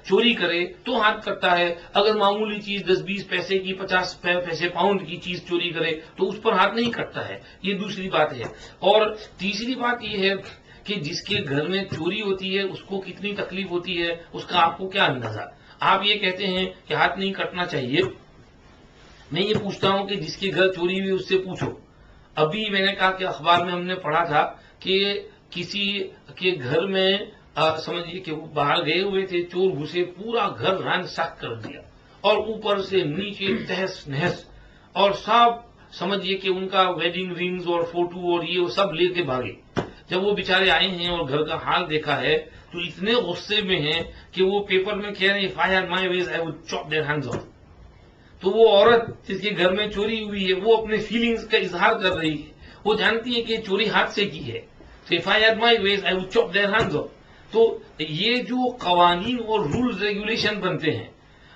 چوری کرے تو ہاتھ کٹتا ہے۔ اگر معمولی چیز 10-20 پیسے کی، 50 پیسے پاؤنڈ کی چیز چوری کرے تو اس پر ہاتھ نہیں کٹتا ہے، یہ دوسری بات ہے۔ اور تیسری بات یہ ہے کہ جس کے گھر میں چوری ہوتی ہے اس کو کتنی تکلیف ہوتی ہے، اس کا آپ کو کیا اندازہ؟ آپ یہ کہتے ہیں کہ ہاتھ نہیں کٹنا چاہیے، میں یہ پوچھتا ہوں کہ جس کے گھر چوری ہوئی اس سے پوچھو۔ ابھی میں نے کہا کہ اخبار میں ہم نے پڑھا تھا کہ کسی کے گھر میں سمجھیے کہ وہ باہر گئے ہوئے تھے، چور گھسے، پورا گھر رانساک کر دیا اور اوپر سے نیچے تہس نہس، اور سب سمجھیے کہ ان کا ویڈنگ رنگز اور فوٹو اور یہ سب لے کے بھاگے۔ جب وہ بیچارے آئے ہیں اور گھر کا حال دیکھا ہے تو اتنے غصے میں ہیں کہ وہ پیپر میں کہہ رہے ہیں if I had my ways I would chop their hands off۔ تو وہ عورت جس کے گھر میں چوری ہوئی ہے وہ اپنے فیلنگز کا اظہار کر رہی ہے، وہ جانتی ہے کہ چوری ہاتھ سے کی ہے، تو if I had my ways I would chop their hands off۔ تو یہ جو قوانین اور رولز ریگولیشن بنتے ہیں،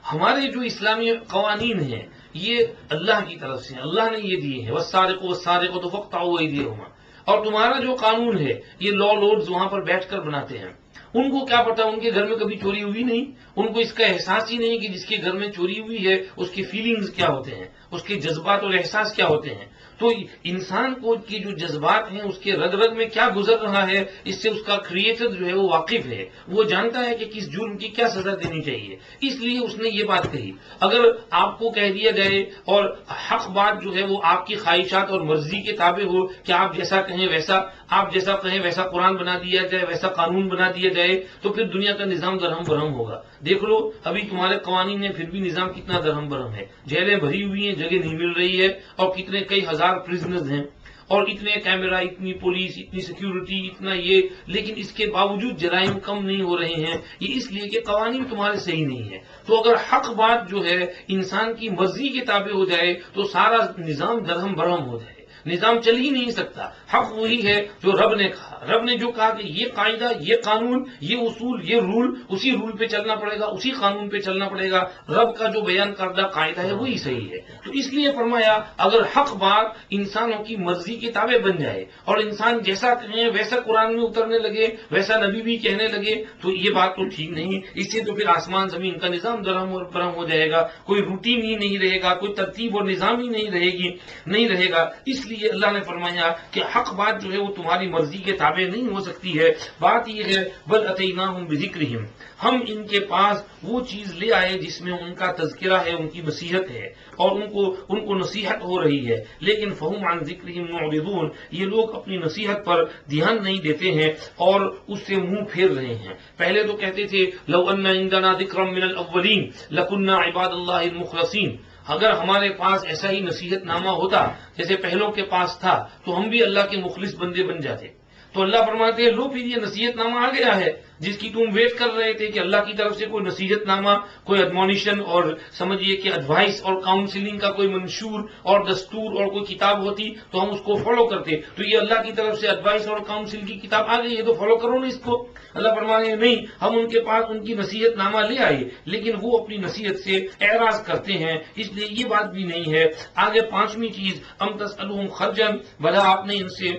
ہمارے جو اسلامی قوانین ہیں، یہ اللہ کی طرف سے اللہ نے یہ دیے ہیں، والسارق والسارقۃ فاقطعوا ایدیہما، اور تمہارا جو قانون ہے یہ لا لورڈز وہاں پر بیٹھ کر بناتے ہیں۔ ان کو کیا پتا، ان کے گھر میں کبھی چوری ہوئی نہیں، ان کو اس کا احساس ہی نہیں کہ جس کے گھر میں چوری ہوئی ہے اس کے فیلنگز کیا ہوتے ہیں، اس کے جذبات اور احساس کیا ہوتے ہیں۔ تو انسان کو کی جو جذبات ہیں اس کے رگ رگ میں کیا گزر رہا ہے، اس سے اس کا کریٹر جو ہے وہ واقف ہے، وہ جانتا ہے کہ کس جرم کی کیا سزا دینی چاہیے، اس لیے اس نے یہ بات کہی۔ اگر آپ کو کہہ دیا جائے اور حق بات جو ہے وہ آپ کی خواہشات اور مرضی کے تابع ہو کہ آپ جیسا کہیں ویسا، آپ جیسا کہیں ویسا قرآن بنا دیا جائے، ویسا قانون بنا دیا جائے، تو پھر دنیا کا نظام درہم برہم ہوگا۔ دیکھ لو ابھی تمہارے قوانین میں پھر بھی نظام کتنا درہم برہم ہے، جیلیں بھری ہوئی ہیں، جگہ نہیں مل رہی ہے، اور کتنے کئی ہزار پرزنرز ہیں، اور اتنے کیمرہ، اتنی پولیس، اتنی سیکیورٹی، اتنا یہ، لیکن اس کے باوجود جرائم کم نہیں ہو رہے ہیں، یہ اس لیے کہ قوانین تمہارے صحیح نہیں ہے۔ تو اگر حق بات جو ہے انسان کی مرضی کے تابع ہو جائے تو سارا نظام درہم برہم ہو جائے، نظام چل ہی نہیں سکتا۔ حق وہی ہے جو رب نے کہا، رب نے جو کہا کہ یہ قاعدہ، یہ قانون، یہ اصول، یہ رول، اسی رول پہ چلنا پڑے گا، اسی قانون پہ چلنا پڑے گا، رب کا جو بیان کردہ قاعدہ ہے وہی صحیح ہے۔ تو اس لیے فرمایا اگر حق بات انسانوں کی مرضی کے تابع بن جائے اور انسان جیسا کہیں ویسا قرآن میں اترنے لگے، ویسا نبی بھی کہنے لگے، تو یہ بات تو ٹھیک نہیں، اس سے تو پھر آسمان زمین کا نظام درہم اور برہم ہو جائے گا، کوئی روٹین ہی نہیں رہے گا، کوئی ترتیب اور نظام ہی نہیں رہے گا۔ اس لیے اللہ نے فرمایا کہ حق بات جو ہے وہ تمہاری مرضی کے تابع نہیں ہو سکتی ہے۔ بات یہ ہے بل اتیناہم بذکرہم، ہم ان کے پاس وہ چیز لے آئے جس میں ان کا تذکرہ ہے، ان کی نصیحت ہے، اور ان کو نصیحت ہو رہی ہے، لیکن فہم عن ذکرہم معرضون، یہ لوگ اپنی نصیحت پر دھیان نہیں دیتے ہیں اور اس سے منہ پھیر رہے ہیں۔ پہلے تو کہتے تھے لو ان عندنا ذکرا من الاولین لکنا عباد اللہ المخلصین، اگر ہمارے پاس ایسا ہی نصیحت نامہ ہوتا جیسے پہلوں کے پاس تھا تو ہم بھی اللہ کے مخلص بندے بن جاتے۔ تو اللہ فرماتے ہیں لو پھر یہ نصیحت نامہ آ گیا ہے جس کی تم ویٹ کر رہے تھے کہ اللہ کی طرف سے کوئی نصیحت نامہ، کوئی ایڈمونیشن اور سمجھیے کہ ایڈوائس اور کاؤنسلنگ کا کوئی منشور اور دستور اور کوئی کتاب ہوتی تو ہم اس کو فالو کرتے۔ تو یہ اللہ کی طرف سے ایڈوائس اور کاؤنسل کی کتاب آ گئی ہے تو فالو کرو نا اس کو۔ اللہ فرماتے ہیں نہیں، ہم ان کے پاس ان کی نصیحت نامہ لے آئے لیکن وہ اپنی نصیحت سے اعراض کرتے ہیں، اس لیے یہ بات بھی نہیں ہے۔ آگے پانچویں چیز ام تسألہم خرجا، بھلا آپ نے ان سے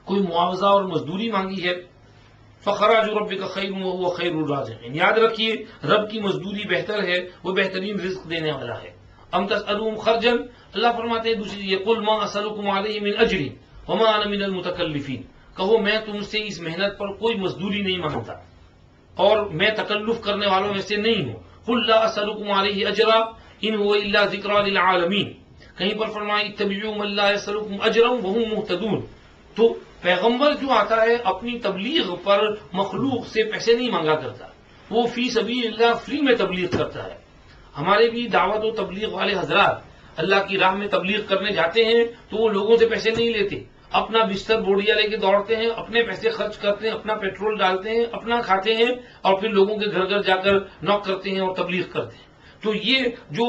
کوئی معاوضہ اور مزدوری مانگی ہے؟ فخراج ربک خیر وهو خیر الرازقین، یاد رکھیے رب کی مزدوری بہتر ہے، وہ بہترین رزق دینے والا ہے۔ ام تسألہم خرجا، اللہ فرماتے ہیں دوسری چیز قل ما اسألکم علیہ من اجر وما انا من المتکلفین، کہو میں تم سے اس محنت پر کوئی مزدوری نہیں مانگتا اور میں تکلف کرنے والوں میں سے نہیں ہوں۔ قل لا اسألکم علیہ اجرا ان هو الا ذکری للعالمین، کہیں پر فرمایا اتبعوا من لا يسألکم اجرا وهم مهتدون، تو پیغمبر جو آتا ہے اپنی تبلیغ پر مخلوق سے پیسے نہیں مانگا کرتا، وہ فی سبیل اللہ فری میں تبلیغ کرتا ہے۔ ہمارے بھی دعوت و تبلیغ والے حضرات اللہ کی راہ میں تبلیغ کرنے جاتے ہیں تو وہ لوگوں سے پیسے نہیں لیتے، اپنا بستر بوڑیا لے کے دوڑتے ہیں، اپنے پیسے خرچ کرتے ہیں، اپنا پیٹرول ڈالتے ہیں، اپنا کھاتے ہیں، اور پھر لوگوں کے گھر گھر جا کر نوک کرتے ہیں اور تبلیغ کرتے ہیں۔ تو یہ جو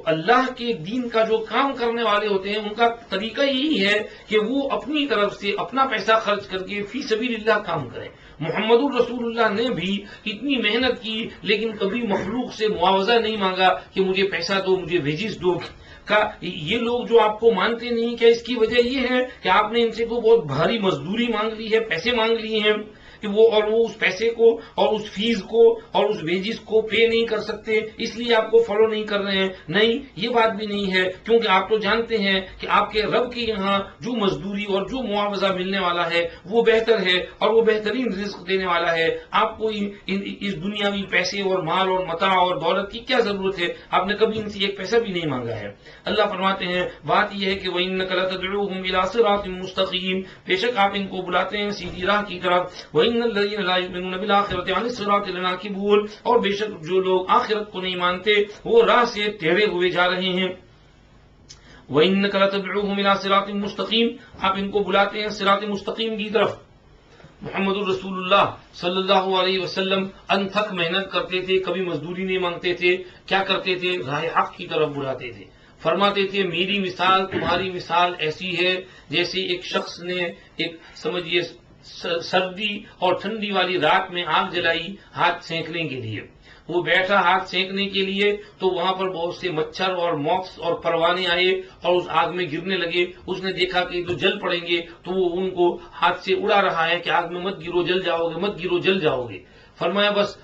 اللہ کے دین کا جو کام کرنے والے ہوتے ہیں ان کا طریقہ یہی ہے کہ وہ اپنی طرف سے اپنا پیسہ خرچ کر کے فی سبیل اللہ کام کریں۔ محمد الرسول اللہ نے بھی اتنی محنت کی لیکن کبھی مخلوق سے معاوضہ نہیں مانگا کہ مجھے پیسہ دو، مجھے ویجز دو۔ یہ لوگ جو آپ کو مانتے نہیں، کیا اس کی وجہ یہ ہے کہ آپ نے ان سے کوئی بہت بھاری مزدوری مانگ لی ہے، پیسے مانگ لیے ہیں کہ وہ اس پیسے کو اور اس فیس کو اور اس ویجز کو پے نہیں کر سکتے، اس لیے آپ کو فالو نہیں کر رہے ہیں؟ نہیں، یہ بات بھی نہیں ہے، کیونکہ آپ تو جانتے ہیں کہ آپ کے رب کے یہاں جو مزدوری اور جو معاوضہ ملنے والا ہے وہ بہتر ہے اور وہ بہترین رزق دینے والا ہے۔ آپ کو اس دنیاوی پیسے اور مال اور متاع اور دولت کی کیا ضرورت ہے؟ آپ نے کبھی ان سے ایک پیسہ بھی نہیں مانگا ہے۔ اللہ فرماتے ہیں بات یہ ہے کہ وَإِنَّكَ لَتَدْعُوهُمْ إِلَىٰ صِرَاطٍ مُّسْتَقِيمٍ، بے شک آپ ان کو بلاتے ہیں سیدھی راہ کی طرف۔ وَإِنَّ الَّذِينَ لَا يُؤْمِنُونَ بِالْآخِرَةِ عَنِ الصِّرَاطِ لَنَاكِبُونَ، اور بے شک جو لوگ آخرت کو نہیں مانتے وہ راہ سے ٹیڑھے ہوئے جا رہے ہیں۔ وَإِنَّكَ لَتَدْعُوهُمْ إِلَىٰ صِرَاطٍ مُّسْتَقِيمٍ، آپ ان کو بلاتے ہیں صراط مستقیم کی طرف۔ محمد الرسول اللہ صلی اللہ علیہ وسلم انتھک محنت کرتے تھے، کبھی مزدوری نہیں مانگتے تھے، کیا کرتے تھے؟ راہ حق کی طرف بلاتے تھے۔ فرماتے تھے میری مثال تمہاری مثال ایسی ہے جیسے ایک شخص نے ایک سمجھیے سردی اور ٹھنڈی والی رات میں آگ جلائی ہاتھ سینکنے کے لیے۔ وہ بیٹھا ہاتھ سینکنے کے لیے تو وہاں پر بہت سے مچھر اور موکس اور پروانے آئے اور اس آگ میں گرنے لگے۔ اس نے دیکھا کہ تو جل پڑیں گے تو وہ ان کو ہاتھ سے اڑا رہا ہے کہ آگ میں مت گرو جل جاؤ گے، مت گرو جل جاؤ گے۔ فرمایا بس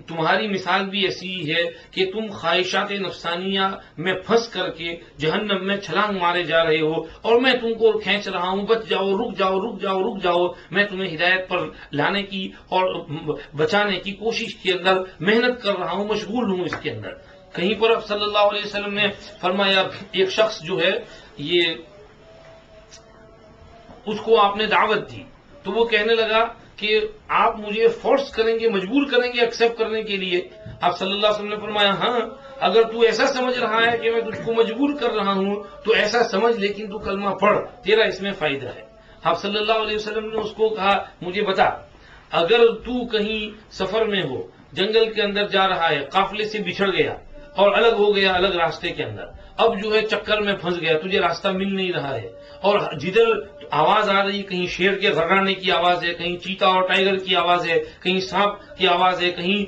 تمہاری مثال بھی ایسی ہی ہے کہ تم خواہشات نفسانیہ میں پھنس کر کے جہنم میں چھلانگ مارے جا رہے ہو اور میں تم کو کھینچ رہا ہوں، بچ جاؤ، رک جاؤ، رک جاؤ، رک جاؤ۔ میں تمہیں ہدایت پر لانے کی اور بچانے کی کوشش کے اندر محنت کر رہا ہوں، مشغول ہوں اس کے اندر۔ کہیں پر اب صلی اللہ علیہ وسلم نے فرمایا ایک شخص جو ہے یہ اس کو آپ نے دعوت دی تو وہ کہنے لگا کہ آپ مجھے فورس کریں گے، مجبور کریں گے ایکسپٹ کرنے کے لیے؟ آپ صلی اللہ علیہ وسلم نے فرمایا ہاں، اگر تو ایسا سمجھ رہا ہے کہ میں تجھ کو مجبور کر رہا ہوں تو ایسا سمجھ، لیکن تو کلمہ پڑھ، تیرا اس میں فائدہ ہے۔ آپ صلی اللہ علیہ وسلم نے اس کو کہا مجھے بتا، اگر تو کہیں سفر میں ہو، جنگل کے اندر جا رہا ہے، قافلے سے بچھڑ گیا اور الگ ہو گیا الگ راستے کے اندر، اب جو ہے چکر میں پھنس گیا، تجھے راستہ مل نہیں رہا ہے اور جدھر آواز آ رہی، کہیں شیر کے غرغرانے کی آواز ہے، کہیں چیتا اور ٹائیگر کی آواز ہے، کہیں سانپ کی آواز ہے، کہیں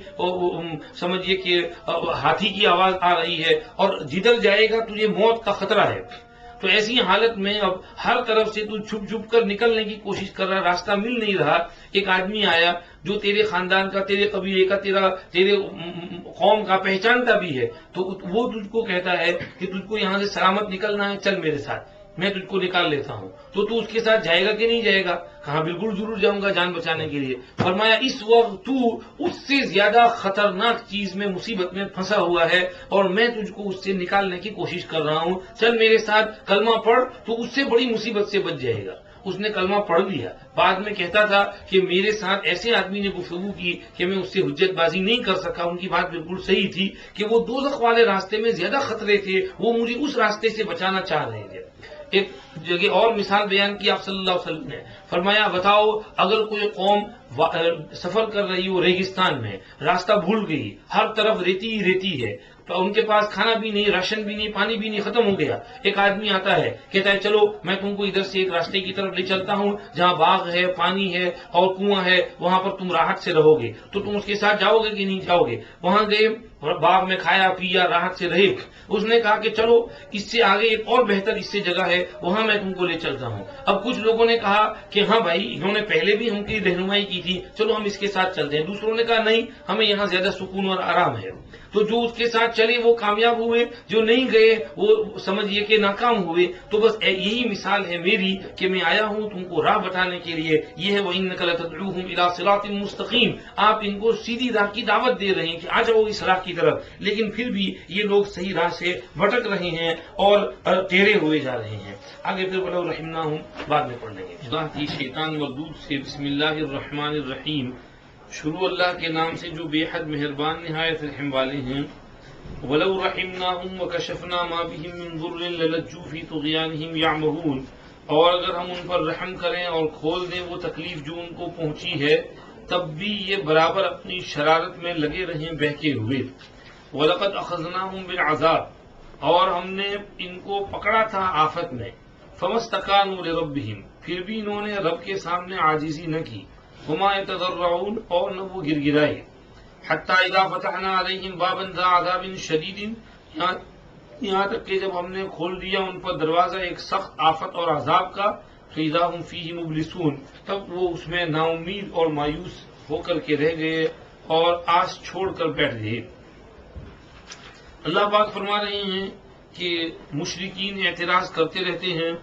سمجھیے کہ ہاتھی کی آواز آ رہی ہے اور جدھر جائے گا تجھے موت کا خطرہ ہے۔ تو ایسی حالت میں اب ہر طرف سے تو چھپ چھپ کر نکلنے کی کوشش کر رہا، راستہ مل نہیں رہا۔ ایک آدمی آیا جو تیرے خاندان کا، تیرے قبیلے کا، تیرے قوم کا پہچانتا بھی ہے، تو وہ تجھ کو کہتا ہے کہ تجھ کو یہاں سے سلامت نکلنا ہے، چل میرے ساتھ، میں تجھ کو نکال لیتا ہوں۔ تو اس کے ساتھ جائے گا کہ نہیں جائے گا؟ کہا بالکل ضرور جاؤں گا جان بچانے کے لیے۔ فرمایا اس وقت تو اس سے زیادہ خطرناک چیز میں، مصیبت میں پھنسا ہوا ہے اور میں تجھ کو اس سے نکالنے کی کوشش کر رہا ہوں، چل میرے ساتھ، کلمہ پڑھ، تو اس سے بڑی مصیبت سے بچ جائے گا۔ اس نے کلمہ پڑھ لیا، بعد میں کہتا تھا کہ میرے ساتھ ایسے آدمی نے گفتگو کی کہ میں اس سے حجت بازی نہیں کر سکا، ان کی بات بالکل صحیح تھی کہ وہ دوزخ والے راستے میں زیادہ خطرے تھے، وہ مجھے اس راستے سے بچانا چاہ رہے تھے۔ ایک جگہ اور مثال بیان کی آپ صلی اللہ علیہ وسلم نے، فرمایا بتاؤ اگر کوئی قوم سفر کر رہی ہو ریگستان میں، راستہ بھول گئی، ہر طرف ریتی ہی ریتی ہے، تو ان کے پاس کھانا بھی نہیں، راشن بھی نہیں، پانی بھی نہیں، ختم ہو گیا۔ ایک آدمی آتا ہے کہتا ہے چلو میں تم کو ادھر سے ایک راستے کی طرف لے چلتا ہوں جہاں باغ ہے، پانی ہے اور کنواں ہے، وہاں پر تم راحت سے رہو گے، تو تم اس کے ساتھ جاؤ گے کہ نہیں جاؤ گے؟ وہاں گئے، باغ میں کھایا پیا، راحت سے رہے۔ اس نے کہا کہ چلو اس سے آگے ایک اور بہتر اس سے جگہ ہے، وہاں میں تم کو لے چلتا ہوں۔ اب کچھ لوگوں نے کہا کہ ہاں بھائی انہوں نے پہلے بھی ہم کی رہنمائی کی تھی، چلو ہم اس کے ساتھ چلتے ہیں۔ دوسروں نے کہا نہیں، ہمیں یہاں زیادہ سکون اور آرام ہے۔ تو جو اس کے ساتھ چلے وہ کامیاب ہوئے، جو نہیں گئے وہ سمجھیے کہ ناکام ہوئے۔ تو بس یہی مثال ہے میری کہ میں آیا ہوں تم کو راہ بتانے کے لیے، یہ ہے وَإِنَّكَ لَتَدْعُوهُمْ إِلَىٰ صِرَاطٍ مُّسْتَقِيمٍ، آپ ان کو سیدھی راہ کی دعوت دے رہے ہیں کہ آ جاؤ اس راہ کی طرف، لیکن پھر بھی یہ لوگ صحیح راہ سے بھٹک رہے ہیں اور ٹیڑے ہوئے جا رہے ہیں. آگے پھر ولو رحمناہم بعد میں پڑھ لیں گے. اللہ کی شیطان مردود سے. بسم اللہ الرحمن الرحیم. شروع اللہ کے نام سے جو بے حد مہربان نہایت رحم والے ہیں. وَلَوْ رَحِمْنَاهُمْ وَكَشَفْنَا مَا بِهِمْ مِنْ ضُرٍّ لَلَجُّوا فِي طُغْيَانِهِمْ يَعْمَهُونَ. اور اگر ہم ان پر رحم کریں اور کھول دیں وہ تکلیف جو ان کو پہنچی ہے، تب بھی یہ برابر اپنی شرارت میں لگے رہیں بہکے ہوئے. وَلَقَدْ أَخَذْنَاهُمْ بِالْعَذَابِ. اور ہم نے ان کو پکڑا تھا آفت میں. فَمَا اسْتَكَانُوا لِرَبِّهِمْ. پھر بھی انہوں نے رب کے سامنے عاجزی نہ کی. وَمَا يَتَضَرَّعُونَ. اور نہ وہ گر گرائے. حتیٰ اذا فتحنا علیہم بابا ذا عذاب شدید. یہاں تک کہ جب ہم نے کھول دیا ان پر دروازہ ایک سخت آفت اور عذاب کا، فاذا ہم فیہ مبلسون. تب وہ اس میں نا امید اور مایوس ہو کر کے رہ گئے اور آس چھوڑ کر بیٹھ گئے. اللہ پاک فرما رہے ہیں کہ مشرکین اعتراض کرتے رہتے ہیں.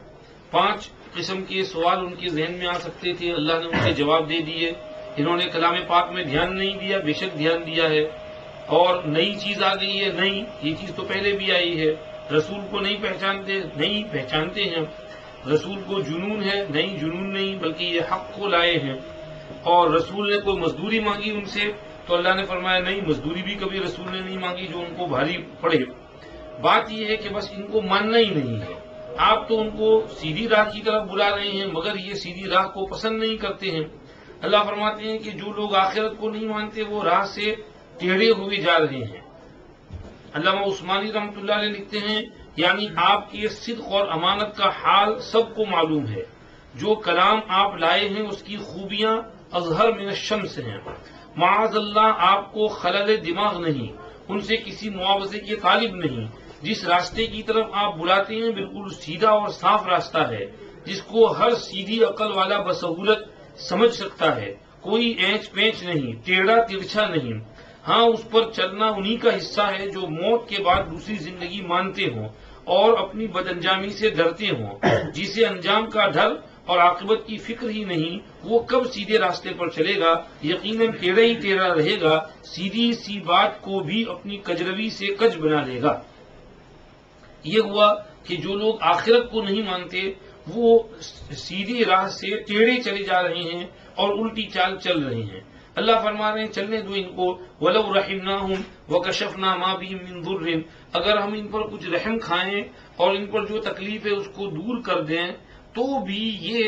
5 قسم کے سوال ان کے ذہن میں آ سکتے تھے، اللہ نے ان کے جواب دے دیے. انہوں نے کلام پاک میں دھیان نہیں دیا، بے شک دھیان دیا ہے. اور نئی چیز آ گئی ہے، نہیں، یہ چیز تو پہلے بھی آئی ہے. رسول کو نہیں پہچانتے ہیں. رسول کو جنون ہے، نہیں جنون نہیں، بلکہ یہ حق کو لائے ہیں. اور رسول نے کوئی مزدوری مانگی ان سے تو اللہ نے فرمایا نہیں، مزدوری بھی کبھی رسول نے نہیں مانگی جو ان کو بھاری پڑے. بات یہ ہے کہ بس ان کو ماننا ہی نہیں ہے. آپ تو ان کو سیدھی راہ کی طرف بلا رہے ہیں، مگر یہ سیدھی راہ کو پسند نہیں کرتے ہیں. اللہ فرماتے ہیں کہ جو لوگ آخرت کو نہیں مانتے وہ راہ سے ٹیڑے ہوئے جا رہے ہیں. علامہ عثمانی رحمۃ اللہ علیہ لکھتے ہیں یعنی آپ کے صدق اور امانت کا حال سب کو معلوم ہے. جو کلام آپ لائے ہیں اس کی خوبیاں اظہر من الشمس ہیں. معاذ اللہ آپ کو خلل دماغ نہیں، ان سے کسی معاوضے کے طالب نہیں. جس راستے کی طرف آپ بلاتے ہیں بالکل سیدھا اور صاف راستہ ہے، جس کو ہر سیدھی عقل والا بسہولت سمجھ سکتا ہے. کوئی اینچ پینچ نہیں، ٹیڑھا ترچھا نہیں. ہاں، اس پر چلنا انہی کا حصہ ہے جو موت کے بعد دوسری زندگی مانتے ہوں اور اپنی بد انجامی سے ڈرتے ہوں. جسے انجام کا ڈر اور عاقبت کی فکر ہی نہیں، وہ کب سیدھے راستے پر چلے گا؟ یقیناً ٹیڑھا ہی ٹیڑھا رہے گا. سیدھی سی بات کو بھی اپنی کجروی سے کج بنا لے گا. یہ ہوا کہ جو لوگ آخرت کو نہیں مانتے وہ سیدھی راہ سے ٹیڑھے چلے جا رہے ہیں اور الٹی چال چل رہے ہیں. اللہ فرما رہے ہیں چلنے دو ان کو. وَلَوْ رَحِمْنَاهُمْ وَكَشَفْنَا مَا بِهِمْ مِنْ ضُرٍّ. اگر ہم ان پر کچھ رحم کھائیں اور ان پر جو تکلیف ہے اس کو دور کر دیں تو بھی یہ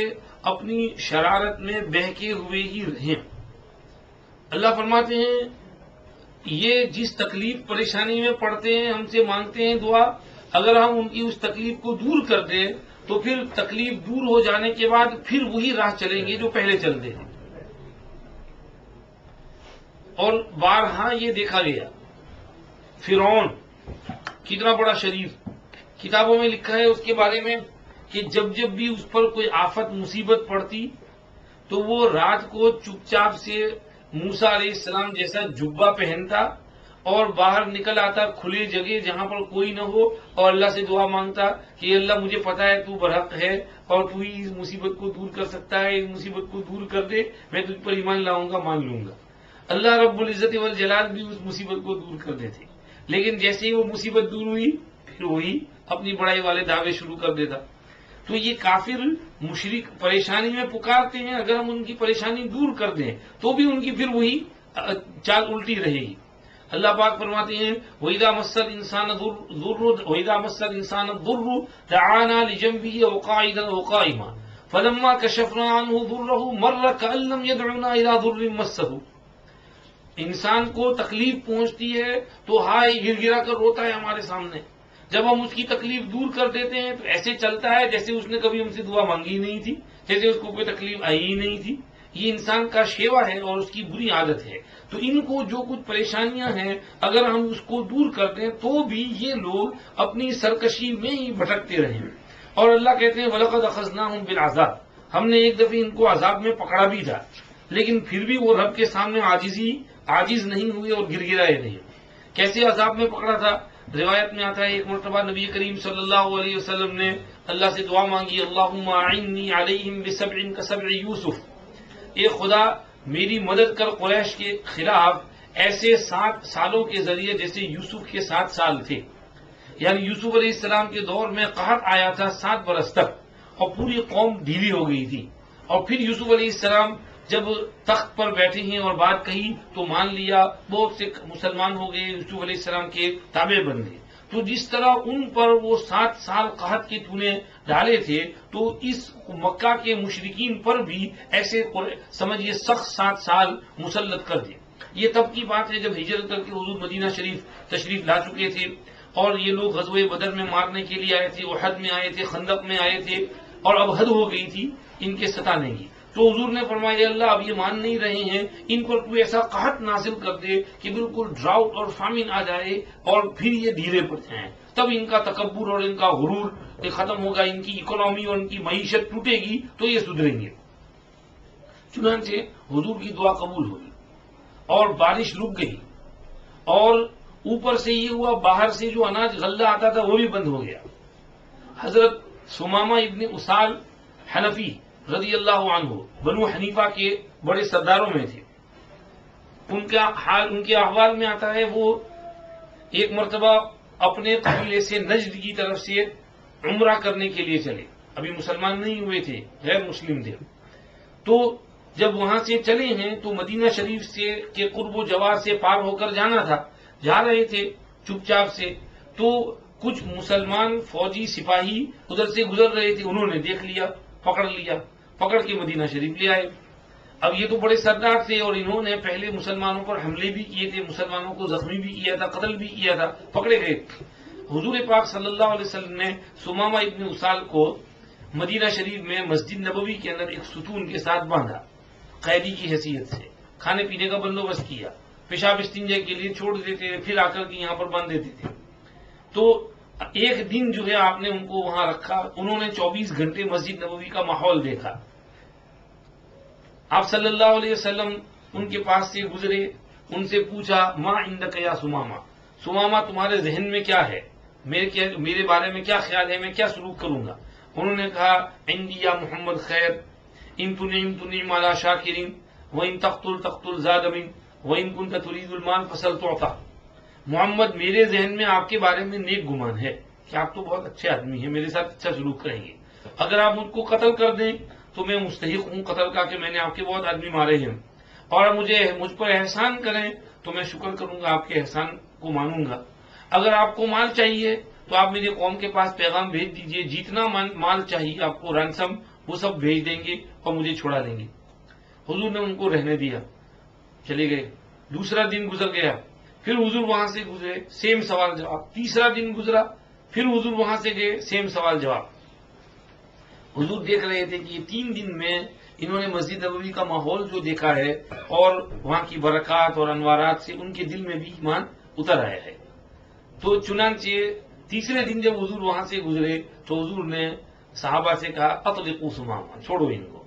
اپنی شرارت میں بہکے ہوئے ہی رہیں. اللہ فرماتے ہیں یہ جس تکلیف پریشانی میں پڑتے ہیں ہم سے مانگتے ہیں دعا، اگر ہم ان کی اس تکلیف کو دور کر دیں تو پھر تکلیف دور ہو جانے کے بعد پھر وہی راہ چلیں گے جو پہلے چلتے تھے. اور بارہا یہ دیکھا گیا فرعون کتنا بڑا شریف. کتابوں میں لکھا ہے اس کے بارے میں کہ جب جب بھی اس پر کوئی آفت مصیبت پڑتی تو وہ رات کو چپ چاپ سے موسیٰ علیہ السلام جیسا جبہ پہنتا اور باہر نکل آتا کھلے جگہ جہاں پر کوئی نہ ہو اور اللہ سے دعا مانگتا کہ اللہ مجھے پتا ہے تو برحق ہے اور تو ہی اس مصیبت کو دور کر سکتا ہے، اس مصیبت کو دور کر دے، میں تجھ پر ایمان لاؤں گا، مان لوں گا. اللہ رب العزت والجلال بھی اس مصیبت کو دور کر دیتے. لیکن جیسے ہی وہ مصیبت دور ہوئی پھر وہی اپنی بڑائی والے دعوے شروع کر دیتا. تو یہ کافر مشرک پریشانی میں پکارتے ہیں، اگر ہم ان کی پریشانی دور کر دیں تو بھی ان کی پھر وہی چال الٹی رہے گی. اللہ پاک فرماتے ہیں وَإِذَا مَسَّ الْإِنسَانَ الضُّرُّ دَعَانَا لِجَنبِهِ أَوْ قَاعِدًا أَوْ قَائِمًا فَلَمَّا كَشَفْنَا عَنْهُ ضُرَّهُ مَرَّ كَأَن لَّمْ يَدْعُنَا إِلَىٰ ضُرٍّ مَسَّهُ. انسان کو تکلیف پہنچتی ہے تو ہائے گر گرا کر روتا ہے ہمارے سامنے. جب ہم اس کی تکلیف دور کر دیتے ہیں تو ایسے چلتا ہے جیسے اس نے کبھی ہم سے دعا مانگی نہیں تھی، جیسے اس کو کوئی تکلیف آئی ہی نہیں تھی. یہ انسان کا شیوا ہے اور اس کی بری عادت ہے. تو ان کو جو کچھ پریشانیاں ہیں اگر ہم اس کو دور کر دیں تو بھی یہ لوگ اپنی سرکشی میں ہی بھٹکتے رہیں. اور اللہ کہتے ہیں وَلَقَدْ أَخَذْنَاهُمْ بِالْعَذَابِ. ہم نے ایک دفعہ ان کو عذاب میں پکڑا بھی تھا لیکن پھر بھی وہ رب کے سامنے عاجز نہیں ہوئے اور گر گرائے نہیں. کیسے عذاب میں پکڑا تھا؟ روایت میں آتا ہے ایک مرتبہ نبی کریم صلی اللہ علیہ وسلم نے اللہ سے دعا مانگی اللہم اعنی علیہم بسبع کسبع یوسف. اے خدا میری مدد کر قریش کے خلاف ایسے 7 سالوں کے ذریعے جیسے یوسف کے 7 سال تھے، یعنی یوسف علیہ السلام کے دور میں قحط آیا تھا 7 برس تک، اور پوری قوم ڈھیلی ہو گئی تھی، اور پھر یوسف علیہ السلام جب تخت پر بیٹھے ہیں اور بات کہی تو مان لیا، بہت سے مسلمان ہو گئے، یوسف علیہ السلام کے تابع بن گئے۔ تو جس طرح ان پر وہ 7 سال قحط کے تونے ڈالے تھے، تو اس مکہ کے مشرکین پر بھی ایسے سمجھیے سخت 7 سال مسلط کر دیے۔ یہ تب کی بات ہے جب ہجرت کر کے حضور مدینہ شریف تشریف لا چکے تھے، اور یہ لوگ غزوہ بدر میں مارنے کے لیے آئے تھے، احد میں آئے تھے، خندق میں آئے تھے، اور اب حد ہو گئی تھی ان کے ستانے کی۔ تو حضور نے فرمایا اللہ اب یہ مان نہیں رہے ہیں، ان پر کوئی ایسا قحط نازل کر دے کہ بالکل ڈراؤٹ اور فامن آ جائے اور پھر یہ ڈھیلے پڑ جائیں، تب ان کا تکبر اور ان کا غرور ختم ہوگا، ان کی اکنامی اور ان کی معیشت ٹوٹے گی تو یہ سدھریں گے۔ چنانچہ حضور کی دعا قبول ہوئی اور بارش رک گئی، اور اوپر سے یہ ہوا باہر سے جو اناج غلہ آتا تھا وہ بھی بند ہو گیا۔ حضرت سمامہ ابن اسال حنفی رضی اللہ عنہ بنو حنیفہ کے بڑے سرداروں میں تھے، ان کے احوال میں آتا ہے وہ ایک مرتبہ اپنے قبیلے سے نجد کی طرف سے عمرہ کرنے کے لیے چلے، ابھی مسلمان نہیں ہوئے تھے، غیر مسلم تھے۔ تو جب وہاں سے چلے ہیں تو مدینہ شریف سے کے قرب و جوار سے پار ہو کر جانا تھا، جا رہے تھے چپ چاپ سے، تو کچھ مسلمان فوجی سپاہی ادھر سے گزر رہے تھے، انہوں نے دیکھ لیا، پکڑ کے مدینہ شریف لے آئے۔ اب یہ تو بڑے سردار تھے اور انہوں نے پہلے مسلمانوں پر حملے بھی کیے تھے، مسلمانوں کو زخمی بھی کیا تھا، قتل بھی کیا تھا، پکڑے گئے۔ حضور پاک صلی اللہ علیہ وسلم نے سمامہ ابن اسال کو مدینہ شریف میں مسجد نبوی کے اندر ایک ستون کے ساتھ باندھا، قیدی کی حیثیت سے، کھانے پینے کا بندوبست کیا، پیشاب استنجا کے لیے چھوڑ دیتے تھے، پھر آ کر کے یہاں پر باندھ دیتے تھے۔ تو ایک دن جو ہے آپ نے ان کو وہاں رکھا، انہوں نے 24 گھنٹے مسجد نبوی کا ماحول دیکھا۔ آپ صلی اللہ علیہ وسلم ان کے پاس سے گزرے، ان سے پوچھا ما عندک یا سمامہ، سمامہ تمہارے ذہن میں کیا ہے، میرے بارے میں کیا خیال ہے، میں کیا سلوک کروں گا؟ انہوں نے کہا عندی یا محمد خیر، ان تنعم علی شاکرین وان تقتل زاد من وان كنت تريد المال فسل تعطى۔ محمد میرے ذہن میں آپ کے بارے میں نیک گمان ہے کہ آپ تو بہت اچھے آدمی ہیں، میرے ساتھ اچھا سلوک کریں گے، اگر آپ مجھ کو قتل کر دیں تو میں مستحق ہوں قتل کا کہ میں نے آپ کے بہت آدمی مارے ہیں، اور مجھ پر احسان کریں تو میں شکر کروں گا، آپ کے احسان کو مانوں گا، اگر آپ کو مال چاہیے تو آپ میری قوم کے پاس پیغام بھیج دیجئے، جتنا مال چاہیے آپ کو رانسم وہ سب بھیج دیں گے اور مجھے چھڑا لیں گے۔ حضور نے ان کو رہنے دیا، چلے گئے۔ دوسرا دن گزر گیا، پھر حضور وہاں سے گزرے، سیم سوال جواب۔ تیسرا دن گزرا، پھر حضور وہاں سے گئے، سیم سوال جواب۔ حضور دیکھ رہے تھے کہ یہ 3 دن میں انہوں نے مسجد نبوی کا ماحول جو دیکھا ہے اور وہاں کی برکات اور انوارات سے ان کے دل میں بھی ایمان اتر آیا ہے۔ تو چنانچہ تیسرے دن جب حضور وہاں سے گزرے تو حضور نے صحابہ سے کہا اطلقوا سمامہ، چھوڑو ان کو،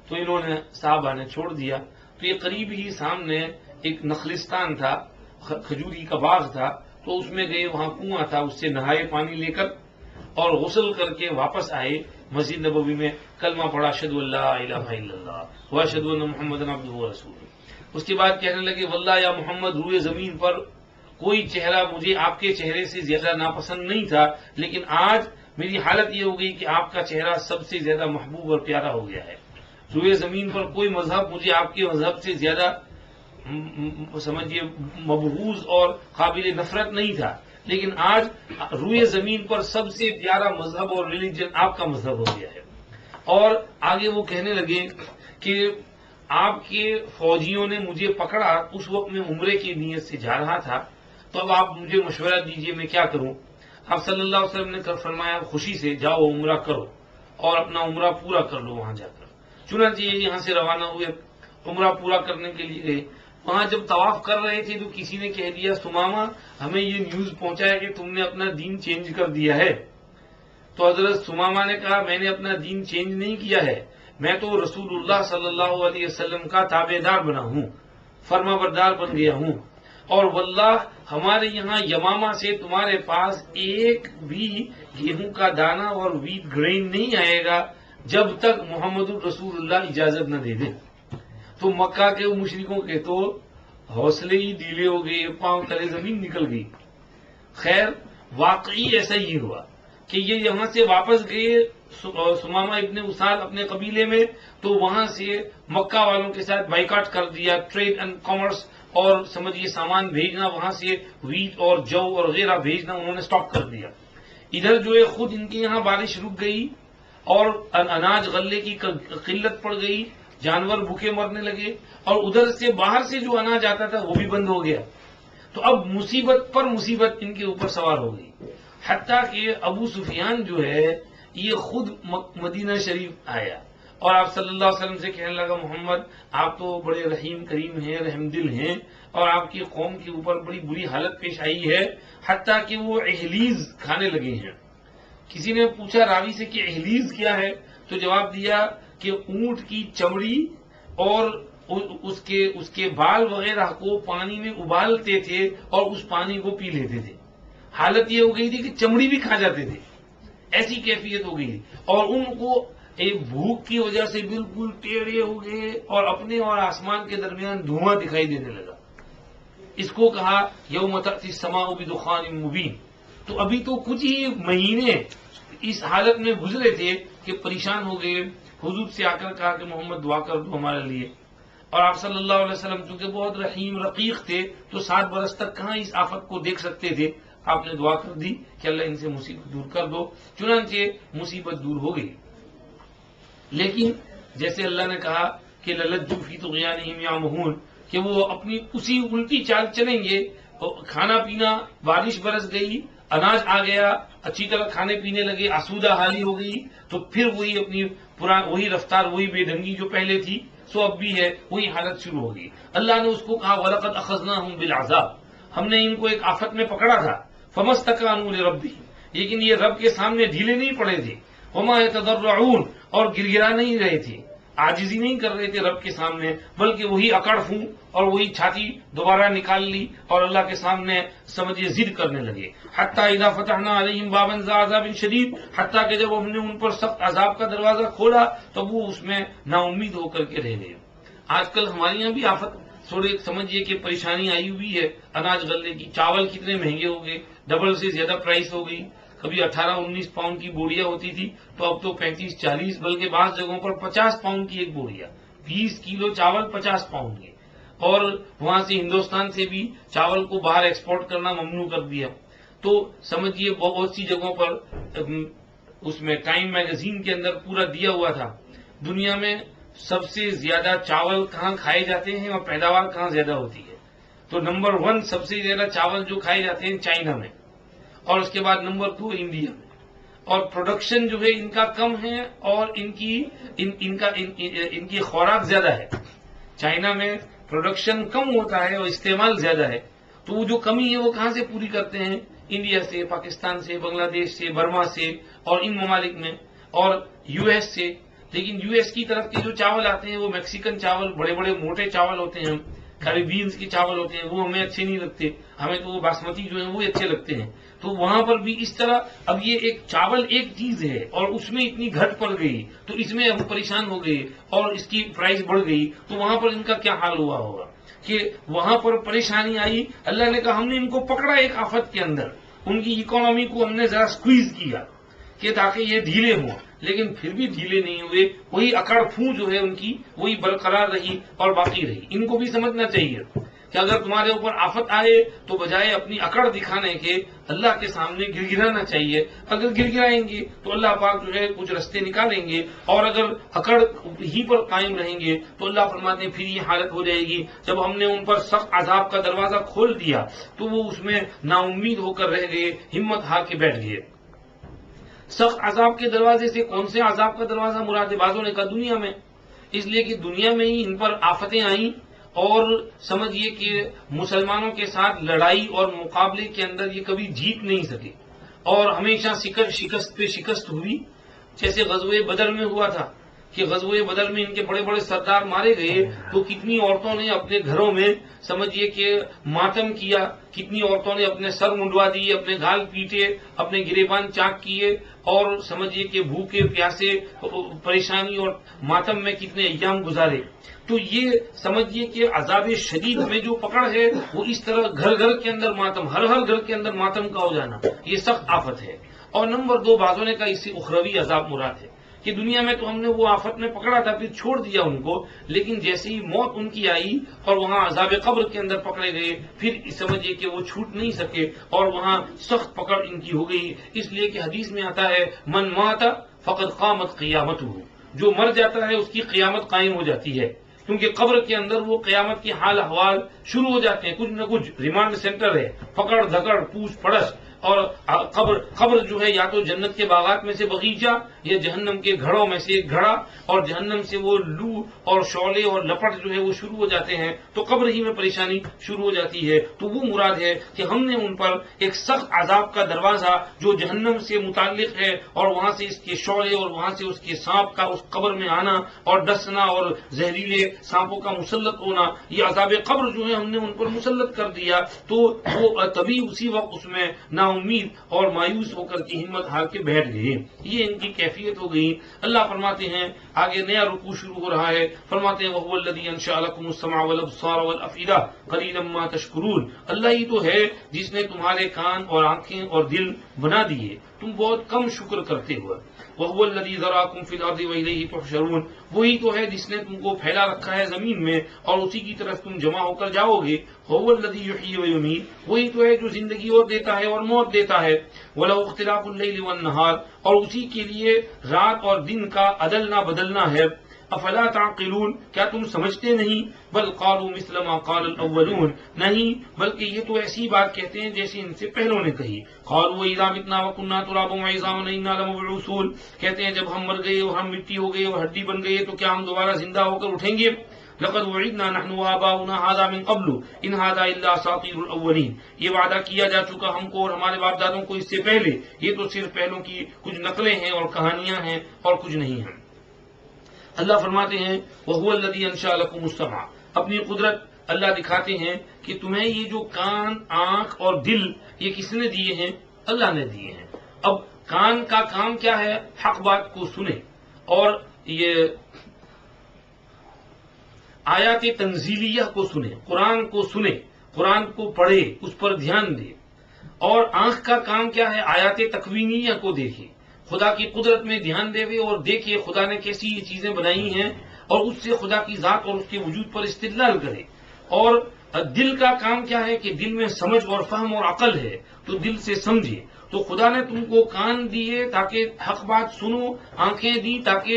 تو انہوں نے صحابہ نے چھوڑ دیا۔ تو یہ قریب ہی سامنے ایک نخلستان تھا، کھجوری کا باغ تھا، تو اس میں گئے، وہاں کنواں تھا، اس سے نہائے پانی لے کر اور غسل کر کے واپس آئے مسجد نبوی میں، کلمہ پڑھا اشہد ان لا الہ الا اللہ واشہد ان محمد عبدہ ورسولہ۔ اس کے بعد کہنے لگے واللہ یا محمد، روئے زمین پر کوئی چہرہ مجھے آپ کے چہرے سے زیادہ ناپسند نہیں تھا، لیکن آج میری حالت یہ ہو گئی کہ آپ کا چہرہ سب سے زیادہ محبوب اور پیارا ہو گیا ہے۔ روئے زمین پر کوئی مذہب مجھے آپ کے مذہب سے زیادہ سمجھیے مبغوض اور قابل نفرت نہیں تھا، لیکن آج روئے زمین پر سب سے پیارا مذہب اور ریلیجن آپ کا مذہب ہو گیا ہے۔ اور آگے وہ کہنے لگے کہ آپ کے فوجیوں نے مجھے پکڑا، اس وقت میں عمرے کی نیت سے جا رہا تھا، تو اب آپ مجھے مشورہ دیجئے میں کیا کروں؟ آپ صلی اللہ علیہ وسلم نے فرمایا خوشی سے جاؤ عمرہ کرو اور اپنا عمرہ پورا کر لو وہاں جا کر۔ چنانچہ یہاں سے روانہ ہوئے، عمرہ پورا کرنے کے لیے گئے۔ وہاں جب طواف کر رہے تھے تو کسی نے کہہ دیا سمامہ ہمیں یہ نیوز پہنچا ہے کہ تم نے اپنا دین چینج کر دیا ہے۔ تو حضرت سمامہ نے کہا میں نے اپنا دین چینج نہیں کیا ہے، میں تو رسول اللہ صلی اللہ علیہ وسلم کا تابع دار بنا ہوں، فرما بردار بن گیا ہوں، اور واللہ ہمارے یہاں یمامہ سے تمہارے پاس ایک بھی گیہوں کا دانہ اور ویٹ گرین نہیں آئے گا جب تک محمد الرسول اللہ اجازت نہ دے دیں۔ تو مکہ کے مشرکوں کے تو حوصلے ہی ڈھیلے ہو گئے، پاؤں تلے زمین نکل گئی۔ خیر واقعی ایسا ہی ہوا کہ یہ یہاں سے واپس گئے سمامہ ابن اسال اپنے قبیلے میں، تو وہاں سے مکہ والوں کے ساتھ بائیکاٹ کر دیا، ٹریڈ اینڈ کامرس اور سمجھیے سامان بھیجنا، وہاں سے ویٹ اور جو اور وغیرہ بھیجنا انہوں نے سٹاپ کر دیا۔ ادھر جو ہے خود ان کے یہاں بارش رک گئی اور اناج غلے کی قلت پڑ گئی، جانور بھوکے مرنے لگے، اور ادھر سے باہر سے جو اناج آتا تھا وہ بھی بند ہو گیا۔ تو اب مصیبت پر مصیبت ان کے اوپر سوار ہو گئی، حتیٰ کہ ابو سفیان جو ہے یہ خود مدینہ شریف آیا اور آپ صلی اللہ علیہ وسلم سے کہنے لگا، محمد آپ تو بڑے رحیم کریم ہیں، رحم دل ہیں، اور آپ کی قوم کے اوپر بڑی بری حالت پیش آئی ہے، حتیٰ کہ وہ اہلیز کھانے لگے ہیں۔ کسی نے پوچھا راوی سے کہ اہلیز کیا ہے، تو جواب دیا کہ اونٹ کی چمڑی اور اس کے بال وغیرہ کو پانی میں ابالتے تھے اور اس پانی کو پی لیتے تھے۔ حالت یہ ہو گئی تھی کہ چمڑی بھی کھا جاتے تھے، ایسی کیفیت ہو گئی، اور ان کو ایک بھوک کی وجہ سے بالکل ٹیڑھے ہو گئے اور اپنے اور آسمان کے درمیان دھواں دکھائی دینے لگا۔ اس کو کہا یوم تأتی السماء بدخان مبین۔ تو ابھی تو کچھ ہی مہینے اس حالت میں گزرے تھے کہ پریشان ہو گئے، حضور سے آ کر کہا کہ محمد دعا کر دو ہمارے لیے، اور آپ صلی اللہ علیہ وسلم چونکہ بہت رحیم رقیق تھے تو 7 برس تک کہاں اس آفت کو دیکھ سکتے تھے، آپ نے دعا کر دی کہ اللہ ان سے مصیبت دور کر دو، چنانچہ مصیبت دور ہو گئی۔ لیکن جیسے اللہ نے کہا کہ للجوا فی طغیانہم یعمہون، کہ وہ اپنی اسی الٹی چال چلیں گے، کھانا پینا، بارش برس گئی، اناج آ گیا، اچھی طرح کھانے پینے لگے، آسودہ حالی ہو گئی، تو پھر وہی اپنی وہی رفتار، وہی بے ڈھنگی جو پہلے تھی سو اب بھی ہے، وہی حالت شروع ہوگی۔ اللہ نے اس کو کہا وَلَقَدْ أَخَذْنَاهُمْ بِالْعَذَابِ، ہم نے ان کو ایک آفت میں پکڑا تھا، فَمَسْتَكَانُوا لِرَبِّهِمْ، لیکن یہ رب کے سامنے ڈھیلے نہیں پڑے تھے، وَمَا يَتَضَرَّعُونَ، اور گرگرا نہیں رہے تھے، عاجزی نہیں کر رہے تھے رب کے سامنے، بلکہ وہی اکڑ پھون اور وہی چھاتی دوبارہ نکال لی اور اللہ کے سامنے سمجھیے ضد کرنے لگے۔ حتیٰ اذا فتحنا علیہم بابا ذا عذاب شدید، حتیٰ کہ جب ہم نے ان پر سخت عذاب کا دروازہ کھولا تو وہ اس میں نا امید ہو کر کے رہ گئے۔ آج کل ہمارے یہاں بھی آفت تھوڑے سمجھیے کہ پریشانی آئی ہوئی ہے، اناج غلے کی، چاول کتنے مہنگے ہو گئے، ڈبل سے زیادہ پرائس ہو گئی، کبھی 18-19 پاؤنڈ کی بوریاں ہوتی تھی تو اب تو 35-40، بلکہ بعض جگہوں پر 50 پاؤنڈ کی ایک بوریا، 20 کلو چاول 50 پاؤنڈ کے، اور وہاں سے ہندوستان سے بھی چاول کو باہر ایکسپورٹ کرنا ممنوع کر دیا۔ تو سمجھیے بہت سی جگہوں پر اس میں ٹائم میگزین کے اندر پورا دیا ہوا تھا دنیا میں سب سے زیادہ چاول کہاں کھائے جاتے ہیں اور پیداوار کہاں زیادہ ہوتی ہے، تو نمبر 1 سب سے زیادہ چاول جو کھائے جاتے ہیں چائنا میں، اور اس کے بعد نمبر 2 انڈیا میں، اور پروڈکشن جو ہے ان کا کم ہے اور ان کی خوراک زیادہ ہے۔ چائنا میں پروڈکشن کم ہوتا ہے اور استعمال زیادہ ہے، تو وہ جو کمی ہے وہ کہاں سے پوری کرتے ہیں؟ انڈیا سے، پاکستان سے، بنگلہ دیش سے، برما سے، اور ان ممالک میں، اور یو ایس سے۔ لیکن یو ایس کی طرف کے جو چاول آتے ہیں وہ میکسیکن چاول، بڑے بڑے موٹے چاول ہوتے ہیں، کیریبینز کے چاول ہوتے ہیں، وہ ہمیں اچھے نہیں لگتے، ہمیں تو وہ باسمتی جو ہیں وہ اچھے لگتے ہیں۔ تو وہاں پر بھی اس طرح اب یہ ایک چاول ایک چیز ہے اور اس میں اتنی گھٹ پڑ گئی تو اس میں ہم پریشان ہو گئے اور اس کی پرائس بڑھ گئی، تو وہاں پر ان کا کیا حال ہوا ہوگا کہ وہاں پر پریشانی آئی۔ اللہ نے کہا ہم نے ان کو پکڑا ایک آفت کے اندر، ان کی اکانومی کو ہم نے ذرا سکویز کیا کہ تاکہ یہ ڈھیلے ہوں، لیکن پھر بھی ڈھیلے نہیں ہوئے، وہی اکڑ پھون جو ہے ان کی وہی برقرار رہی اور باقی رہی۔ ان کو بھی سمجھنا چاہیے کہ اگر تمہارے اوپر آفت آئے تو بجائے اپنی اکڑ دکھانے کے اللہ کے سامنے گر گرانا چاہیے۔ اگر گر گرائیں گے تو اللہ پاک جو ہے کچھ رستے نکالیں گے، اور اگر اکڑ ہی پر قائم رہیں گے تو اللہ فرماتے ہیں پھر یہ حالت ہو جائے گی جب ہم نے ان پر سخت عذاب کا دروازہ کھول دیا تو وہ اس میں نا امید ہو کر رہ گئے، ہمت ہار کے بیٹھ گئے۔ سخت عذاب کے دروازے سے کون سے عذاب کا دروازہ مراد؟ بعضوں نے کہا دنیا میں، اس لیے کہ دنیا میں ہی ان پر آفتیں آئیں اور سمجھیے کہ مسلمانوں کے ساتھ لڑائی اور مقابلے کے اندر یہ کبھی جیت نہیں سکے اور ہمیشہ شکست پہ شکست ہوئی۔ جیسے غزوہ بدر میں ہوا تھا کہ غزوہ بدر میں ان کے بڑے بڑے سردار مارے گئے تو کتنی عورتوں نے اپنے گھروں میں سمجھیے کہ ماتم کیا، کتنی عورتوں نے اپنے سر منڈوا دیے، اپنے گھال پیٹے، اپنے گریبان چاک کیے، اور سمجھیے کہ بھوکے پیاسے پریشانی اور ماتم میں کتنے ایام گزارے۔ تو یہ سمجھیے کہ عذاب شدید میں جو پکڑ ہے وہ اس طرح گھر گھر کے اندر ماتم، ہر گھر کے اندر ماتم کا ہو جانا، یہ سخت آفت ہے۔ اور نمبر 2، بعضوں نے کہا اس سے اخروی عذاب مراد ہے کہ دنیا میں تو ہم نے وہ آفت میں پکڑا تھا، پھر چھوڑ دیا ان کو، لیکن جیسے ہی موت ان کی آئی اور وہاں عذاب قبر کے اندر پکڑے گئے، پھر سمجھیے کہ وہ چھوٹ نہیں سکے اور وہاں سخت پکڑ ان کی ہو گئی۔ اس لیے کہ حدیث میں آتا ہے من مات فقد قامت قیامتہ، جو مر جاتا ہے اس کی قیامت قائم ہو جاتی ہے، کیونکہ قبر کے اندر وہ قیامت کے حال احوال شروع ہو جاتے ہیں، کچھ نہ کچھ ریمانڈ سینٹر ہے، پکڑ دھکڑ پوچھ پڑچھ، اور قبر جو ہے یا تو جنت کے باغات میں سے باغیچہ یا جہنم کے گھڑوں میں سے ایک گھڑا، اور جہنم سے وہ لو اور شعلے اور لپٹ جو ہے وہ شروع ہو جاتے ہیں، تو قبر ہی میں پریشانی شروع ہو جاتی ہے۔ تو وہ مراد ہے کہ ہم نے ان پر ایک سخت عذاب کا دروازہ جو جہنم سے متعلق ہے، اور وہاں سے اس کے شعلے اور وہاں سے اس کے سانپ کا اس قبر میں آنا اور ڈسنا اور زہریلے سانپوں کا مسلط ہونا، یہ عذاب قبر جو ہے ہم نے ان پر مسلط کر دیا، تو وہ تبھی اسی وقت اس میں نا امید اور مایوس ہو کر کی ہمت ہار کے بیٹھ گئے۔ یہ ان کی کیفیت ہو گئی۔ اللہ فرماتے ہیں، آگے نیا رکوع شروع ہو رہا ہے، فرماتے ہیں وَهُوَ الَّذِي أَنشَأَ لَكُمُ السَّمْعَ وَالْأَبْصَارَ وَالْأَفْئِدَةَ قَلِيلًا مَا تَشْكُرُونَ۔ اللہ ہی تو ہے جس نے تمہارے کان اور آنکھیں اور دل بنا دیے، تم بہت کم شکر کرتے ہو۔ وَهُوَ الَّذِي ذَرَاكُمْ فِي الْأَرْضِ وَإِلَيْهِ تُحْشَرُونَ، وہی تو ہے جس نے تم کو پھیلا رکھا ہے زمین میں اور اسی کی طرف تم جمع ہو کر جاؤ گے۔ وَهُوَ الَّذِي يُحْيِي وَيُمِيتُ، وہی تو ہے جو زندگی اور دیتا ہے اور موت دیتا ہے۔ وَلَهُ اخْتِلَافُ اللَّيْلِ وَالنَّهَارِ، اور اسی کے لیے رات اور دن کا عدلنا بدلنا ہے۔ افلا تعقلون، کیا تم سمجھتے نہیں؟ بل قالوا مثل ما قال الاولون، نہیں بلکہ یہ تو ایسی بات کہتے ہیں جیسے ان سے پہلوں نے کہی۔ قالوا اذا متنا وكنا ترابا وعظاما انا لمبعوثون، کہتے ہیں جب ہم مر گئے اور ہم مٹی ہو گئے اور ہڈی بن گئے تو کیا ہم دوبارہ زندہ ہو کر اٹھیں گے؟ لقد وعدنا نحن وآباؤنا هذا من قبل ان هذا الا اساطير الاولين، یہ وعدہ کیا جا چکا ہم کو اور ہمارے باپ دادوں کو اس سے پہلے، یہ تو صرف پہلوں کی کچھ نقلیں ہیں اور کہانیاں ہیں اور کچھ نہیں ہیں۔ اللہ فرماتے ہیں وَهُوَ الَّذِي أَنشَأَ لَكُمُ السَّمْعَ، اپنی قدرت اللہ دکھاتے ہیں کہ تمہیں یہ جو کان آنکھ اور دل یہ کس نے دیے ہیں؟ اللہ نے دیے ہیں۔ اب کان کا کام کیا ہے؟ حق بات کو سنے اور یہ آیات تنزیلیہ کو سنے، قرآن کو سنے، قرآن کو پڑھے، اس پر دھیان دے۔ اور آنکھ کا کام کیا ہے؟ آیات تکوینیہ کو دیکھے، خدا کی قدرت میں دھیان دے اور دیکھے خدا نے کیسی یہ چیزیں بنائی ہیں اور اس سے خدا کی ذات اور اس کے وجود پر استدلال کرے۔ اور دل کا کام کیا ہے کہ دل میں سمجھ اور فہم اور عقل ہے تو دل سے سمجھے۔ تو خدا نے تم کو کان دیے تاکہ حق بات سنو، آنکھیں دی تاکہ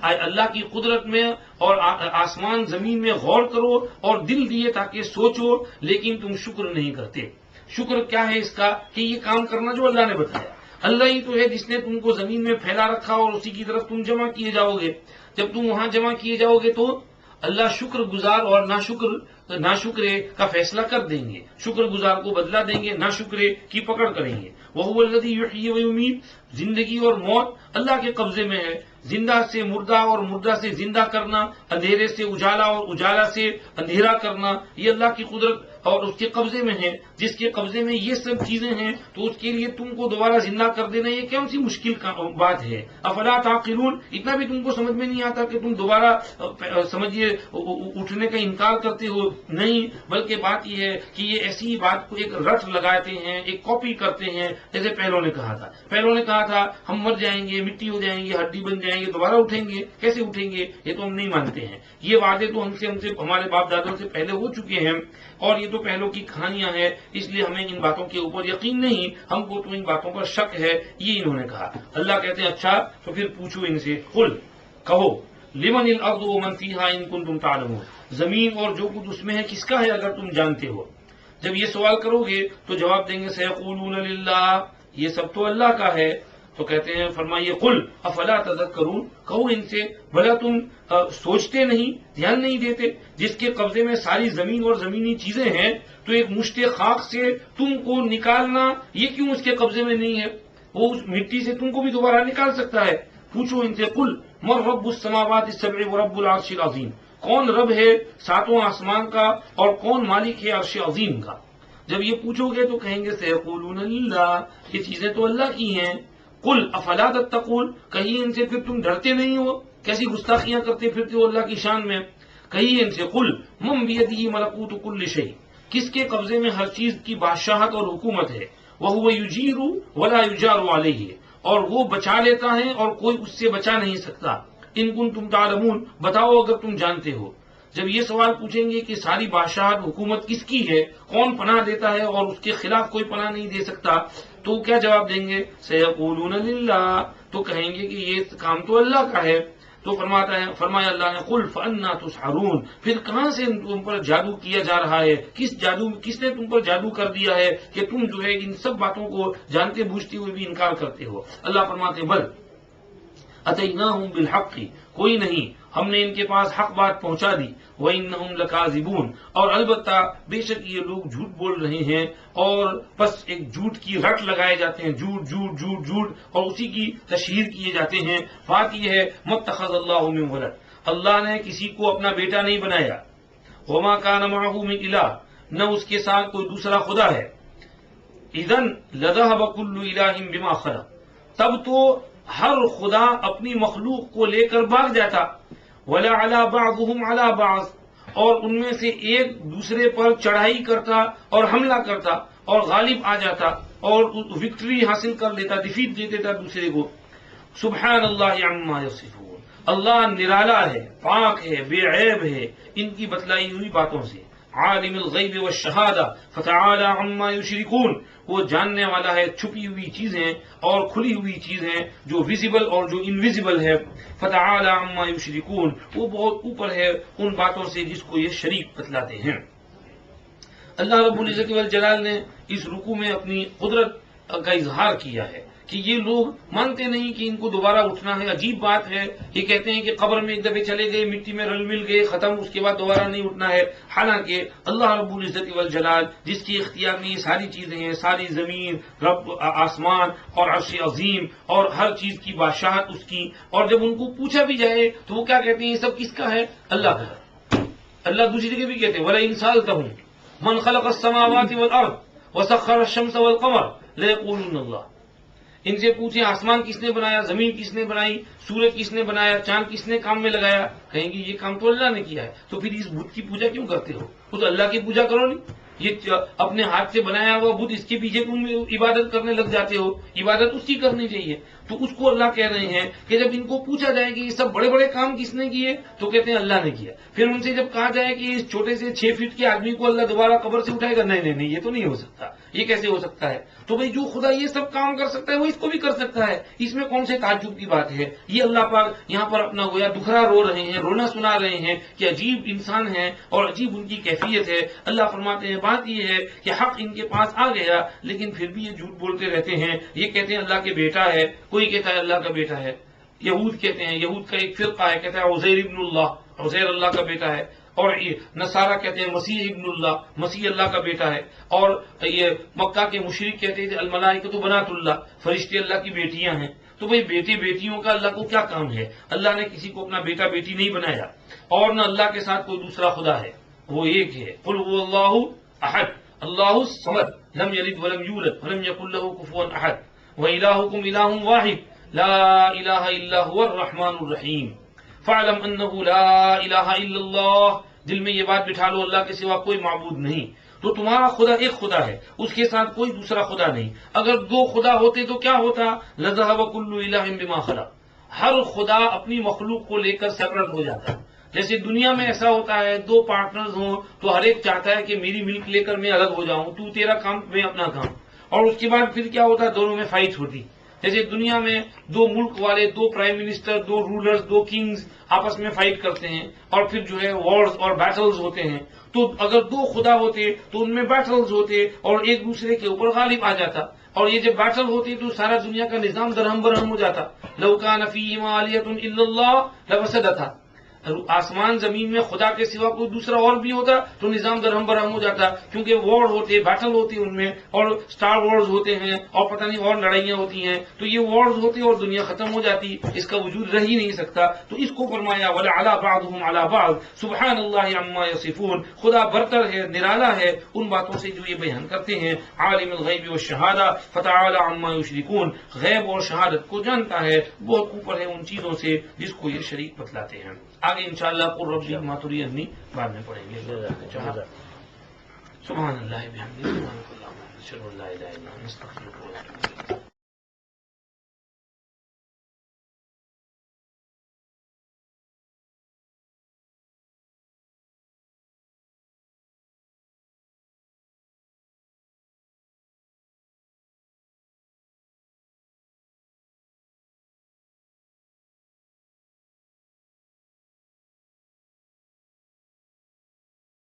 اللہ کی قدرت میں اور آسمان زمین میں غور کرو، اور دل دیے تاکہ سوچو، لیکن تم شکر نہیں کرتے۔ شکر کیا ہے اس کا؟ کہ یہ کام کرنا جو اللہ نے بتایا۔ اللہ ہی تو ہے جس نے تم کو زمین میں پھیلا رکھا اور اسی کی طرف تم جمع کیے جاؤ گے۔ جب تم وہاں جمع کیے جاؤ گے تو اللہ شکر گزار اور ناشکرے کا فیصلہ کر دیں گے، شکر گزار کو بدلہ دیں گے، ناشکرے کی پکڑ کریں گے۔ وَهُوَ الَّذِي يُحْيِي وَيُمِيتُ، زندگی اور موت اللہ کے قبضے میں ہے، زندہ سے مردہ اور مردہ سے زندہ کرنا، اندھیرے سے اجالا اور اجالا سے اندھیرا کرنا، یہ اللہ کی قدرت اور اس کے قبضے میں ہے۔ جس کے قبضے میں یہ سب چیزیں ہیں تو اس کے لیے تم کو دوبارہ زندہ کر دینا یہ کون سی مشکل بات ہے؟ افلا تعقلون، اتنا بھی تم کو سمجھ میں نہیں آتا کہ تم دوبارہ سمجھیے اٹھنے کا انکار کرتے ہو؟ نہیں، بلکہ بات یہ ہے کہ یہ ایسی بات کو ایک رٹ لگاتے ہیں، ایک کاپی کرتے ہیں، جیسے پہلوں نے کہا تھا۔ پہلوں نے کہا تھا ہم مر جائیں گے، مٹی ہو جائیں گے، ہڈی بن جائیں گے، دوبارہ اٹھیں گے، کیسے اٹھیں گے؟ یہ تو ہم نہیں مانتے ہیں۔ یہ وعدے تو ہم سے ہمارے باپ دادوں سے پہلے ہو چکے ہیں اور یہ تو پہلوں کی کہانیاں ہیں، اس لیے ہمیں ان باتوں کے اوپر یقین نہیں، ہم کو تو ان باتوں پر شک ہے، یہ انہوں نے کہا۔ اللہ کہتے ہیں اچھا تو پھر پوچھو ان سے، قل کہو لمن الارض ومن فیہا ان کنتم تعلمون، زمین اور جو کچھ اس میں ہے کس کا ہے اگر تم جانتے ہو؟ جب یہ سوال کرو گے تو جواب دیں گے سیقولون للہ، یہ سب تو اللہ کا ہے۔ تو کہتے ہیں فرمائیے قل افلا تذکرون، کہو ان سے بھلا تم سوچتے نہیں، دھیان نہیں دیتے؟ جس کے قبضے میں ساری زمین اور زمینی چیزیں ہیں تو ایک مشت خاک سے تم کو نکالنا یہ کیوں اس کے قبضے میں نہیں ہے؟ وہ اس مٹی سے تم کو بھی دوبارہ نکال سکتا ہے۔ پوچھو ان سے قل من رب السماوات السبع ورب العرش العظیم، کون رب ہے ساتوں آسمان کا اور کون مالک ہے عرش عظیم کا؟ جب یہ پوچھو گے تو کہیں گے سیقولون للہ، یہ چیزیں تو اللہ کی ہیں۔ قل افلا تتقون، کہیں ان سے پھر تم ڈرتے نہیں ہو؟ کیسی گستاخیاں کرتے پھرتے ہو اللہ کی شان میں؟ کہیں ان سے قل من بیدہ ملکوت کل شیء، کس کے قبضے میں ہر چیز کی بادشاہت اور حکومت ہے؟ وہو یجیر ولا یجار علیہ، اور وہ بچا لیتا ہے اور کوئی اس سے بچا نہیں سکتا۔ ان کنتم تعلمون، بتاؤ اگر تم جانتے ہو۔ جب یہ سوال پوچھیں گے کہ ساری بادشاہت حکومت کس کی ہے، کون پناہ دیتا ہے اور اس کے خلاف کوئی پناہ نہیں دے سکتا، تو کیا جواب دیں گے؟ سیقولون للہ، تو کہیں گے کہ یہ کام تو اللہ کا ہے۔ تو فرمایا اللہ نے قل فأنا تسحرون، پھر کہاں سے تم پر جادو کیا جا رہا ہے؟ کس نے تم پر جادو کر دیا ہے کہ تم جو ہے ان سب باتوں کو جانتے بوجھتے ہوئے بھی انکار کرتے ہو؟ اللہ فرماتے ہیں بل اتیناہم بالحق، کوئی نہیں، ہم نے ان کے پاس حق بات پہنچا دی، وانہم لکاذبون، اور البتہ بے شک یہ لوگ جھوٹ بول رہے ہیں، اور بس ایک جھوٹ کی رٹ لگائے جاتے ہیں، جھوٹ جھوٹ جھوٹ جھوٹ، اور اسی کی تشہیر کیے جاتے ہیں۔ بات یہ ہے متخذ اللہ من ولد، اللہ نے کسی کو اپنا بیٹا نہیں بنایا، وما کان معہ من الہ، نہ اس کے ساتھ کوئی دوسرا خدا ہے، اذن لذہب کل الہ بما خلق، تب تو ہر خدا اپنی مخلوق کو لے کر بھاگ جاتا، وَلَعَلَى بَعْضُهُمْ عَلَى بَعْضٍ، اور ان میں سے ایک دوسرے پر چڑھائی کرتا اور حملہ کرتا اور غالب آ جاتا اور وکٹری حاصل کر لیتا، ڈیفیٹ دے دیتا دوسرے کو۔ سبحان اللہ عما یصفون، اللہ نرالا ہے، پاک ہے، بے عیب ہے ان کی بتلائی ہوئی باتوں سے۔ عالم الغیب والشہادہ فتعالی عما یشرکون، وہ جاننے والا ہے چھپی ہوئی چیزیں اور کھلی ہوئی چیزیں، جو ویزیبل اور جو انویزیبل ہے۔ فتعالی عما یشرکون، وہ بہت اوپر ہے ان باتوں سے جس کو یہ شریک بتلاتے ہیں۔ اللہ رب العزت والجلال نے اس رکوع میں اپنی قدرت کا اظہار کیا ہے کہ یہ لوگ مانتے نہیں کہ ان کو دوبارہ اٹھنا ہے۔ عجیب بات ہے، یہ کہتے ہیں کہ قبر میں ایک دفعہ چلے گئے، مٹی میں رل مل گئے، ختم، اس کے بعد دوبارہ نہیں اٹھنا ہے۔ حالانکہ اللہ رب العزت والجلال جس کی اختیار میں یہ ساری چیزیں ہیں، ساری زمین، رب آسمان اور عرش عظیم اور ہر چیز کی بادشاہت اس کی، اور جب ان کو پوچھا بھی جائے تو وہ کیا کہتے ہیں؟ یہ سب کس کا ہے؟ اللہ کا۔ اللہ دوسری جگہ بھی کہتے ہیں وَلَئِن سَأَلْتَهُم مَنْ خَلَقَ السَّمَاوَاتِ وَالْأَرْضَ وَسَخَّرَ الشَّمْسَ وَالْقَمَرَ لَيَقُولُنَّ اللَّهُ، ان سے پوچھیں آسمان کس نے بنایا، زمین کس نے بنائی، سورج کس نے بنایا، چاند کس نے کام میں لگایا؟ کہیں گے یہ کام تو اللہ نے کیا ہے۔ تو پھر اس بت کی پوجا کیوں کرتے ہو؟ خود اللہ کی پوجا کرو نہیں، یہ اپنے ہاتھ سے بنایا ہوا بت، اس کے پیچھے تم عبادت کرنے لگ جاتے ہو، عبادت اس کی کرنی چاہیے۔ تو اس کو اللہ کہہ رہے ہیں کہ جب ان کو پوچھا جائے کہ یہ سب بڑے بڑے کام کس نے کیے، تو کہتے ہیں اللہ نے کیا۔ پھر ان سے جب کہا جائے کہ اس چھوٹے سے 6 فٹ کے آدمی کو اللہ دوبارہ قبر سے اٹھائے گا، نہیں نہیں یہ تو نہیں ہو سکتا، یہ کیسے ہو سکتا ہے؟ تو بھئی جو خدا یہ سب کام کر سکتا ہے وہ اس کو بھی کر سکتا ہے، اس میں کون سے تعجب کی بات ہے؟ یہ اللہ پاک یہاں پر اپنا گویا دکھرا رو رہے ہیں، رونا سنا رہے ہیں کہ عجیب انسان ہیں اور عجیب ان کی کیفیت ہے۔ اللہ فرماتے ہیں بات یہ ہے کہ حق ان کے پاس آ گیا، لیکن پھر بھی یہ جھوٹ بولتے رہتے ہیں۔ یہ کہتے ہیں اللہ کے بیٹا ہے، کوئی کہتا ہے اللہ کا بیٹا ہے۔ یہود کہتے ہیں، یہود کا ایک فرقہ ہے، کہتا ہے عزیر ابن اللہ، عزیر اللہ کا بیٹا ہے۔ اور نصارہ کہتے ہیں مسیح ابن اللہ، مسیح اللہ کا بیٹا ہے۔ اور یہ مکہ کے مشرک کہتے تھے الملائکۃ بنات اللہ، فرشتے اللہ کی بیٹیاں ہیں۔ تو بھئی بیٹے بیٹیوں کا اللہ کو کیا کام ہے؟ اللہ نے کسی کو اپنا بیٹا بیٹی نہیں بنایا، اور نہ اللہ کے ساتھ کوئی دوسرا خدا ہے، وہ ایک ہے۔ قل هو اللہ احد اللہ الصمد لم یلد ولم یولد ولم یکن له کفوا احد وإلہکم الہ واحد لا الہ الا هو الرحمن الرحیم فاعلم انه لا الہ الا اللہ، دل میں یہ بات بٹھا لو اللہ کے سوا کوئی معبود نہیں۔ تو تمہارا خدا ایک خدا ہے، اس کے ساتھ کوئی دوسرا خدا نہیں۔ اگر 2 خدا ہوتے تو کیا ہوتا؟ لذهب كل الہ بما خلق، ہر خدا اپنی مخلوق کو لے کر سیپریٹ ہو جاتا۔ جیسے دنیا میں ایسا ہوتا ہے 2 پارٹنرز ہوں تو ہر ایک چاہتا ہے کہ میری ملک لے کر میں الگ ہو جاؤں، تو تیرا کام میں اپنا کام، اور اس کے بعد پھر کیا ہوتا ہے؟ دونوں میں فائٹ ہوتی۔ جیسے دنیا میں 2 ملک والے، 2 پرائم منسٹر، 2 رولرز، 2 کنگز آپس میں فائٹ کرتے ہیں، اور پھر جو ہے وارز اور بیٹلز ہوتے ہیں۔ تو اگر 2 خدا ہوتے تو ان میں بیٹلز ہوتے اور ایک دوسرے کے اوپر غالب آ جاتا، اور یہ جب بیٹل ہوتی تو سارا دنیا کا نظام درہم برہم ہو جاتا۔ لو کان فیہما آلیۃ الا اللہ لفسدتا، آسمان زمین میں خدا کے سوا کوئی دوسرا اور بھی ہوتا تو نظام درہم برہم ہو جاتا، کیونکہ وار ہوتے، بیٹل ہوتی ان میں، اور سٹار وارز ہوتے ہیں اور پتہ نہیں اور لڑائیاں ہوتی ہیں، تو یہ وارز ہوتی اور دنیا ختم ہو جاتی، اس کا وجود رہ ہی نہیں سکتا۔ تو اس کو فرمایا وَلَعَلَىٰ بَعْضُهُمْ عَلَىٰ بَعْضٍ سُبْحَانَ اللَّهِ عَمَّا يَصِفُونَ، خدا برتر ہے، نرالا ہے ان باتوں سے جو یہ بیان کرتے ہیں۔ عالم الغیب والشہادہ فتعالی عما یشرکون، غیب اور شہادت کو جانتا ہے، بہت اوپر ہے ان چیزوں سے جس کو یہ شریک بتلاتے ہیں۔ آگے انشاءاللہ قل ربی ما ترینی بعد میں پڑھیں گے۔ سبحان اللہ بحمدہ، سبحانک اللہم وبحمدک، اشہد ان لا الہ الا انت، استغفرک و اتوب الیک۔